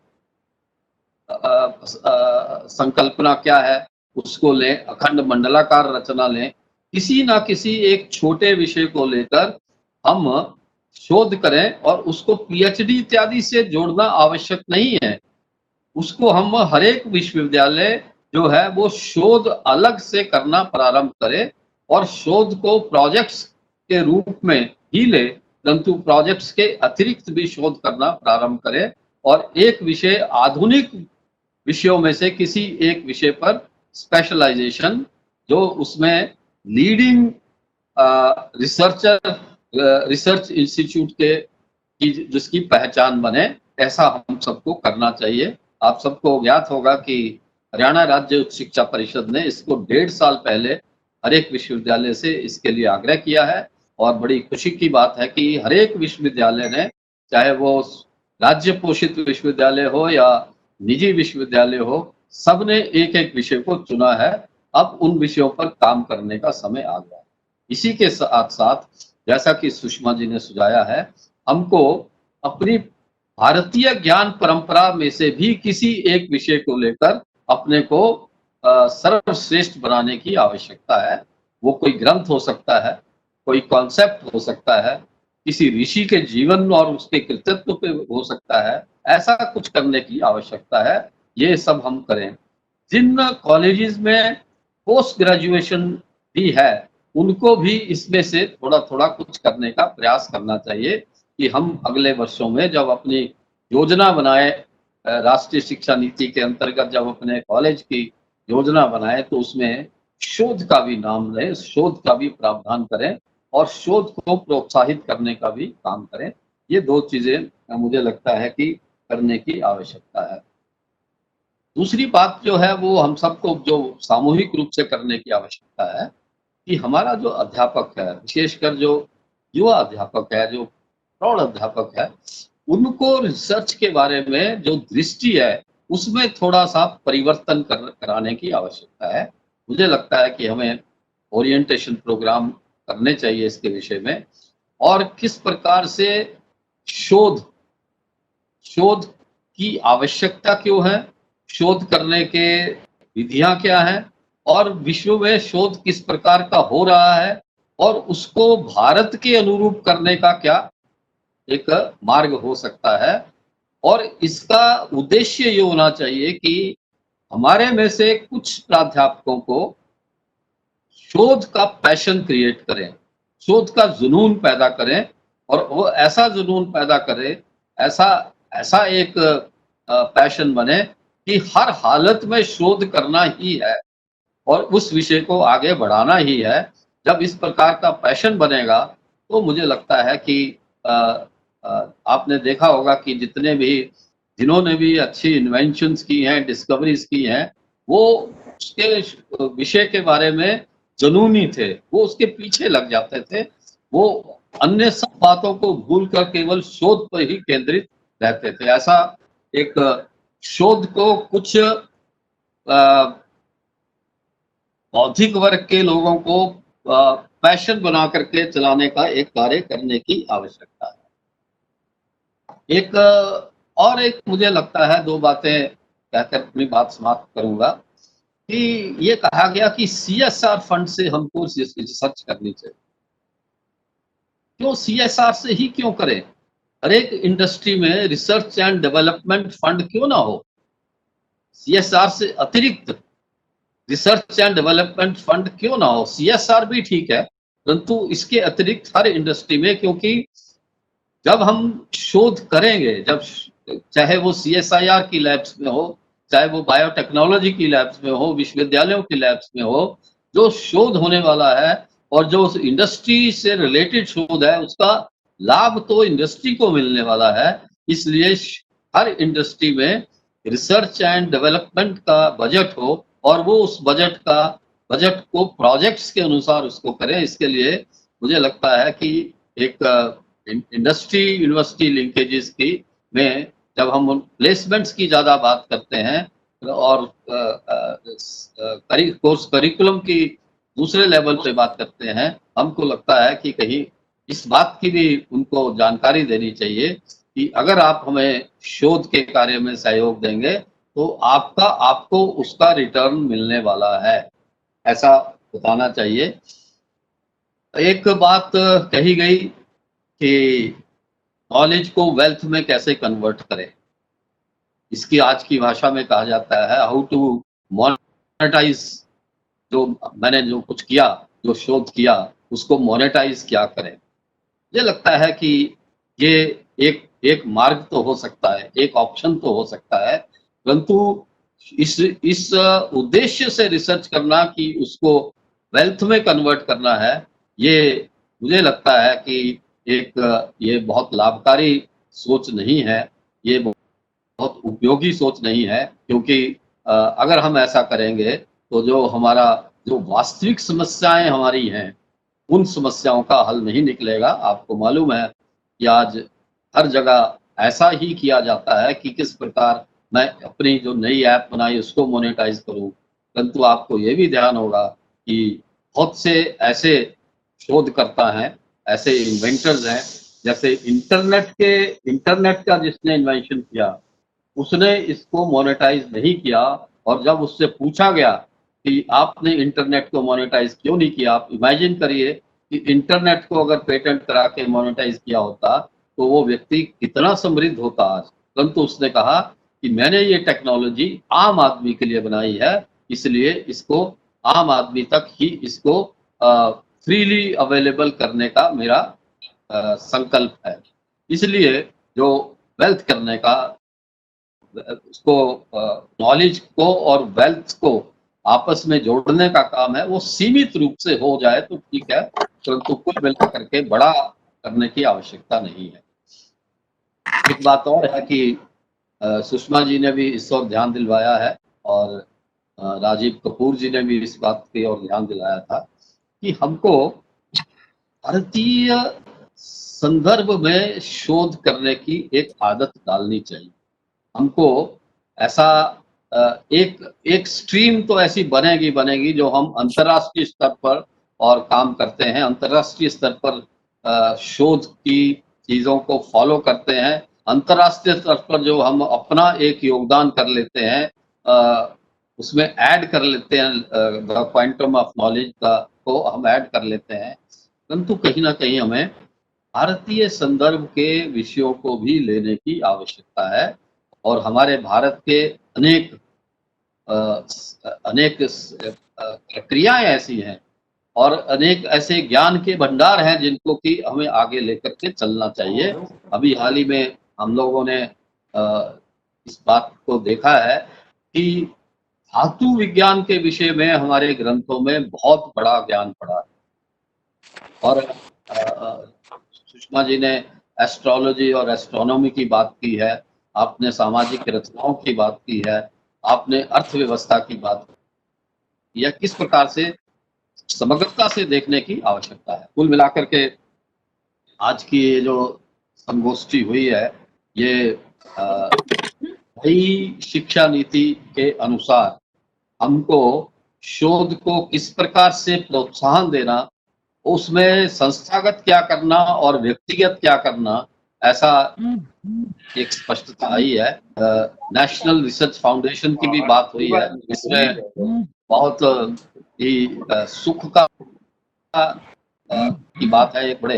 संकल्पना क्या है उसको लें, अखंड मंडलाकार रचना लें, किसी ना किसी एक छोटे विषय को लेकर हम शोध करें और उसको पीएचडी इत्यादि से जोड़ना आवश्यक नहीं है। उसको हम हर एक विश्वविद्यालय जो है वो शोध अलग से करना प्रारंभ करे और शोध को प्रोजेक्ट्स के रूप में ही ले, परंतु प्रोजेक्ट्स के अतिरिक्त भी शोध करना प्रारंभ करे और एक विषय, आधुनिक विषयों में से किसी एक विषय पर स्पेशलाइजेशन, जो उसमें लीडिंग रिसर्च इंस्टीट्यूट के जिसकी पहचान बने, ऐसा हम सबको करना चाहिए। आप सबको ज्ञात होगा कि हरियाणा राज्य उच्च शिक्षा परिषद ने इसको 1.5 साल पहले हर एक विश्वविद्यालय से इसके लिए आग्रह किया है और बड़ी खुशी की बात है कि हर एक विश्वविद्यालय ने, चाहे वो राज्य पोषित विश्वविद्यालय हो या निजी विश्वविद्यालय हो, सबने एक एक विषय को चुना है। अब उन विषयों पर काम करने का समय आ गया है। इसी के साथ साथ जैसा कि सुषमा जी ने सुझाया है हमको अपनी भारतीय ज्ञान परंपरा में से भी किसी एक विषय को लेकर अपने को सर्वश्रेष्ठ बनाने की आवश्यकता है। वो कोई ग्रंथ हो सकता है, कोई कॉन्सेप्ट हो सकता है, किसी ऋषि के जीवन और उसके कृतित्व पे हो सकता है, ऐसा कुछ करने की आवश्यकता है। ये सब हम करें। जिन कॉलेजेस में पोस्ट ग्रेजुएशन भी है, उनको भी इसमें से थोड़ा थोड़ा कुछ करने का प्रयास करना चाहिए कि हम अगले वर्षों में जब अपनी योजना बनाए, राष्ट्रीय शिक्षा नीति के अंतर्गत जब अपने कॉलेज की योजना बनाए, तो उसमें शोध का भी नाम लें, शोध का भी प्रावधान करें और शोध को प्रोत्साहित करने का भी काम करें। ये 2 चीजें मुझे लगता है कि करने की आवश्यकता है। दूसरी बात जो है वो हम सबको जो सामूहिक रूप से करने की आवश्यकता है कि हमारा जो अध्यापक है, विशेषकर जो युवा अध्यापक है, जो प्रौढ़ अध्यापक है, उनको रिसर्च के बारे में जो दृष्टि है उसमें थोड़ा सा परिवर्तन कराने की आवश्यकता है। मुझे लगता है कि हमें ओरिएंटेशन प्रोग्राम करने चाहिए इसके विषय में, और किस प्रकार से शोध की आवश्यकता क्यों है, शोध करने के विधियां क्या हैं, और विश्व में शोध किस प्रकार का हो रहा है और उसको भारत के अनुरूप करने का क्या एक मार्ग हो सकता है। और इसका उद्देश्य ये होना चाहिए कि हमारे में से कुछ प्राध्यापकों को शोध का पैशन क्रिएट करें, शोध का जुनून पैदा करें, और वो ऐसा जुनून पैदा करें, ऐसा एक पैशन बने कि हर हालत में शोध करना ही है और उस विषय को आगे बढ़ाना ही है। जब इस प्रकार का पैशन बनेगा तो मुझे लगता है कि आपने देखा होगा कि जिन्होंने भी अच्छी इन्वेंशंस की हैं, डिस्कवरीज की हैं, वो उसके विषय के बारे में जुनूनी थे, वो उसके पीछे लग जाते थे, वो अन्य सब बातों को भूलकर केवल शोध पर ही केंद्रित रहते थे। ऐसा एक शोध को कुछ बौद्धिक वर्ग के लोगों को पैशन बना करके चलाने का एक कार्य करने की आवश्यकता है। एक मुझे लगता है 2 बातें कहकर अपनी बात समाप्त करूंगा कि ये कहा गया कि CSR फंड से हमको रिसर्च करनी चाहिए। क्यों CSR से ही क्यों करें? हर एक इंडस्ट्री में रिसर्च एंड डेवलपमेंट फंड क्यों ना हो? CSR से अतिरिक्त रिसर्च एंड डेवलपमेंट फंड क्यों ना हो? CSR भी ठीक है, परंतु इसके अतिरिक्त हर इंडस्ट्री में, क्योंकि जब हम शोध करेंगे, जब चाहे वो CSIR की लैब्स में हो, चाहे वो बायोटेक्नोलॉजी की लैब्स में हो, विश्वविद्यालयों की लैब्स में हो, जो शोध होने वाला है और जो उस इंडस्ट्री से रिलेटेड शोध है, उसका लाभ तो इंडस्ट्री को मिलने वाला है। इसलिए हर इंडस्ट्री में रिसर्च एंड डेवलपमेंट का बजट हो और वो उस बजट को प्रोजेक्ट्स के अनुसार उसको करें। इसके लिए मुझे लगता है कि एक इंडस्ट्री यूनिवर्सिटी लिंकेजेस की में जब हम प्लेसमेंट्स की ज्यादा बात करते हैं और कोर्स करिकुलम की दूसरे लेवल पे बात करते हैं, हमको लगता है कि कहीं इस बात की भी उनको जानकारी देनी चाहिए कि अगर आप हमें शोध के कार्य में सहयोग देंगे तो आपको उसका रिटर्न मिलने वाला है, ऐसा बताना चाहिए। एक बात कही गई कि नॉलेज को वेल्थ में कैसे कन्वर्ट करें। इसकी आज की भाषा में कहा जाता है हाउ टू मोनेटाइज। जो मैंने जो कुछ किया, जो शोध किया, उसको मोनेटाइज क्या करें। मुझे लगता है कि ये एक मार्ग तो हो सकता है, एक ऑप्शन तो हो सकता है, परंतु इस उद्देश्य से रिसर्च करना कि उसको वेल्थ में कन्वर्ट करना है, ये मुझे लगता है कि ये बहुत लाभकारी सोच नहीं है, ये बहुत उपयोगी सोच नहीं है। क्योंकि अगर हम ऐसा करेंगे तो जो वास्तविक समस्याएं हमारी हैं, उन समस्याओं का हल नहीं निकलेगा। आपको मालूम है कि आज हर जगह ऐसा ही किया जाता है कि किस प्रकार मैं अपनी जो नई ऐप बनाई उसको मोनेटाइज करूं, परंतु आपको ये भी ध्यान होगा कि बहुत से ऐसे शोधकर्ता हैं, ऐसे इन्वेंटर्स हैं जैसे इंटरनेट का जिसने इन्वेंशन किया उसने इसको मोनेटाइज नहीं किया, और जब उससे पूछा गया कि आपने इंटरनेट को मोनेटाइज क्यों नहीं किया, आप इमेजिन करिए कि इंटरनेट को अगर पेटेंट करा के मोनेटाइज किया होता तो वो व्यक्ति कितना समृद्ध होता आज। परंतु उसने कहा कि मैंने ये टेक्नोलॉजी आम आदमी के लिए बनाई है, इसलिए इसको आम आदमी तक ही इसको फ्रीली अवेलेबल करने का मेरा संकल्प है। इसलिए जो वेल्थ करने का, उसको नॉलेज को और वेल्थ को आपस में जोड़ने का काम है, वो सीमित रूप से हो जाए तो ठीक है, परंतु कुल मिलकर करके बड़ा करने की आवश्यकता नहीं है। एक बात और है कि सुषमा जी ने भी इस ओर ध्यान दिलवाया है, और राजीव कपूर जी ने भी इस बात की ओर ध्यान दिलाया था कि हमको भारतीय संदर्भ में शोध करने की एक आदत डालनी चाहिए। हमको ऐसा एक स्ट्रीम तो ऐसी बनेगी जो हम अंतर्राष्ट्रीय स्तर पर और काम करते हैं, अंतर्राष्ट्रीय स्तर पर शोध की चीजों को फॉलो करते हैं, अंतर्राष्ट्रीय स्तर पर जो हम अपना एक योगदान कर लेते हैं, उसमें ऐड कर लेते हैं, क्वांटम ऑफ नॉलेज का को हम ऐड कर लेते हैं, परंतु कहीं ना कहीं हमें भारतीय संदर्भ के विषयों को भी लेने की आवश्यकता है। और हमारे भारत के अनेक प्रक्रियाएं ऐसी हैं और अनेक ऐसे ज्ञान के भंडार हैं जिनको कि हमें आगे लेकर के चलना चाहिए। अभी हाल ही में हम लोगों ने इस बात को देखा है कि धातु विज्ञान के विषय में हमारे ग्रंथों में बहुत बड़ा ज्ञान पड़ा है, और सुषमा जी ने एस्ट्रोलॉजी और एस्ट्रोनॉमी की बात की है, आपने सामाजिक रचनाओं की बात की है, आपने अर्थव्यवस्था की बात की, या किस प्रकार से समग्रता से देखने की आवश्यकता है। कुल मिलाकर के आज की ये जो संगोष्ठी हुई है, ये नई शिक्षा नीति के अनुसार हमको शोध को किस प्रकार से प्रोत्साहन देना, उसमें संस्थागत क्या करना और व्यक्तिगत क्या करना, ऐसा एक स्पष्टता आई है। नेशनल रिसर्च फाउंडेशन की भी बात हुई है, इसमें बहुत ही सुख का की बात है, एक बड़े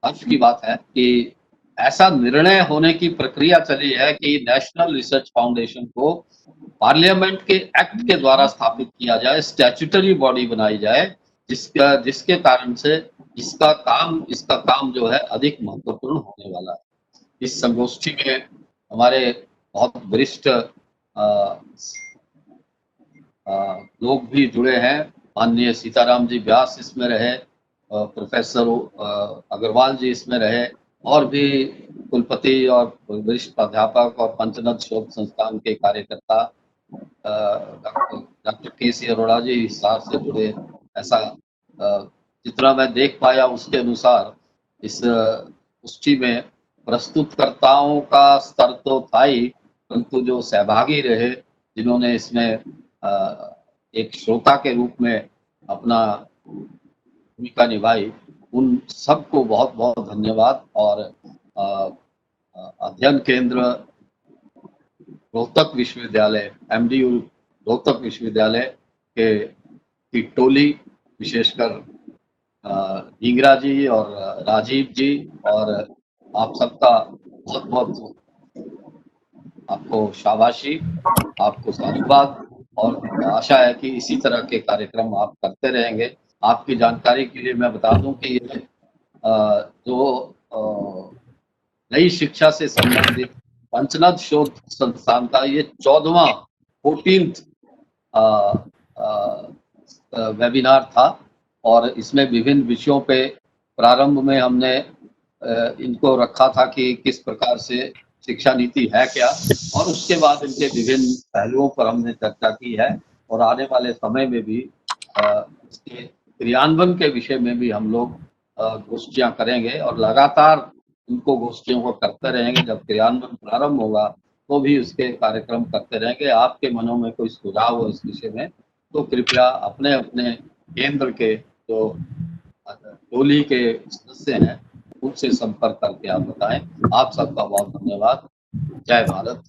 हर्ष की बात है कि ऐसा निर्णय होने की प्रक्रिया चली है कि नेशनल रिसर्च फाउंडेशन को पार्लियामेंट के एक्ट के द्वारा स्थापित किया जाए, स्टैट्यूटरी बॉडी बनाई जाए, जिसके कारण से इसका काम जो है अधिक महत्वपूर्ण होने वाला है। इस संगोष्ठी में हमारे बहुत वरिष्ठ लोग भी जुड़े हैं। माननीय सीताराम जी व्यास इसमें रहे, प्रोफेसर अग्रवाल जी इसमें रहे, और भी कुलपति और वरिष्ठ प्राध्यापक और पंचनद शोध संस्थान के कार्यकर्ता, डॉक्टर के.सी. अरोड़ा जी हिसार से जुड़े। ऐसा जितना मैं देख पाया उसके अनुसार इस गोष्ठी में प्रस्तुतकर्ताओं का स्तर तो था ही, परंतु जो सहभागी रहे, जिन्होंने इसमें एक श्रोता के रूप में अपना भूमिका निभाई, उन सबको बहुत बहुत धन्यवाद। और अध्ययन केंद्र रोहतक विश्वविद्यालय, MDU रोहतक विश्वविद्यालय की टोली, विशेषकर ढींगरा जी और राजीव जी, और आप सबका बहुत बहुत आपको शाबाशी, आपको साधुवाद, और आशा है कि इसी तरह के कार्यक्रम आप करते रहेंगे। आपकी जानकारी के लिए मैं बता दूं कि ये जो नई शिक्षा से संबंधित पंचनद शोध संस्थान का ये 14th वेबिनार था, और इसमें विभिन्न विषयों पे प्रारंभ में हमने इनको रखा था कि किस प्रकार से शिक्षा नीति है क्या, और उसके बाद इनके विभिन्न पहलुओं पर हमने चर्चा की है, और आने वाले समय में भी इसके क्रियान्वयन के विषय में भी हम लोग गोष्ठियां करेंगे, और लगातार उनको गोष्ठियों को करते रहेंगे। जब क्रियान्वयन प्रारंभ होगा तो भी उसके कार्यक्रम करते रहेंगे। आपके मनों में कोई सुझाव हो इस विषय में तो कृपया अपने अपने केंद्र के जो टोली के सदस्य हैं उनसे संपर्क करके आप बताएं। आप सबका बहुत धन्यवाद। जय भारत।